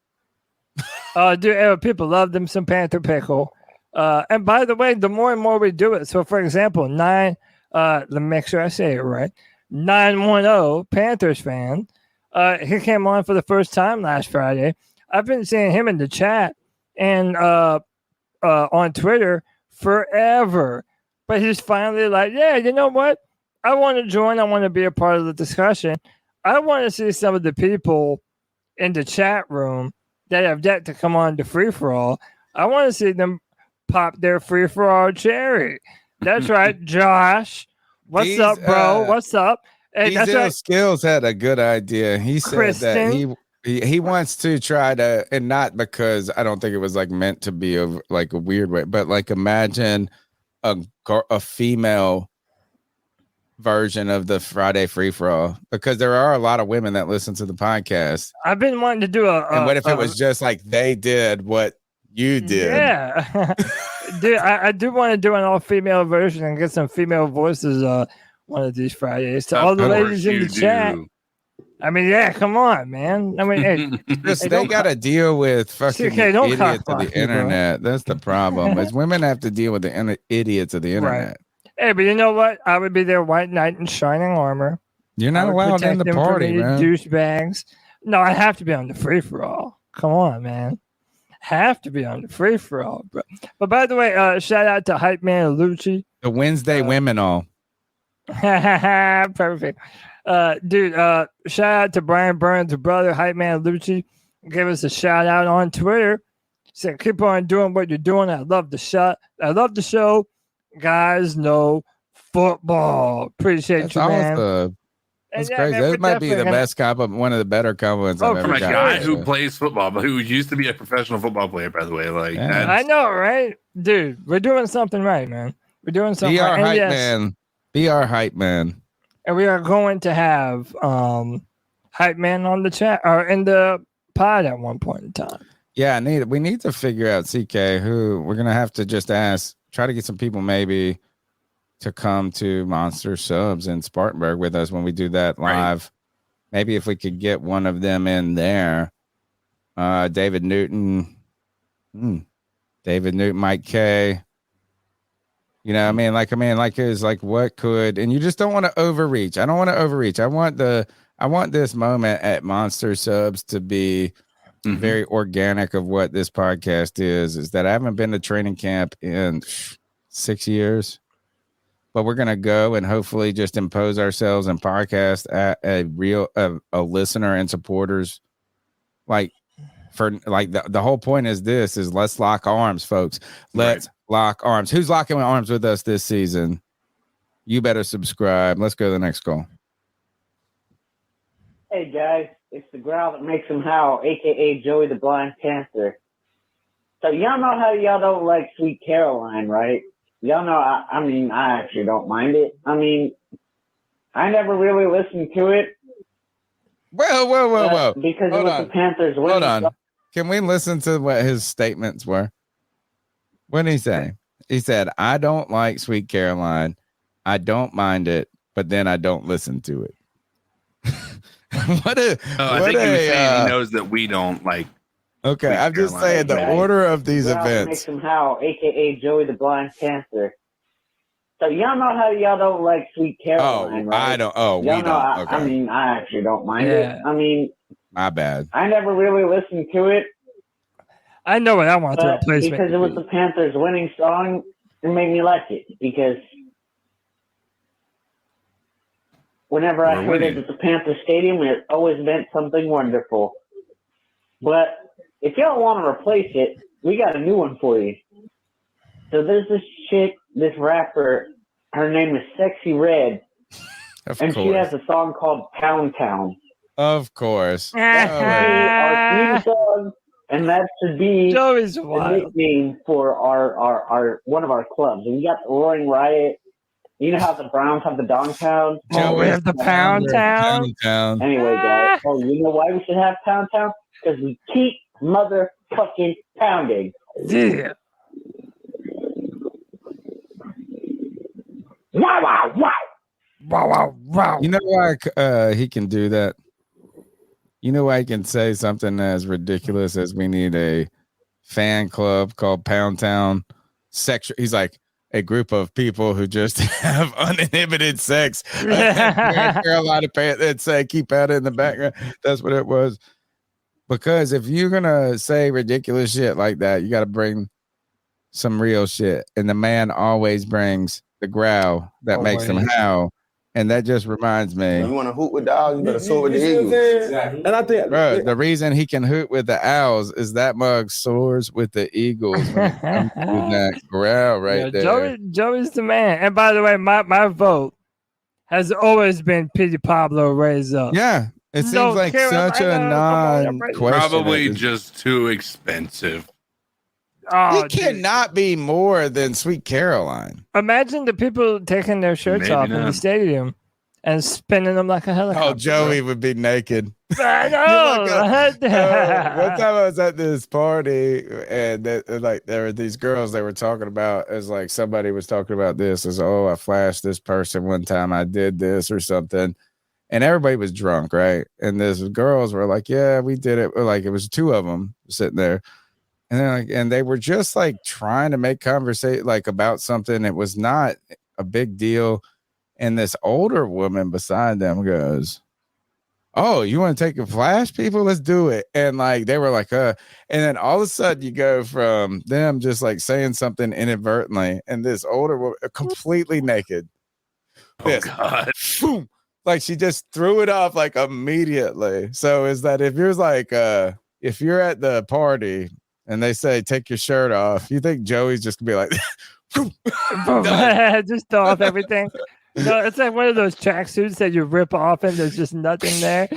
Dude, people love them some Panther Pickle. And by the way, the more and more we do it. So, for example, let me make sure I say it right. 910 Panthers fan. He came on for the first time last Friday. I've been seeing him in the chat and on Twitter forever. But he's finally like, yeah, you know what? I want to join. I want to be a part of the discussion. I want to see some of the people in the chat room that have yet to come on to Free For All. I want to see them pop their Free For All cherry. That's right, Josh. What's up, bro? What's up? Hey, that's right. Skills had a good idea. He said Kristen, that he wants to try to, and not because I don't think it was like meant to be a weird way, but like imagine a female version of the Friday Free For All, because there are a lot of women that listen to the podcast. I've been wanting to do and what if it was just like they did what you did? Yeah. Dude, I do want to do an all-female version and get some female voices one of these Fridays. To all the ladies in the chat. I mean, yeah, come on, man. I mean, hey, they got to deal with fucking idiots of the internet. That's the problem. Is women have to deal with the idiots of the internet. Right. Hey, but you know what? I would be their white knight in shining armor. You're not allowed in the party, man. Douchebags. No, I have to be on the Free For All. Come on, man. Have to be on the Free For All, bro. But by the way, shout out to Hype Man Lucci. The Wednesday Women All. Perfect. Dude, shout out to Brian Burns' brother, Hype Man Lucci. Give us a shout out on Twitter. Said, keep on doing what you're doing. I love the show. Guys know football. Appreciate you, man. That's crazy. That might be the best compliment, one of the better compliments I've ever from a gotten. guy who plays football, but who used to be a professional football player, by the way. Like, I know, right? Dude, we're doing something right, man. We're doing something Be our right. hype man. Be our hype man. And we are going to have hype man on the chat or in the pod at one point in time. Yeah, we need to figure out CK who we're gonna have to just try to get some people maybe to come to Monster Subs in Spartanburg with us when we do that live. Right. Maybe if we could get one of them in there. David Newton, Mike K. You know, what could, and you just don't want to overreach. I don't want to overreach. I want this moment at Monster Subs to be very organic of what this podcast is that I haven't been to training camp in 6 years. But we're going to go and hopefully just impose ourselves and podcast at a listener and supporters. The whole point is let's lock arms, folks. Let's lock arms. Who's locking arms with us this season? You better subscribe. Let's go to the next call. Hey guys, it's the growl that makes him howl, aka Joey the Blind Panther. So y'all know how y'all don't like Sweet Caroline, right? Y'all know, I actually don't mind it. I mean, I never really listened to it. Whoa. Because it was the Panthers winning. Hold on. Can we listen to what his statements were? What did he say? He said, I don't like Sweet Caroline. I don't mind it, but then I don't listen to it. I think he was saying he knows that we don't like. Okay, I'm just saying the order of these events. Makes him howl, aka Joey the Blind Panther. So y'all know how y'all don't like Sweet Caroline, right? I don't. Oh, y'all we know, don't. Okay. I actually don't mind it. I mean, my bad. I never really listened to it. I know what I want to replace it because it was the Panthers' winning song. It made me like it because whenever I We're heard winning. it at the Panther Stadium, it always meant something wonderful. But if y'all want to replace it, we got a new one for you. So there's this chick, this rapper, her name is Sexy Red, and she has a song called Pound Town. Of course. That should be our theme song, and that should be the nickname for our one of our clubs. And we got the Roaring Riot. You know how the Browns have the Dogtown? Oh, we have the Pound Town. Anyway, guys, you know why we should have Pound Town? Because we keep motherfucking pounding. Yeah. Wow, wow, wow. Wow, wow, wow. You know why he can do that? You know why he can say something as ridiculous as we need a fan club called Pound Town Sexual. He's like a group of people who just have uninhibited sex. Carolina Panthers say keep out in the background. That's what it was. Because if you're gonna say ridiculous shit like that, you got to bring some real shit. And the man always brings the growl that makes them howl. And that just reminds me. You want to hoot with the Owls, you better soar with the Eagles. Exactly. And I think, bro, the reason he can hoot with the Owls is that mug soars with the Eagles when it comes to that growl right there. Joey's the man. And by the way, my vote has always been Pity Pablo raise up. Yeah. It seems like such a non-question. Probably just too expensive. Oh, he cannot be more than Sweet Caroline. Imagine the people taking their shirts off in the stadium and spinning them like a helicopter. Oh, Joey would be naked. I know. One time I was at this party and there were these girls they were talking about as like somebody was talking about this as I flashed this person one time I did this or something. And everybody was drunk, right? And these girls were like, yeah, we did it. Like it was two of them sitting there. And then, and they were just like trying to make conversation like about something. It was not a big deal. And this older woman beside them goes, "Oh, you want to take a flash, people? Let's do it." And like they were like, And then all of a sudden you go from them just like saying something inadvertently, and this older woman completely naked. Oh God. Boom. Like she just threw it off like immediately. So is that if you're like if you're at the party and they say take your shirt off, you think Joey's just gonna be like just throw off everything? No, it's like one of those tracksuits that you rip off and there's just nothing there.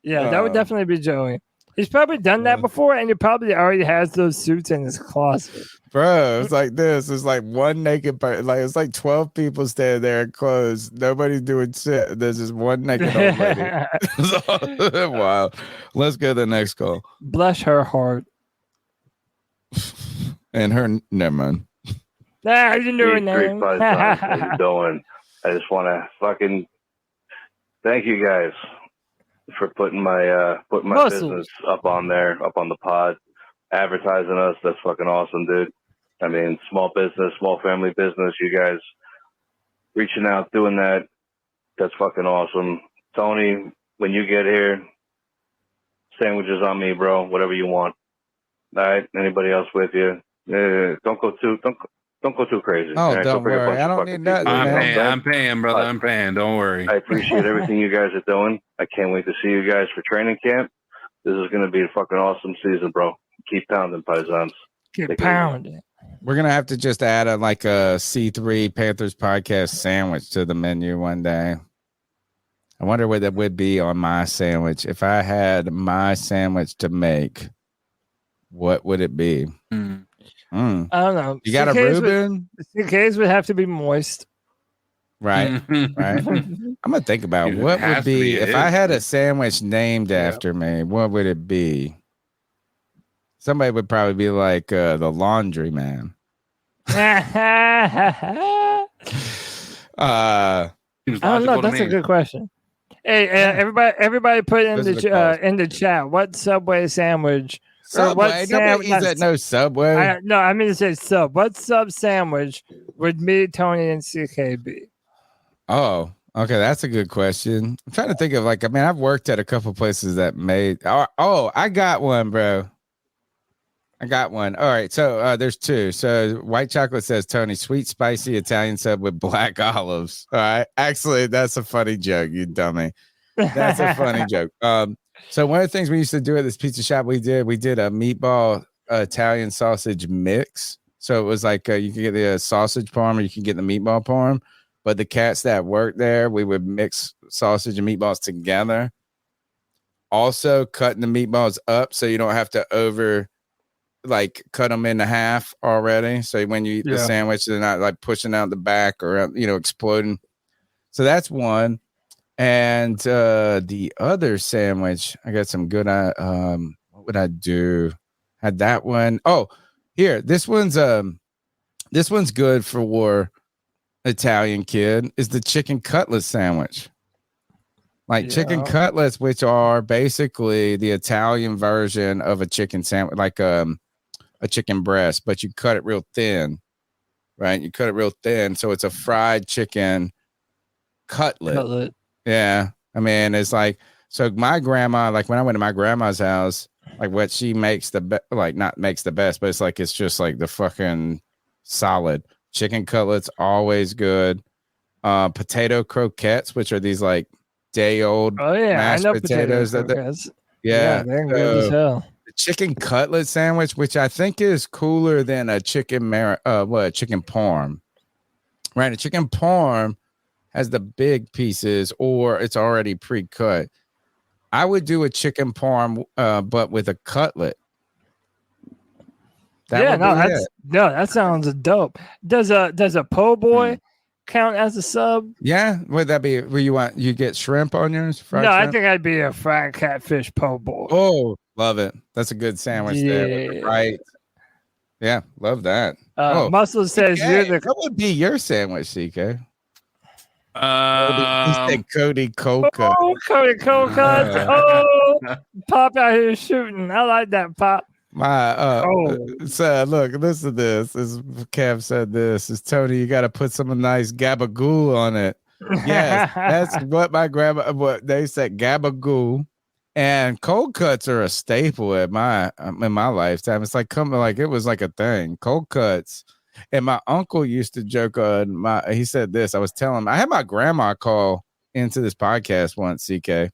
Yeah, that would definitely be Joey. He's probably done that before, and he probably already has those suits in his closet. Bro, it's like this. It's like one naked person. Like it's like 12 people standing there in clothes. Nobody's doing shit. There's just one naked old lady. Wow. Let's go to the next call. Bless her heart. And her, never mind. I didn't know her name. How you doing? I just want to fucking thank you guys for putting my business up on there, up on the pod, advertising us. That's fucking awesome, dude. I mean, small business, small family business. You guys reaching out, doing that. That's fucking awesome. Tony, when you get here, sandwiches on me, bro. Whatever you want. All right. Anybody else with you? Don't go too crazy. Oh, right? don't worry. I don't need nothing. I'm paying, brother. I'm paying. Don't worry. I appreciate everything you guys are doing. I can't wait to see you guys for training camp. This is going to be a fucking awesome season, bro. Keep pounding, Paisans. Keep pounding. We're going to have to just add a C3 Panthers podcast sandwich to the menu one day. I wonder what that would be on my sandwich. If I had my sandwich to make, what would it be? I don't know. You got a Reuben? The case would have to be moist. Right. Right. I'm going to think about what would be if I had a sandwich named after me, what would it be? Somebody would probably be like the laundry man. I don't know. That's a good question. Hey, everybody put in the chat. What Subway sandwich? Subway? Nobody eats at no Subway. No, I mean to say sub. What sub sandwich would me, Tony, and CK be? Oh, okay. That's a good question. I'm trying to think of I've worked at a couple places that made. Oh, I got one, bro. I got one. All right. So there's two. So white chocolate says, Tony, sweet, spicy Italian sub with black olives. All right. Actually, that's a funny joke, you dummy. That's a funny joke. So one of the things we used to do at this pizza shop, we did a meatball Italian sausage mix. So it was like you could get the sausage parm or you can get the meatball parm. But the cats that worked there, we would mix sausage and meatballs together. Also cutting the meatballs up so you don't have to cut them in half already. So when you eat the sandwich, they're not like pushing out the back or, exploding. So that's one. And the other sandwich, I got some good, what would I do? Had that one. Oh, here, this one's good for Italian kid is the chicken cutlet sandwich. Chicken cutlets, which are basically the Italian version of a chicken sandwich, like a chicken breast, but you cut it real thin, right? You cut it real thin. So it's a fried chicken cutlet. Yeah. I mean, it's like, so my grandma, like when I went to my grandma's house, like what she makes not makes the best, but it's just like the fucking solid chicken cutlets, always good. Potato croquettes, which are these like day old mashed potatoes. They're good as hell. The chicken cutlet sandwich, which I think is cooler than a chicken chicken parm. Right, a chicken parm has the big pieces, or it's already pre-cut. I would do a chicken parm, but with a cutlet. That sounds dope. Does a po' boy count as a sub? Yeah, would that be where you get shrimp on yours? Fried shrimp? I think I'd be a fried catfish po' boy. Oh, love it. That's a good sandwich there. Right. Yeah, love that. Muscle says what would be your sandwich, CK? He said Cody Cold Cut. Oh, Cody Cold Cut. Oh, Pop out here shooting. I like that, Pop. So look, listen to this. As Kev said, this is Tony. You got to put some nice gabagool on it. Yes, that's what what they said, gabagool. And cold cuts are a staple in my lifetime. It's it was like a thing. Cold cuts. And my uncle used to joke on he said this. I was telling him I had my grandma call into this podcast once, CK.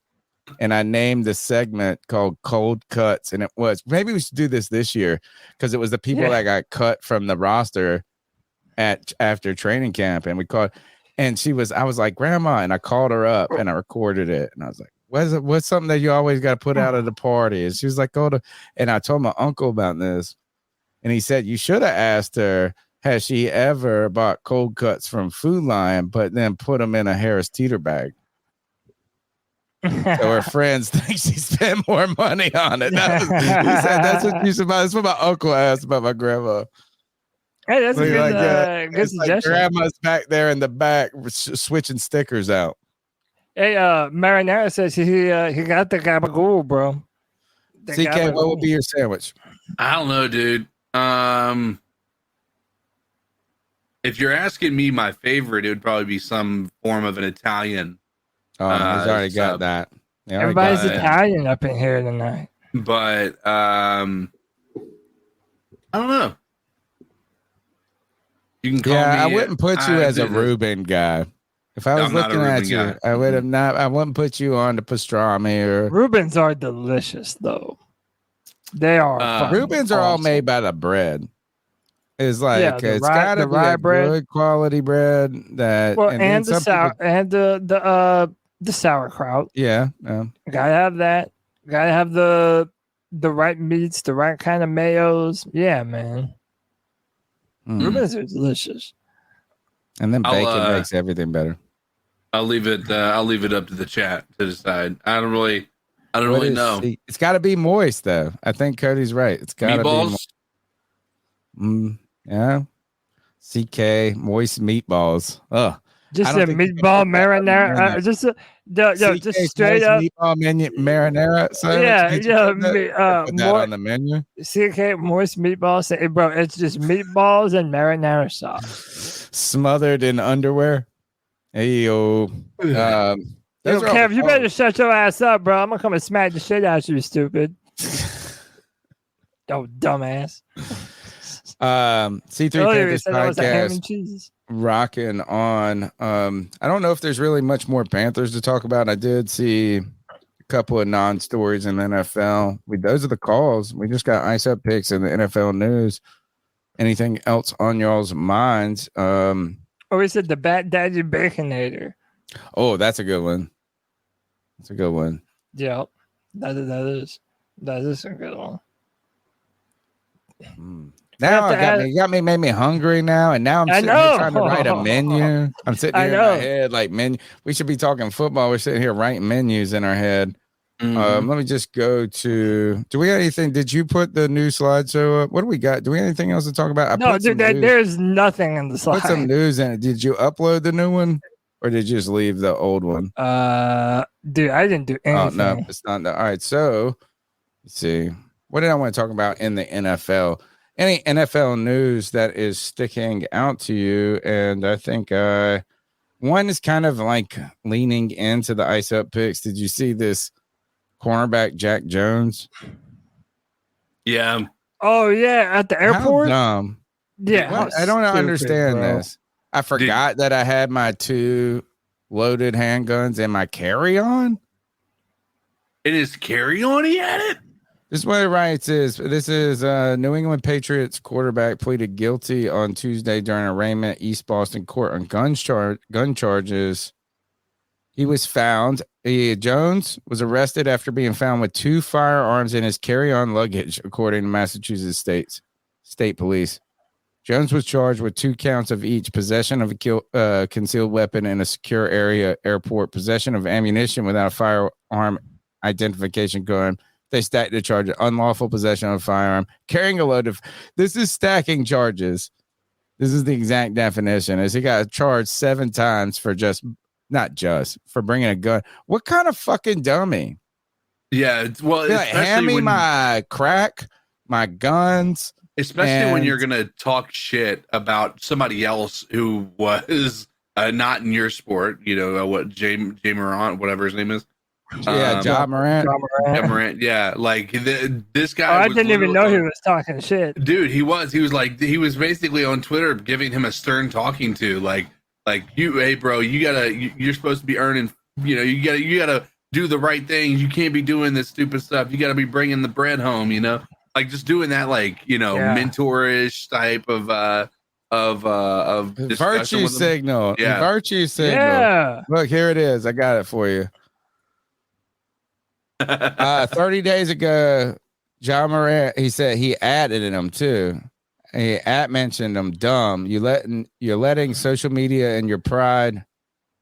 And I named the segment called Cold Cuts. And it was, maybe we should do this year because it was the people that got cut from the roster after training camp. And we called, and I was like, Grandma, and I called her up and I recorded it. And I was like, what's something that you always got to put out at the party? And she was like, and I told my uncle about this. And he said, you should have asked her, has she ever bought cold cuts from Food Lion, but then put them in a Harris Teeter bag? So her friends think she spent more money on it. He said that's what you should buy. That's what my uncle asked about my grandma. Hey, that's a good suggestion. Like grandma's back there in the back switching stickers out. Hey, Marinara says he got the gabagool, bro. CK, what would be your sandwich? I don't know, dude. If you're asking me my favorite, it would probably be some form of an Italian. Oh, he's already got that. Everybody's Italian up in here tonight. But I don't know. You can call me. I wouldn't put you as a Reuben guy. If I was looking at you, guy. I would have not. I wouldn't put you on the pastrami or. Reubens are delicious, though. They are. Reubens are all made by the bread. It's like it's got to be a good quality bread and the sauerkraut. Yeah. Gotta have that. Gotta have the right meats, the right kind of mayos. Yeah, man. Reubens are delicious. And then bacon makes everything better. I'll leave it up to the chat to decide. I don't really know. It's got to be moist though. I think Cody's right. It's got to be moist. Yeah. CK moist meatballs. Just a meatball marinara. Just straight up meatball marinara. Put that on the menu. CK moist meatballs. Hey, bro, it's just meatballs and marinara sauce smothered in underwear. Hey yo. Kev, you better shut your ass up, bro. I'm gonna come and smack the shit out of you, stupid. Oh, dumbass. C3 Earlier you Panthers said that was a ham podcast and cheese. rocking on. I don't know if there's really much more Panthers to talk about. I did see a couple of non-stories in the NFL. Those are the calls. We just got ice up picks in the NFL news. Anything else on y'all's minds? We said the Bat Daddy Baconator. Oh, that's a good one. That's a good one. Yeah, that is a good one. Now got me made me hungry now, and now I'm sitting here trying to write a menu. I'm sitting here in my head like menu. We should be talking football. We're sitting here writing menus in our head. Let me just go to. Do we have anything? Did you put the new slideshow up? What do we got? Do we have anything else to talk about? No, dude, there's nothing in the slide. Put some news in it. Did you upload the new one, or did you just leave the old one? Dude, I didn't do anything. Oh no, it's not. All right, so let's see. What did I want to talk about in the NFL? Any NFL news that is sticking out to you? And I think one is kind of like leaning into the ice up picks. Did you see this cornerback Jack Jones? Yeah. Oh yeah, at the airport. How dumb. Yeah, I don't understand this. I forgot that I had my 2 loaded handguns in my carry-on. In his carry-on, he had it. This is what it writes is this is New England Patriots quarterback pleaded guilty on Tuesday during arraignment at East Boston court on gun charges. He was found. Jones was arrested after being found with 2 firearms in his carry-on luggage, according to Massachusetts State Police. Jones was charged with 2 counts of each: possession of a concealed weapon in a secure area airport, possession of ammunition without a firearm identification card. They stacked the charge of unlawful possession of a firearm, carrying a load of. This is stacking charges. This is the exact definition. As he got charged 7 times for for bringing a gun. What kind of fucking dummy? Yeah, well, like, hand me my crack, my guns. Especially when you're gonna talk shit about somebody else who was not in your sport. You know what, Jay Morant, whatever his name is. Yeah, Ja Morant. Ja Morant. Yeah, like this guy. I didn't even know he was talking shit, dude. He was basically on Twitter giving him a stern talking to, like you, hey bro, you're supposed to be earning. You gotta do the right things. You can't be doing this stupid stuff. You gotta be bringing the bread home. Like just doing that, mentorish type of virtue signal. Yeah, virtue signal. Yeah. Look, here it is. I got it for you. 30 days ago, Ja Morant, he said he added him too. He mentioned him dumb. You're letting social media and your pride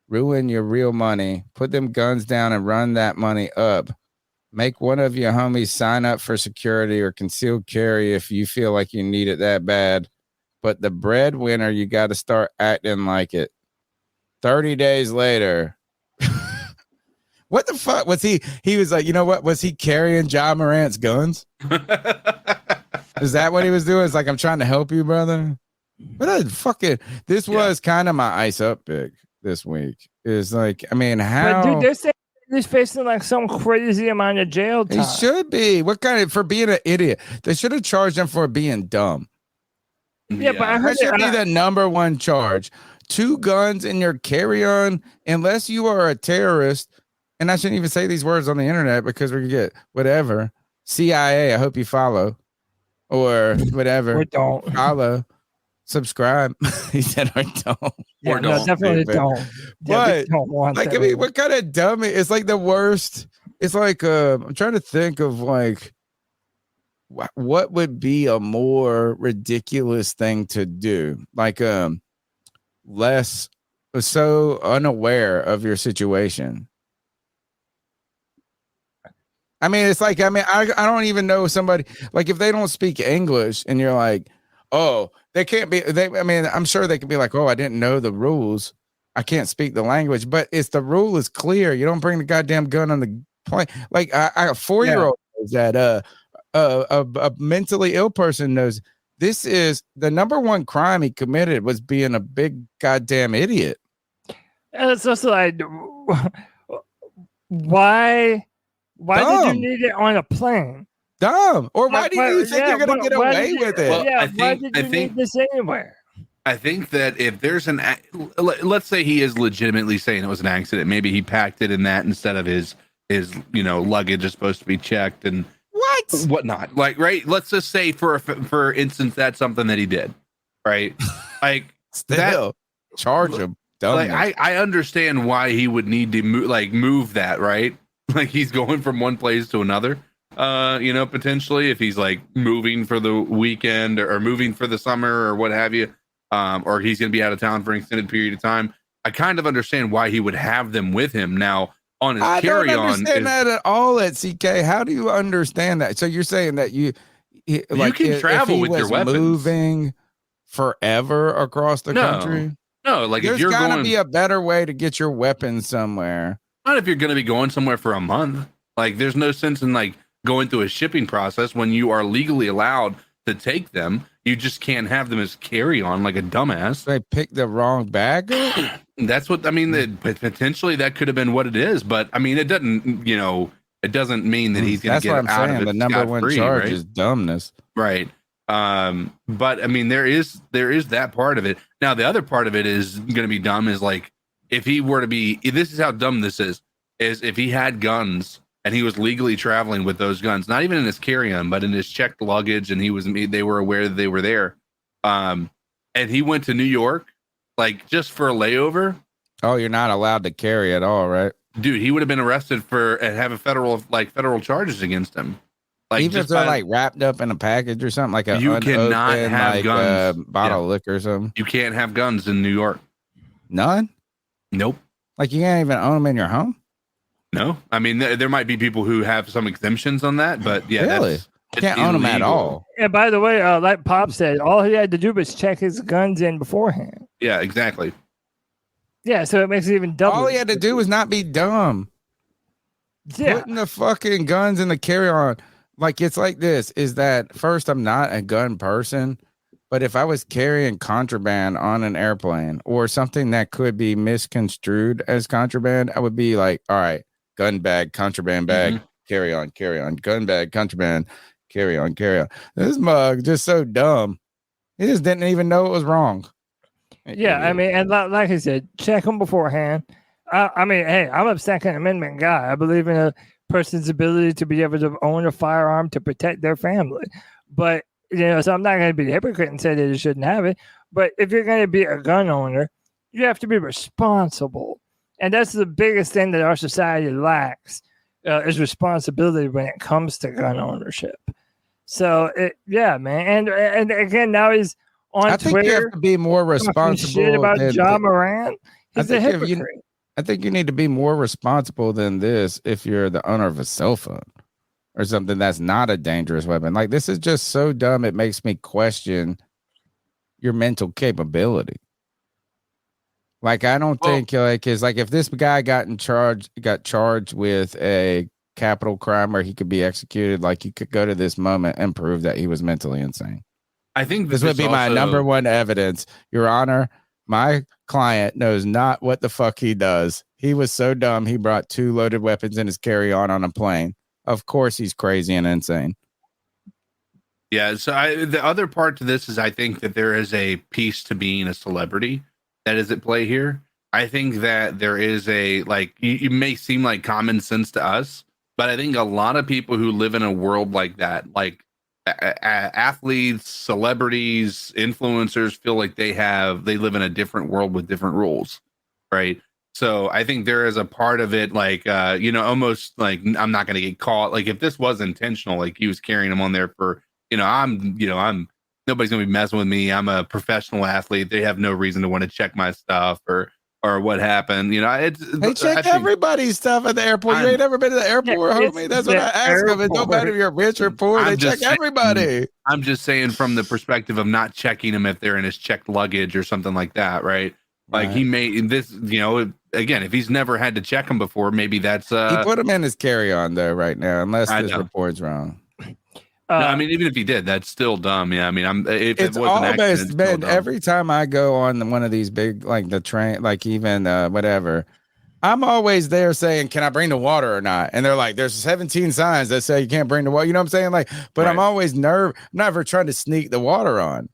ruin your real money. Put them guns down and run that money up. Make one of your homies sign up for security or concealed carry if you feel like you need it that bad. But the breadwinner, you got to start acting like it. 30 days later. What the fuck was he? He was like, you know what? Was he carrying Ja Morant's guns? Is that what he was doing? It's like, I'm trying to help you, brother. What a fucking. This was kind of my ice up pick this week. Is like, I mean, how? But dude, they're saying he's facing like some crazy amount of jail time. He should be. What kind of for being an idiot? They should have charged him for being dumb. Yeah, but I heard that should be the number one charge. 2 guns in your carry-on, unless you are a terrorist. And I shouldn't even say these words on the internet because we could get whatever. CIA, I hope you follow. Or whatever. Or don't. Follow. Subscribe. He said, or don't. Yeah, no, definitely don't. But, we don't want like, that. I mean, what kind of dummy? It's like the worst. It's like, I'm trying to think of, like, what would be a more ridiculous thing to do? Like, less so unaware of your situation. I mean, it's like, I don't even know somebody, like, if they don't speak English and you're like, oh, they can't be, I'm sure they could be like, oh, I didn't know the rules. I can't speak the language, but the rule is clear. You don't bring the goddamn gun on the plane. Like, a 4-year-old knows that, a mentally ill person knows this is the number one crime he committed was being a big goddamn idiot. And it's also like, why did you need it on a plane? dumb. Or why do you think you're going to get away with it? Well, I why did you need this anywhere? I think that if there's let's say he is legitimately saying it was an accident. Maybe he packed it in that instead of his luggage is supposed to be checked and whatnot. Like, right? Let's just say for instance, that's something that he did, right? Like, still charge him. Like, I understand why he would need to move that, right? Like, he's going from one place to another. Potentially if he's like moving for the weekend or moving for the summer or what have you. Or he's going to be out of town for an extended period of time. I kind of understand why he would have them with him now on his carry-on. I don't understand that at all at CK. How do you understand that? So you're saying that you can travel with your weapons, moving forever across the country? No, like there's if you're gotta going, be a better way to get your weapons somewhere. Not if you're going to be going somewhere for a month. Like, there's no sense in like going through a shipping process when you are legally allowed to take them. You just can't have them as carry-on like a dumbass. They picked the wrong bag up? That's what I mean. Potentially that could have been what it is, but I mean, it doesn't. It doesn't mean that he's going to get out of it. The number one charge right? is dumbness, right? But I mean, there is that part of it. Now, the other part of it is going to be dumb. Is like if he were to be. This is how dumb this is if he had guns. And he was legally traveling with those guns, not even in his carry-on, but in his checked luggage. And they were aware that they were there. And he went to New York, like just for a layover. Oh, you're not allowed to carry at all, right? Dude, he would have been arrested and have federal charges against him. Like, even if they're like wrapped up in a package or something, like you cannot have guns. Bottle of liquor or something. You can't have guns in New York. None? Nope. Like you can't even own them in your home? No, I mean there might be people who have some exemptions on that, but yeah, really, can't own them at all. And by the way, like Pop said, all he had to do was check his guns in beforehand. Yeah, exactly. Yeah, so it makes it even double. All he had to do was not be dumb. Yeah, putting the fucking guns in the carry-on, like it's like this. Is that first? I'm not a gun person, but if I was carrying contraband on an airplane or something that could be misconstrued as contraband, I would be like, all right. Gun bag, contraband bag, carry on, gun bag, contraband, carry on. This mug just so dumb. He just didn't even know it was wrong. Yeah, I mean, and like I said, check them beforehand. I mean, hey, I'm a Second Amendment guy. I believe in a person's ability to be able to own a firearm to protect their family. But, so I'm not going to be a hypocrite and say that you shouldn't have it. But if you're going to be a gun owner, you have to be responsible. And that's the biggest thing that our society lacks is responsibility when it comes to gun ownership. So, man. And again, now he's on I think Twitter. You have to be more responsible. Shit about John Moran. He's a hypocrite. I think you need to be more responsible than this if you're the owner of a cell phone or something that's not a dangerous weapon. Like, this is just so dumb. It makes me question your mental capability. Like, I don't think if this guy got charged with a capital crime where he could be executed, like you could go to this moment and prove that he was mentally insane. I think this would be my number one evidence. Your Honor, my client knows not what the fuck he does. He was so dumb. He brought 2 loaded weapons in his carry-on a plane. Of course he's crazy and insane. Yeah. So the other part to this is I think that there is a piece to being a celebrity that is at play here. I think that there is you may seem like common sense to us, but I think a lot of people who live in a world like that, like athletes, celebrities, influencers, feel like they live in a different world with different rules, right? So I think there is a part of it, almost like I'm not going to get caught. Like if this was intentional, like he was carrying them on there for, nobody's gonna be messing with me. I'm a professional athlete. They have no reason to want to check my stuff or what happened. They check everybody's stuff at the airport. You ain't never been to the airport, homie. That's what I ask them. It don't matter if you're rich or poor. They check everybody. I'm just saying from the perspective of not checking him if they're in his checked luggage or something like that, right? Like he may this, again, if he's never had to check him before, maybe that's he put him in his carry-on though right now, unless this report's wrong. No, I mean, even if he did, that's still dumb. Yeah, I mean, it's almost been every time I go on one of these big, like the train, like even whatever, I'm always there saying, can I bring the water or not? And they're like, there's 17 signs that say you can't bring the water. You know what I'm saying? Like, but I'm always I'm never trying to sneak the water on.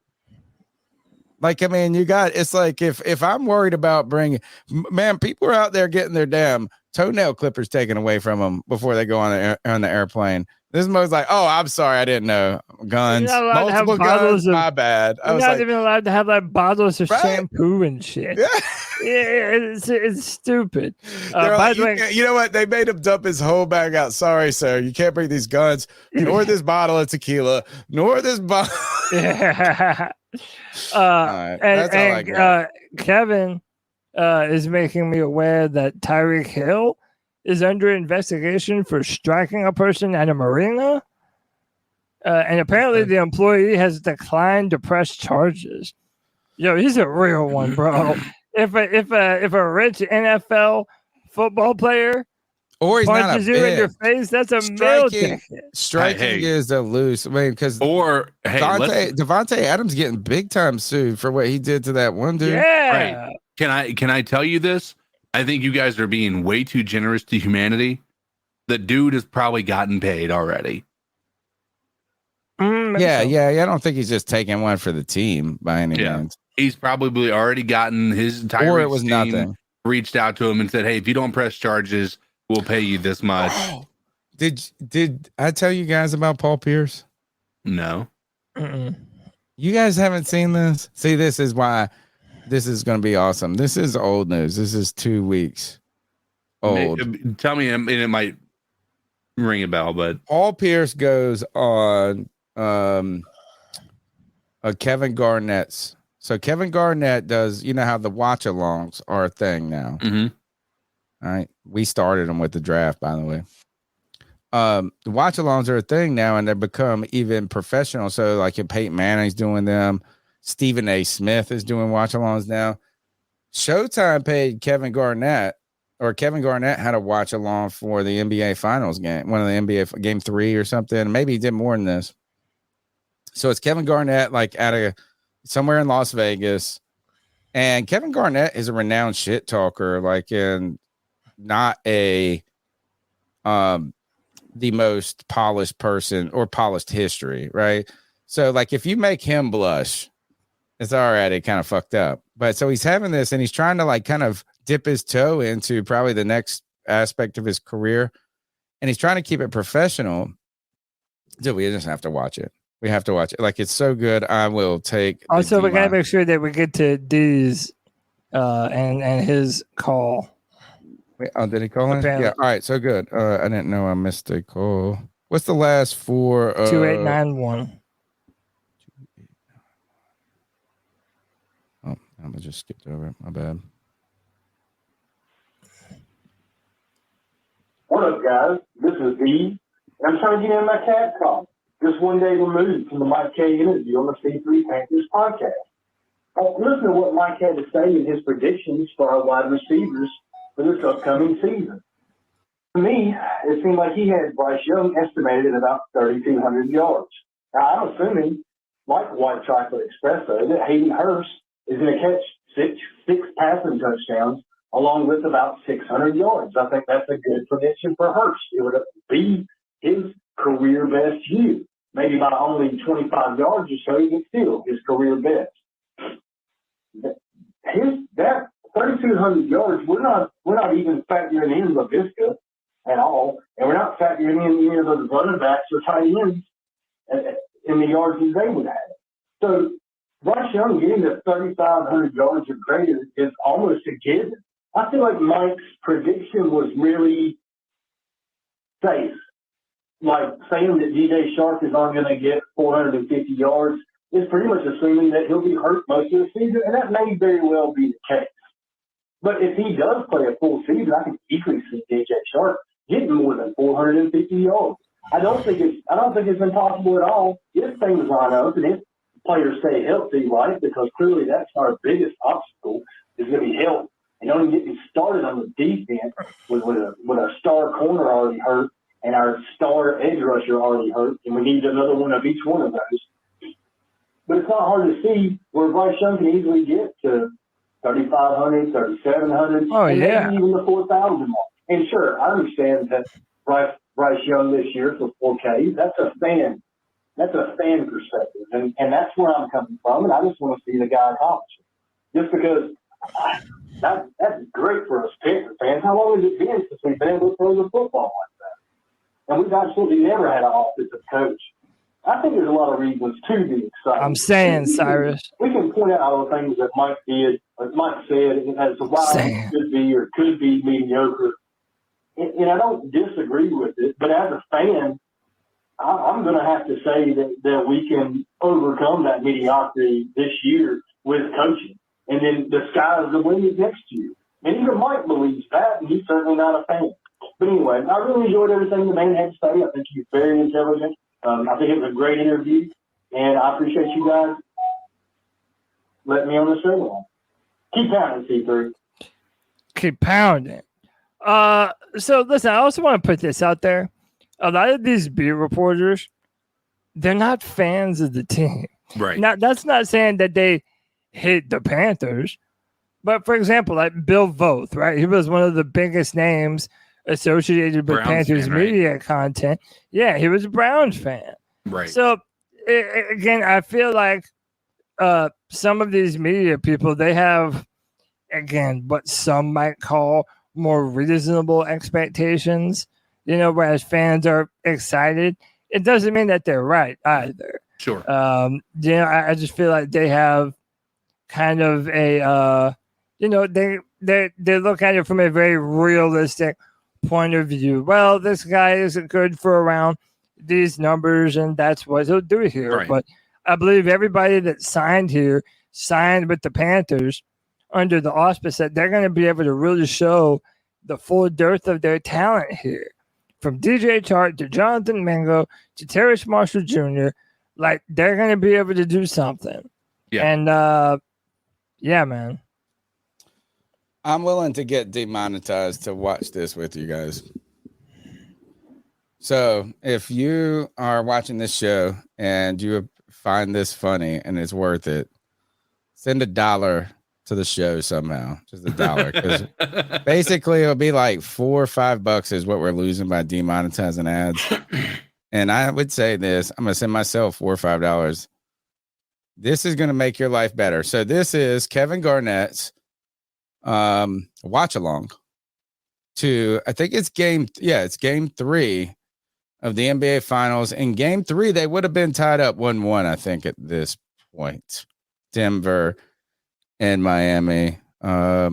Like, I mean, it's like if I'm worried about bringing, man, people are out there getting their damn toenail clippers taken away from them before they go on the airplane. This is like, oh, I'm sorry, I didn't know. Guns, multiple guns, my bad. You're not even allowed to have like bottles of shampoo and shit. Yeah. It's stupid. By the way, you know what? They made him dump his whole bag out. Sorry, sir, you can't bring these guns, nor this bottle of tequila, nor this bottle. Yeah. Right, that's all I got. Kevin is making me aware that Tyreek Hill is under investigation for striking a person at a marina. And apparently the employee has declined to press charges. Yo, he's a real one, bro. If a rich NFL football player or he's punches you in your face, that's a meal ticket. Striking is a loose. I mean, because Devontae Adams getting big time sued for what he did to that one dude. Yeah. Right. Can I tell you this? I think you guys are being way too generous to humanity. The dude has probably gotten paid already. Yeah. I don't think he's just taking one for the team by any means. He's probably already gotten his entire or it was nothing. Reached out to him and said, hey, if you don't press charges, we'll pay you this much. Did I tell you guys about Paul Pierce? No. You guys haven't seen this? See, this is why this is going to be awesome. This is old news. This is 2 weeks old. Tell me, and it might ring a bell, but Paul Pierce goes on Kevin Garnett's. So Kevin Garnett does, you know how the watch-alongs are a thing now. Mm-hmm. All right. We started them with the draft, by the way. The watch-alongs are a thing now, and they've become even professional. So like Peyton Manning's doing them. Stephen A. Smith is doing watch-alongs now. Showtime paid Kevin Garnett had a watch-along for the NBA Finals game, one of the NBA Game 3 or something. Maybe he did more than this. So it's Kevin Garnett like at somewhere in Las Vegas, and Kevin Garnett is a renowned shit talker, like in not the most polished person or polished history, right? So like if you make him blush, it's already kind of fucked up. But so he's having this and he's trying to like kind of dip his toe into probably the next aspect of his career, and he's trying to keep it professional. Dude, we just have to watch it. We have to watch it. Like, it's so good. I will take. Also, we got to make sure that we get to D's and his call. Wait, did he call in? Yeah. All right. So good. I didn't know I missed a call. What's the last four? 2891. Oh, I just skipped over it. My bad. What up, guys? This is D. I'm trying to get in my cat call. Just one day removed from the Mike K interview on the C3 Panthers podcast. Listen to what Mike had to say in his predictions for our wide receivers for this upcoming season. To me, it seemed like he had Bryce Young estimated at about 3,200 yards. Now, I'm assuming, like White Chocolate Espresso, that Hayden Hurst is going to catch six passing touchdowns along with about 600 yards. I think that's a good prediction for Hurst. It would be his career best year. Maybe by only 25 yards or so, but still his career best. That 3,200 yards, we're not even factoring in LaVisca at all, and we're not factoring in any of those running backs or tight ends in the yards that they would have. So Bryce Young getting to 3,500 yards or greater is almost a given. I feel like Mike's prediction was really safe. Like saying that DJ Shark is only going to get 450 yards is pretty much assuming that he'll be hurt most of the season, and that may very well be the case. But if he does play a full season, I can easily see DJ Shark getting more than 450 yards. I don't think it's impossible at all if things line up and if players stay healthy, right? Because clearly that's our biggest obstacle is going to be health. And don't even get me started on the defense with a star corner already hurt and our star edge rusher already hurt, and we need another one of each one of those. But it's not hard to see where Bryce Young can easily get to 3,500, 3,700, Oh, and yeah. maybe even the 4,000 mark. And sure, I understand that Bryce Young this year for 4K. That's a fan perspective, and that's where I'm coming from. And I just want to see the guy accomplish it. Just because that's great for us Panther fans. How long has it been since we've been able to throw the football like that? And we've absolutely never had an offensive coach. I think there's a lot of reasons to be excited. I'm saying, Cyrus. We can point out all the things that Mike did, or Mike said, as to why it should be or could be mediocre. And I don't disagree with it, but as a fan, I'm going to have to say that we can overcome that mediocrity this year with coaching. And then the sky's the limit next year. And even Mike believes that, and he's certainly not a fan. But anyway, I really enjoyed everything the man had to say. I think he's very intelligent. I think it was a great interview, and I appreciate you guys letting me on the show. Keep pounding, C3. Keep pounding. So listen, I also want to put this out there. A lot of these beat reporters, they're not fans of the team. Right. Now, that's not saying that they hate the Panthers, but for example, like Bill Voth, right? He was one of the biggest names associated with Browns Panthers fan, right? media content. Yeah, he was a Browns fan. Right. So again, I feel like some of these media people, they have, again, what some might call more reasonable expectations, whereas fans are excited. It doesn't mean that they're right either. Sure. I just feel like they have kind of a, they look at it from a very realistic point of view. Well, this guy isn't good for around these numbers, and that's what he'll do here. Right. But I believe everybody that signed here signed with the Panthers under the auspice that they're going to be able to really show the full dearth of their talent here. From DJ Chark to Jonathan Mingo to Terrace Marshall Jr., like they're going to be able to do something. Yeah. And yeah, man. I'm willing to get demonetized to watch this with you guys. So if you are watching this show and you find this funny and it's worth it, send $1 to the show somehow. Just $1. Because basically it'll be like $4 or $5 is what we're losing by demonetizing ads. And I would say this, I'm going to send myself $4 or $5. This is going to make your life better. So this is Kevin Garnett's watch along to, I think it's game 3 of the NBA Finals. In game 3, they would have been tied up 1-1, I think, at this point. Denver and Miami. Let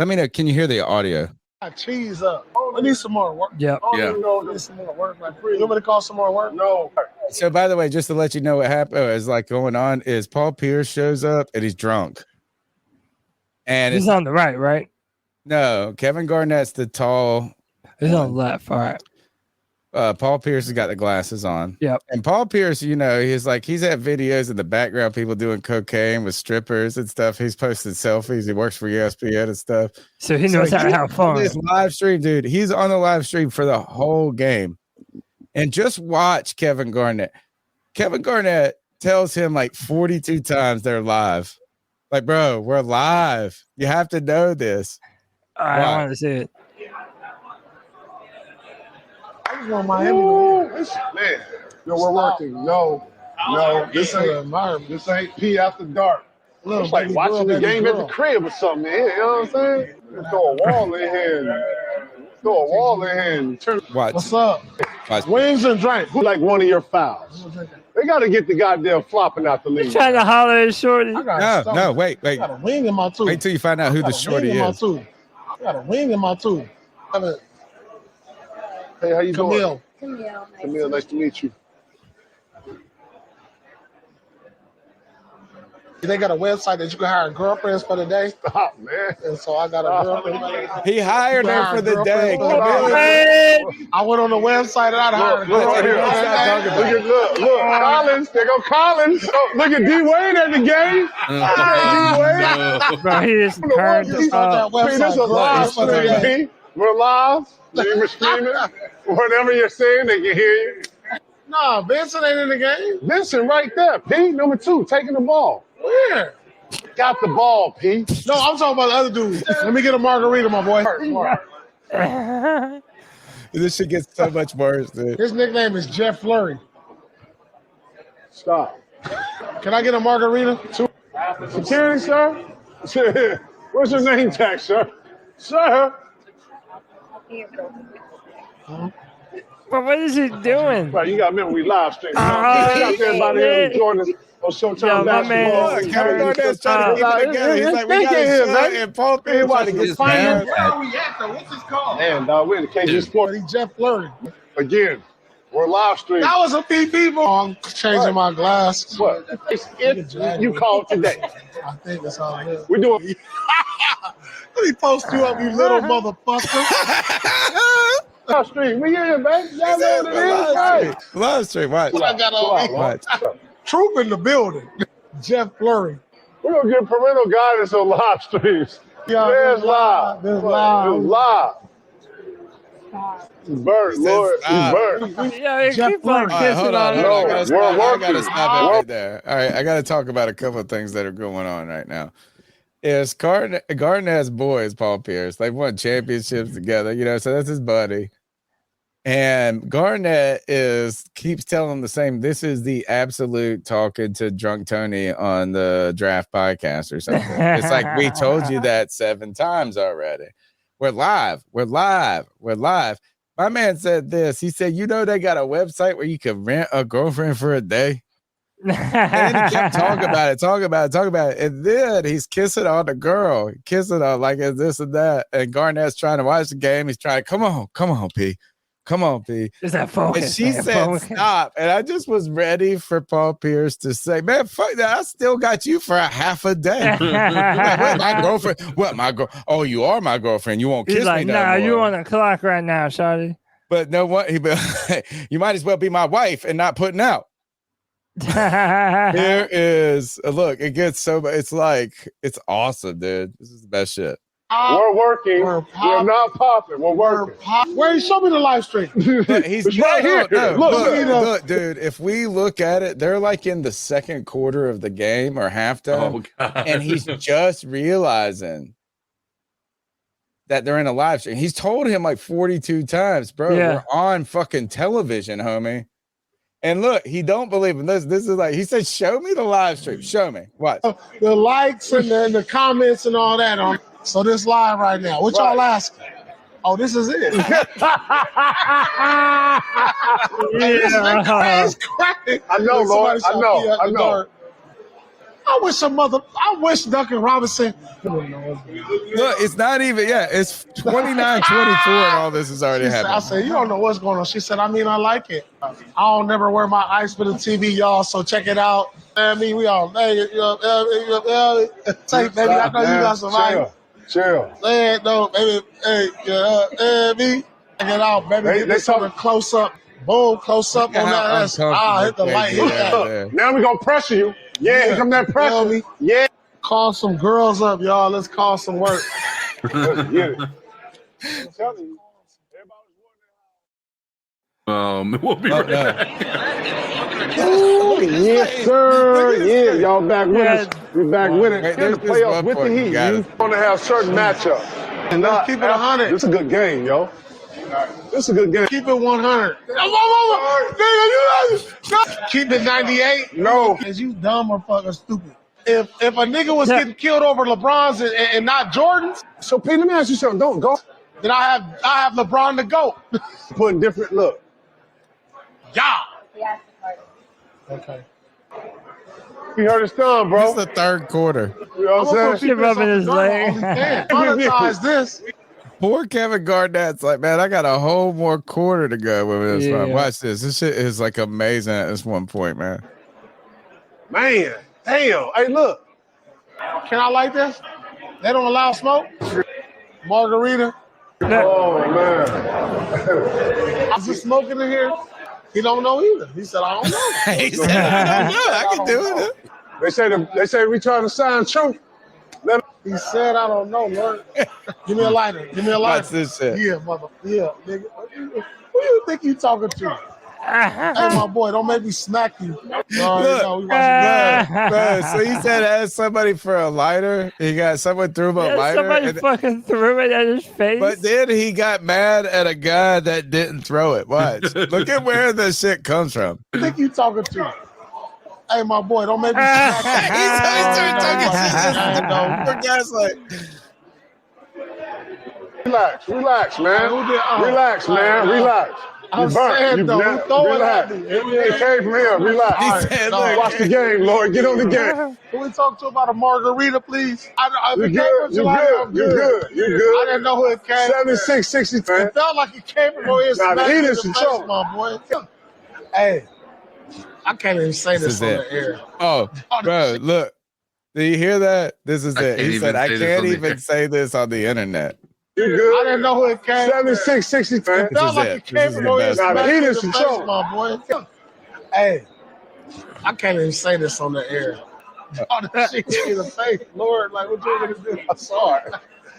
me know. Can you hear the audio? Cheese up. I need some more work. Yeah. I don't even know if there's some more work. Like, you want me to call some more work? No. So, by the way, just to let you know what happened is like going on is Paul Pierce shows up and he's drunk. And he's on the right? No, Kevin Garnett's the tall. He's on the left. All right. Paul Pierce has got the glasses on. Yep. And Paul Pierce, he's at videos in the background, people doing cocaine with strippers and stuff. He's posted selfies. He works for ESPN and stuff. So he knows how to have fun. This live stream, dude. He's on the live stream for the whole game. And just watch Kevin Garnett. Kevin Garnett tells him like 42 times they're live. Like, bro, we're live. You have to know this. I don't want to see it. I just want Miami to win. Man, no, we're working. No, this ain't P after dark. It's like watching the game at the crib or something, man. You know what I'm saying? Just throw a wall in here and turn. Watch. What's up? Watch. Wings and drink. Who like one of your fouls? They got to get the goddamn flopping out the league. You're trying to holler at Shorty. No, wait. I got a wing in my tooth. Wait till you find out who the shorty is. I got a wing in my tooth. Hey, how you doing? Camille, nice to meet you. They got a website that you can hire girlfriends for the day. Stop, man. And so I got a girlfriend. He hired her for the day. I went on the website and I hired a girlfriend. Look, Collins. There go Collins. Look at D-Wade at the game. D-Wade. Bro, he is turned up. This is a live stream. We're live. You're screaming. Whatever you're saying, they can hear you. No, Vincent ain't in the game. Vincent right there. P, number 2, taking the ball. Where? Got the ball, P. No, I'm talking about the other dude. Let me get a margarita, my boy. This shit gets so much worse, dude. His nickname is Jeff Flurry. Stop. Can I get a margarita? Security, sir? Where's your name tag, sir? Sir? But what is he doing? Right, you got to remember we live stream. Out there by the join us on Showtime basketball. Look, Kevin Garnett's trying to keep it together. He's like, we got to show and Paul Pierce trying to get finals. Where are we at, though? What's this called? Man, dog, we're in the KG Sports. He's Jeff Flurry. Again, we're live streaming. That was a few people. I'm changing my glass. What? If you called today. I think that's all it is. We're doing. Let me post you up, you little motherfucker. Live stream. We in, baby. Y'all know what it is. Live stream. Watch. What I got on me? Troop in the building. Jeff Flurry. We're going to get parental guidance on live streams. Yeah, it's live. It's live. Bird, Lord. Bird. Yeah, keep on kissing on him. I got to stop it right there. All right, I got to talk about a couple of things that are going on right now. Is Garnett's boys, Paul Pierce. They've won championships together, you know, so that's his buddy. And Garnett keeps telling him the same. This is the absolute talking to Drunk Tony on the Draft podcast or something. It's like, we told you that 7 times already. We're live. My man said this. He said, you know, they got a website where you can rent a girlfriend for a day. And then he kept talking about it. And then he's kissing on the girl, kissing on like it's this and that. And Garnett's trying to watch the game. He's trying, come on, P. Is that focus? And she said, stop. And I just was ready for Paul Pierce to say, man, fuck that. I still got you for a half a day. What, my girlfriend? What, my girl? Oh, you are my girlfriend. You won't kiss He's like, me no nah, more. you on the clock right now, shawty. But no what? You might as well be my wife and not putting out. Here is a look. It gets so. It's like it's awesome, dude. This is the best shit. We're working. We're not popping. We're working. Wait, show me the live stream. He's right here. Look, dude. If we look at it, they're like in the second quarter of the game or halftime, and he's just realizing that they're in a live stream. He's told him like 42 times, bro. Yeah. We're on fucking television, homie. And look, he don't believe in this. This is like, he said, show me the live stream. Show me. What? The likes and the comments and all that on. So this live right now. What y'all asking? Oh, this is it. Yeah. I know, Lord. I know. I wish Duncan Robinson. Look, it's not even, it's 29-24 and all this is already happening. I said, you don't know what's going on. She said, I like it. I don't never wear my ice for the TV, y'all, so check it out. I mean, we all, say, baby, I know you got some ice. Chill. Say it, no, baby, me. Check it out, baby. Get this something close up. Boom, close up on that. Hit the light. Hit that. Now we're going to pressure you. Yeah, here come that pressure. Yeah. Call some girls up, y'all. Let's call some work. Let's get it. I'm telling you. We'll be right back. Yes, sir. Yeah, y'all back with us. We're back with it. Here's the playoffs with the Heat. You're going to have certain matchups. And let's keep it 100. This is a good game, yo. This is a good game. Keep it 100. Keep it 98. No. Is you dumb or fucking stupid? If a nigga was getting killed over LeBron's and not Jordan's, so P, let me ask you something. Don't go. Then I have LeBron to go. Put different look. Yeah. Okay. You heard his thumb, bro. It's the third quarter. You know what I'm saying? Keep rubbing his leg. Monetize this. Poor Kevin Garnett's like, man, I got a whole more quarter to go with this. Yeah. Watch this. This shit is like amazing at this one point, man. Man, damn. Hey, look. Can I light this? They don't allow smoke? Margarita? Oh, man. Is he smoking in here? He don't know either. He said, I don't know. He said, I don't know. I can do it. They say we trying to sign truth. He said, I don't know, Lord. Give me a lighter. Watch this shit. Yeah, mother. Yeah, nigga. Who you think you talking to? Hey, my boy, don't make me smack you. Look, so he said ask somebody for a lighter. He got someone threw him a lighter. Somebody fucking threw it at his face. But then he got mad at a guy that didn't throw it. Watch. Look at where the shit comes from. I think you talking to? Hey, my boy, don't make me smack you. He's talking like, Relax, man. Relax, man. Relax. I'm saying, though, you throw it at me. It came from here. Relax. He said, watch the game, Lord. Get on the game. Can we talk to about a margarita, please? You're good. You're good. I didn't know who it came from. 7660. It felt like it came from over here. My boy. Hey, I can't even say this on the air. Oh, bro, look. Do you hear that? This is it. He said, I can't even say this on the internet. You good? I didn't know who it came from. 7660. It felt like it came from over here. My boy. Hey, I can't even say this on the air. Oh, the shit in the face, Lord. Like, what you gonna do? I'm sorry.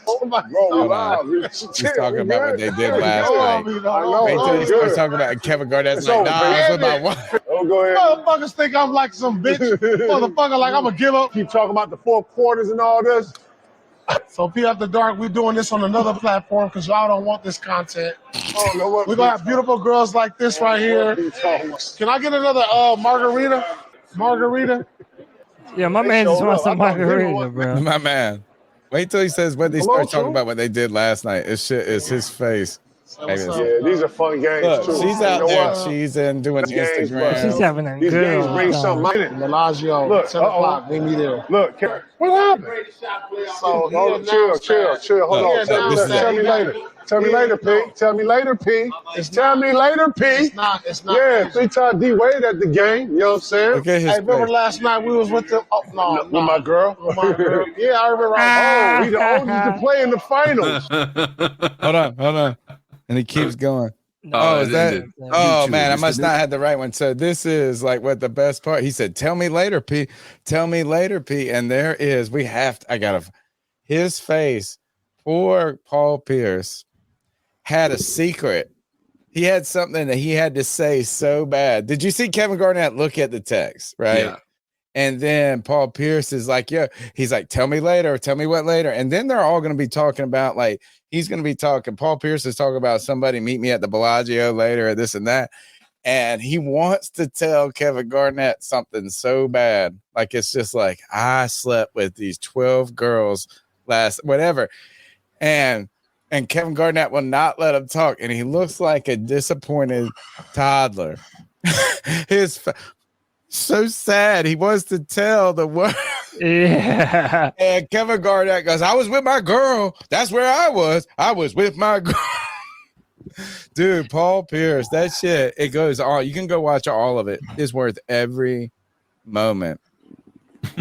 Oh my God. He's talking about what they did last night. Wait till he starts talking about Kevin Garnett's like, nah, it's with my wife. Oh, go ahead. Motherfuckers think I'm like some bitch. Motherfucker, like I'm gonna give up. Keep talking about the 4 quarters and all this. So P After Dark, we're doing this on another platform because y'all don't want this content. We're gonna have beautiful girls like this right here. Can I get another margarita? Yeah, my man just wants some margarita, bro. My man. Wait till he says when they start talking about what they did last night. It's shit. It's his face. Yeah, these are fun games. Look, too. she's out there cheesing, doing Instagram. She's having a These good games bring something in it. Bellagio, Look, 10 o'clock, meet me there. Look, what happened? So, chill. Hold on. Tell me later. Tell me later, P. Tell me later, P. Tell me later, P. It's not. Yeah, 3-time D Wade at the game. You know what I'm saying? Okay, hey, remember last night we was with the with my girl? Yeah, I remember. We the oldest to play in the finals. Hold on. And he keeps going. Is that? Oh man, I must not have the right one. So this is like what the best part. He said, "Tell me later, P. Tell me later, P." And there is. His face. Poor Paul Pierce had a secret. He had something that he had to say so bad. Did you see Kevin Garnett look at the text? Right. Yeah. And then Paul Pierce is like, yeah, he's like, tell me later, tell me what later. And then they're all going to be talking about, like, he's going to be talking. Paul Pierce is talking about somebody meet me at the Bellagio later, or this and that. And he wants to tell Kevin Garnett something so bad. Like, it's just like, I slept with these 12 girls whatever. And Kevin Garnett will not let him talk. And he looks like a disappointed toddler. So sad. He wants to tell the world. Yeah. And Kevin Garnett goes, I was with my girl. That's where I was. I was with my girl. Dude, Paul Pierce, that shit, it goes on. You can go watch all of it. It's worth every moment.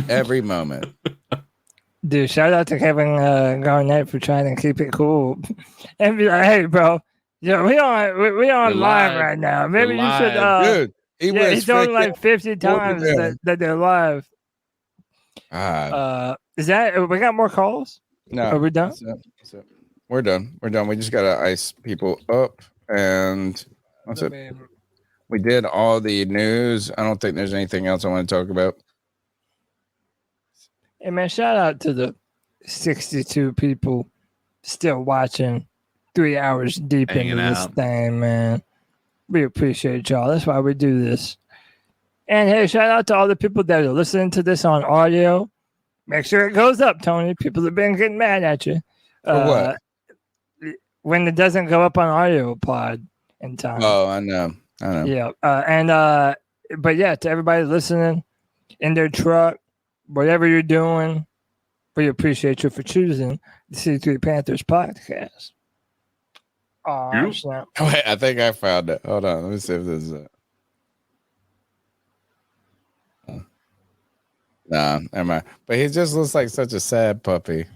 Every moment. Dude, shout out to Kevin Garnett for trying to keep it cool. And be like, hey, bro, yeah, we on live right now. Maybe you should dude. He's told like 50 times that they're live. Is that we got more calls? No. Are we done? That's it. We're done. We just gotta ice people up, and that's it. We did all the news. I don't think there's anything else I want to talk about. Hey man, shout out to the 62 people still watching 3 hours deep into this thing, man. We appreciate y'all. That's why we do this. And hey, shout out to all the people that are listening to this on audio. Make sure it goes up, Tony. People have been getting mad at you. For what? When it doesn't go up on audio pod in time. Oh, I know. Yeah. But yeah, to everybody listening in their truck, whatever you're doing, we appreciate you for choosing the C3 Panthers podcast. Oh, snap. Wait, I think I found it. Hold on. Let me see if this is it. Nah, never mind. But he just looks like such a sad puppy.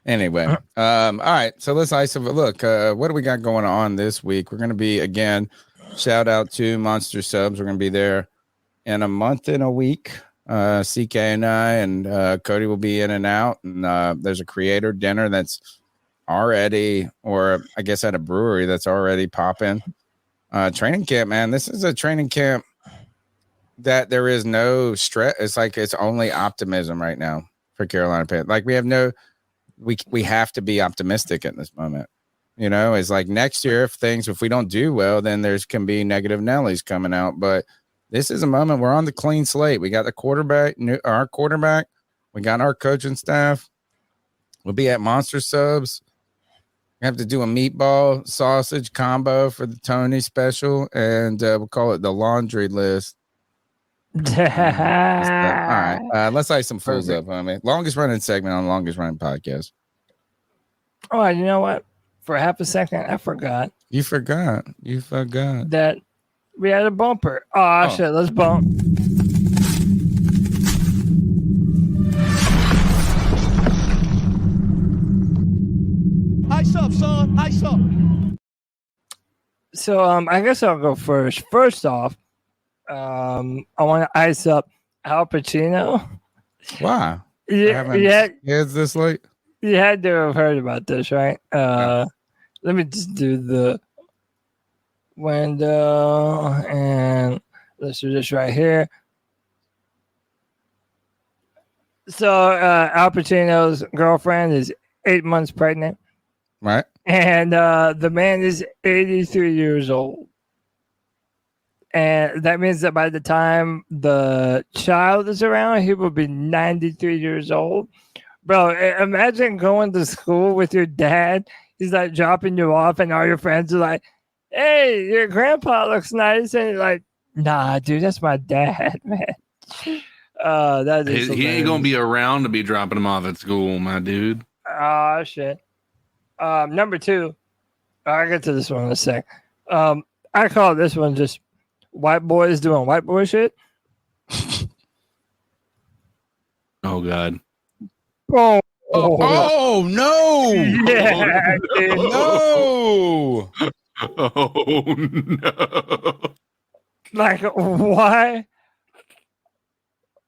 Anyway, all right. So let's ice of it. Look, what do we got going on this week? We're going to be, again, shout out to Monster Subs. We're going to be there in a month and a week. CK and I and Cody will be in and out. And there's a creator dinner that's already, or I guess at a brewery that's already popping. training camp, man. This is a training camp that there is no stress. It's like it's only optimism right now for Carolina Panthers. Like we have to be optimistic at this moment. You know, it's like next year if we don't do well, then can be negative Nellies coming out. But this is a moment we're on the clean slate. We got our quarterback. We got our coaching staff. We'll be at Monster Subs. We have to do a meatball sausage combo for the Tony special, and we'll call it the laundry list. All right, let's light some fools up, homie. Longest running segment on the longest running podcast. Oh, you know what? For half a second, I forgot. You forgot that we had a bumper. Oh, shit! Let's bump. Ice up, son. Ice up. So I guess I'll go first. First off, I want to ice up Al Pacino. Wow. Yeah. Kids this late? You had to have heard about this, right? Let me just do the window, and let's do this right here. So Al Pacino's girlfriend is 8 months pregnant. Right. And the man is 83 years old. And that means that by the time the child is around, he will be 93 years old. Bro, imagine going to school with your dad. He's like dropping you off, and all your friends are like, hey, your grandpa looks nice. And you're like, nah, dude, that's my dad, man. That is he ain't going to be around to be dropping him off at school, my dude. Oh, shit. Number two, I'll get to this one in a sec. I call this one just white boys doing white boy shit. Oh, God. Oh no! Yeah, no! Oh no! Like, why?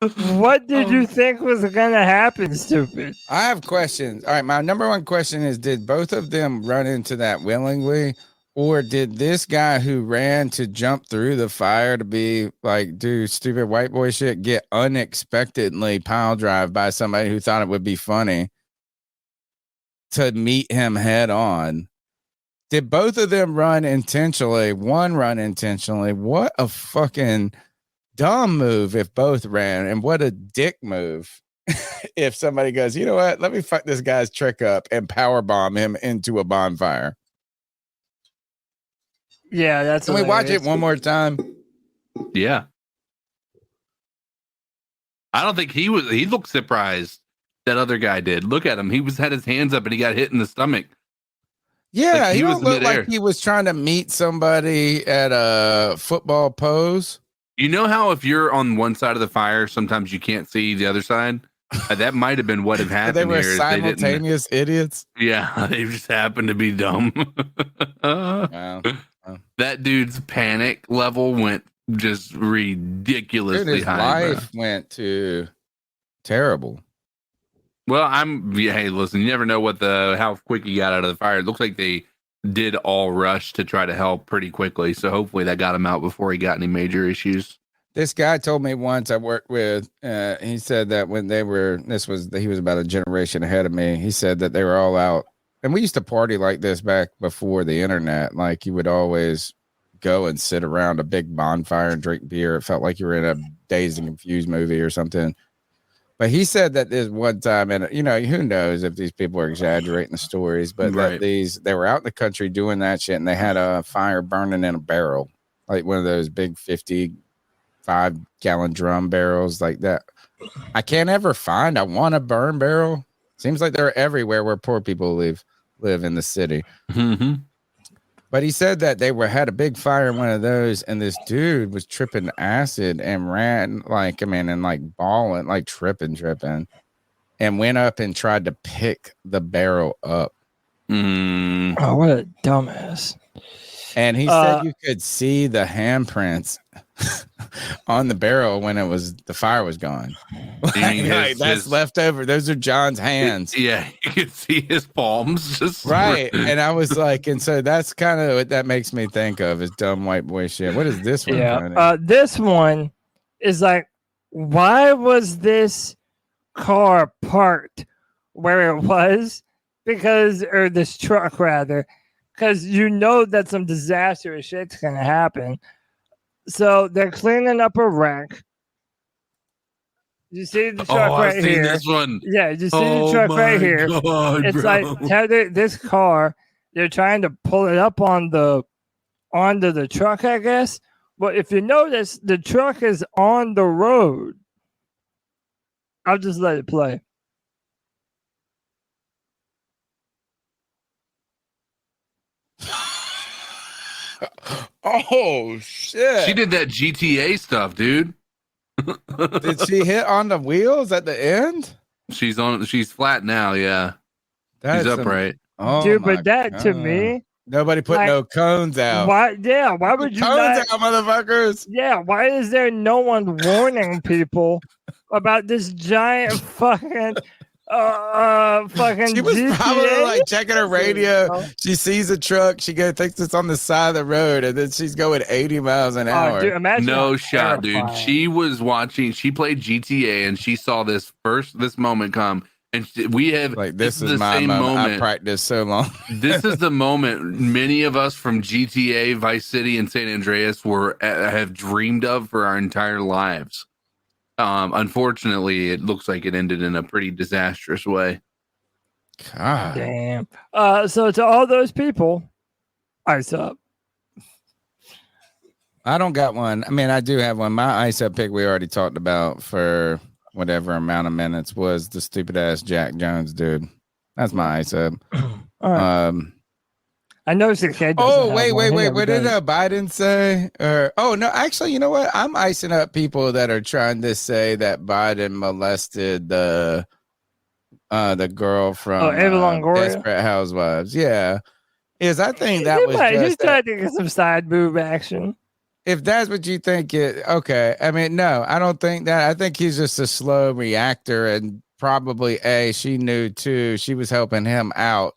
What did you think was gonna happen, stupid? I have questions. All right, my number one question is: did both of them run into that willingly, or did this guy who ran to jump through the fire to be like, do stupid white boy shit, get unexpectedly pile drive by somebody who thought it would be funny to meet him head on? Did both of them run intentionally? One run intentionally. What a fucking dumb move if both ran, and what a dick move if somebody goes, you know what, let me fuck this guy's trick up and power bomb him into a bonfire. Yeah, that's. Can we watch it one more time? Yeah. I don't think he looked surprised. That other guy did. Look at him. He had his hands up and he got hit in the stomach. Yeah, like he was don't look midair. like he was trying to meet somebody at a football pose. You know how if you're on one side of the fire, sometimes you can't see the other side? That might have been what had happened. They were here, simultaneous idiots. Yeah, they just happened to be dumb. Wow. That dude's panic level went just ridiculously Dude, his high. life went to terrible. Well, hey, listen, you never know how quick he got out of the fire. It looks like they did all rush to try to help pretty quickly. So hopefully that got him out before he got any major issues. This guy told me once I worked with, he said that when he was about a generation ahead of me. He said that they were all out. And we used to party like this back before the internet. Like you would always go and sit around a big bonfire and drink beer. It felt like you were in a Dazed and Confused movie or something. But he said that this one time, and who knows if these people are exaggerating the stories, but Right. that they were out in the country doing that shit, and they had a fire burning in a barrel, like one of those big 55-gallon drum barrels like that. I can't ever find. I want a burn barrel. Seems like they're everywhere where poor people live in the city. Mm-hmm. But he said that they had a big fire in one of those, and this dude was tripping acid and ran balling, like tripping, and went up and tried to pick the barrel up. Oh, what a dumbass. And he said you could see the handprints on the barrel when the fire was gone. That's left over. Those are John's hands. Yeah, you can see his palms. Right. And I was like, and so that's kind of what that makes me think of is dumb white boy shit. What is this one? Yeah. This one is like, why was this car parked where it was? Or this truck rather, because that some disastrous shit's gonna happen. So they're cleaning up a wreck. You see the truck right here. This one. Yeah, you see the truck right here. God, it's bro. like this car. They're trying to pull it up onto the truck, I guess. But if you notice, the truck is on the road. I'll just let it play. Oh shit! She did that GTA stuff, dude. Did she hit on the wheels at the end? She's flat now. Yeah, she's upright. Dude, but that to me, nobody put no cones out. Why? Yeah, why would you cones out, motherfuckers? Yeah, why is there no one warning people about this giant fucking? Fucking she was GTA? probably like checking her radio. She sees a truck. She thinks it's on the side of the road, and then she's going 80 miles an hour. Dude, no shot, dude. She was watching. She played GTA, and she saw this moment come. And we have this is my same moment. I practiced so long. This is the moment many of us from GTA, Vice City, and San Andreas have dreamed of for our entire lives. Unfortunately, it looks like it ended in a pretty disastrous way. God damn. So to all those people, ice up. I don't got one. I mean, I do have one. My ice up pick we already talked about for whatever amount of minutes was the stupid ass Jack Jones dude. That's my ice up. Right. I know the kid. Wait. What did Biden say? No, actually, you know what? I'm icing up people that are trying to say that Biden molested the girl from Eva Longoria? Desperate Housewives. Yeah, I think that was he's trying to get some side move action. If that's what you think okay. I mean, no, I don't think that. I think he's just a slow reactor, and probably she knew too. She was helping him out.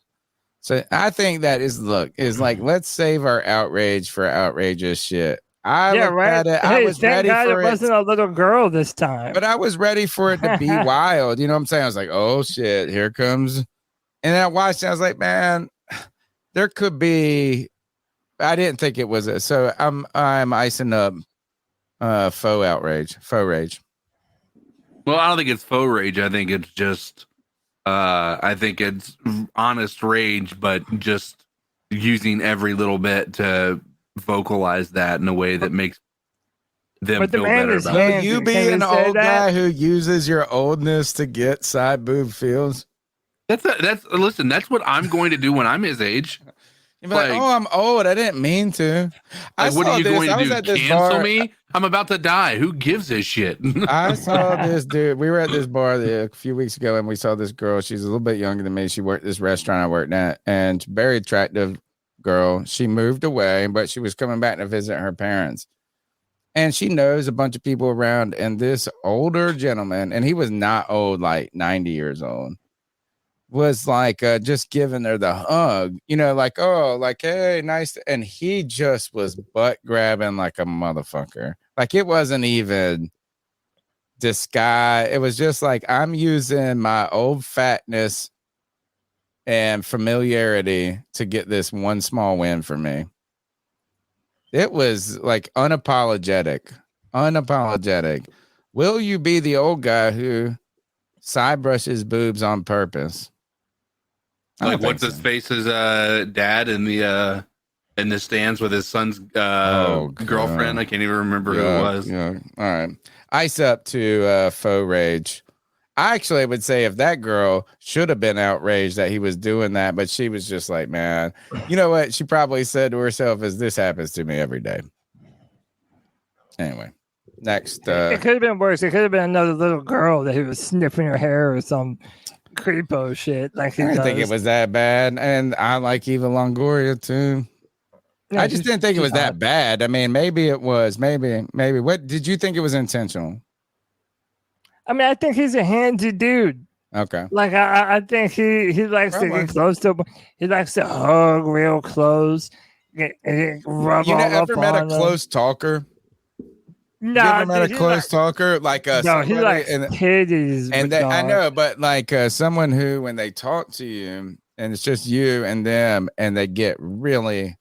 So I think that is like, let's save our outrage for outrageous shit. I was ready for it wasn't a little girl this time. But I was ready for it to be wild. You know what I'm saying? I was like, oh shit, here comes. And then I watched it. I was like, man, there could be. I didn't think it was so I'm icing up faux rage. Well, I don't think it's faux rage. I think it's just I think it's honest rage, but just using every little bit to vocalize that in a way that makes them feel better about it. Will you be an old guy who uses your oldness to get side boob feels? Listen, that's what I'm going to do when I'm his age. You're like, oh, I'm old. I didn't mean to. What are you going to do? Cancel me? I'm about to die. Who gives a shit? I saw this dude. We were at this bar a few weeks ago, and we saw this girl. She's a little bit younger than me. She worked at this restaurant I worked at, and very attractive girl. She moved away, but she was coming back to visit her parents. And she knows a bunch of people around. And this older gentleman, and he was not old, like 90 years old, was like just giving her the hug, like, oh, like, hey, nice. And he just was butt grabbing like a motherfucker. Like it wasn't even disguise. It was just like, I'm using my old fatness and familiarity to get this one small win for me. It was like unapologetic. Will you be the old guy who side brushes boobs on purpose? Like what's his face's dad in the stands with his son's girlfriend? I can't even remember who it was. Yeah. All right. Ice up to faux rage. I actually would say if that girl should have been outraged that he was doing that, but she was just like, man, you know what? She probably said to herself, "As this happens to me every day." Anyway, next. It could have been worse. It could have been another little girl that he was sniffing her hair or some creepo shit. Like I didn't think it was that bad, and I like Eva Longoria too. Yeah, I just didn't think it was that bad. I mean, maybe it was. Maybe. What did you think it was intentional? I mean, I think he's a handsy dude. Okay. Like I think he likes to get close to. He likes to hug real close. Rub You all ever up met a on close talker? No, you ever met a close talker like no, he likes titties. And they, I know, but like someone who, when they talk to you, and it's just you and them, and they get really,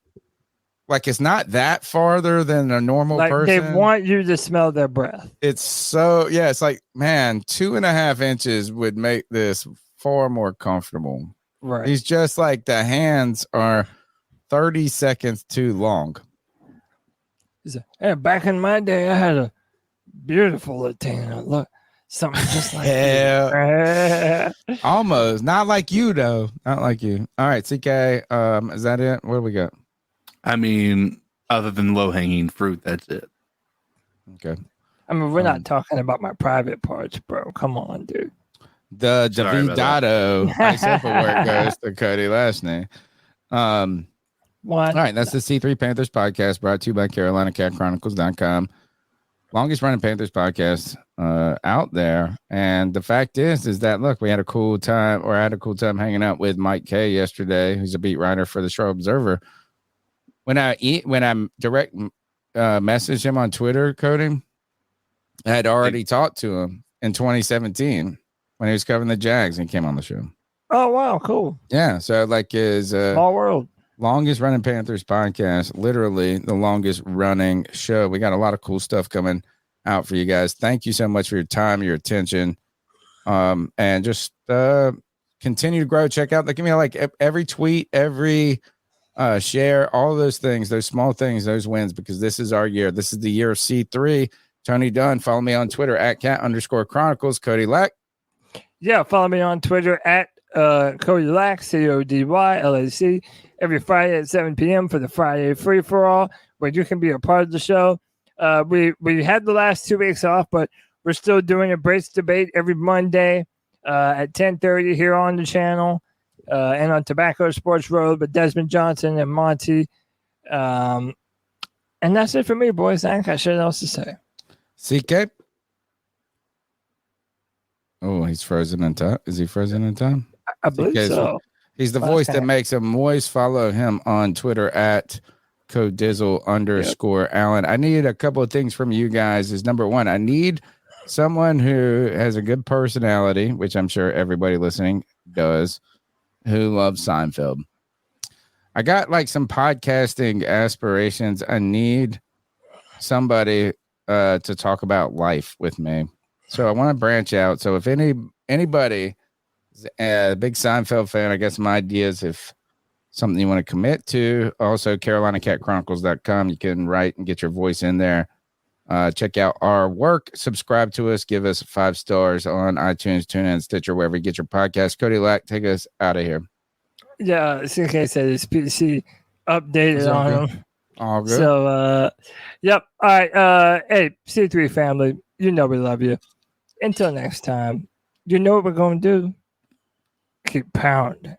like, it's not that farther than a normal like person. they want you to smell their breath. It's so, yeah, it's like, man, 2.5 inches would make this far more comfortable. Right. He's just like, the hands are 30 seconds too long. Hey, back in my day, I had a beautiful Latina. Look, something just like you. Almost. Not like you, though. Not like you. All right, CK, is that it? What do we got? I mean, other than low-hanging fruit, that's it. Okay. I mean, we're not talking about my private parts, bro. Come on, dude. The Davidado paperwork goes to Cody Lashney. All right, that's the C3 Panthers podcast brought to you by CarolinaCatChronicles.com. Longest running Panthers podcast out there. And the fact is that, look, we had a cool time, or I had a cool time hanging out with Mike K yesterday, who's a beat writer for the Charlotte Observer. When I direct messaged him on Twitter, Cody, I had already talked to him in 2017 when he was covering the Jags and came on the show. Oh, wow, cool. Yeah, so like his small world. Longest running Panthers podcast, literally the longest running show. We got a lot of cool stuff coming out for you guys. Thank you so much for your time, your attention, and just continue to grow. Check out, give me like every tweet, every share, all those things, those small things, those wins, because this is our year. This is the year of C3. Tony Dunn. Follow me on Twitter at @cat_chronicles. Cody Lack. Yeah, follow me on Twitter at Cody Lack, CODYLAC, every Friday at 7 p.m. for the Friday Free for All, where you can be a part of the show. We had the last 2 weeks off, but we're still doing a Brace debate every Monday at 10:30 here on the channel and on Tobacco Sports Road with Desmond Johnson and Monty. And that's it for me, boys. I ain't got shit else to say. CK. Oh, he's frozen in time. Is he frozen in time? I believe so. He's the voice that makes him moist. Follow him on Twitter at @Codizzle_Allen. I need a couple of things from you guys. Is number one, I need someone who has a good personality, which I'm sure everybody listening does, who loves Seinfeld. I got like some podcasting aspirations. I need somebody to talk about life with me. So I want to branch out. So if anybody is a big Seinfeld fan, I got some ideas if something you want to commit to. Also, CarolinaCatChronicles.com. You can write and get your voice in there. Check out our work. Subscribe to us. Give us 5 stars on iTunes, TuneIn, Stitcher, wherever you get your podcast. Cody Lack, take us out of here. Yeah, CK said his PC updated on him. All good. So, yep. All right. Hey, C3 family, you know we love you. Until next time, you know what we're going to do? Keep pounding.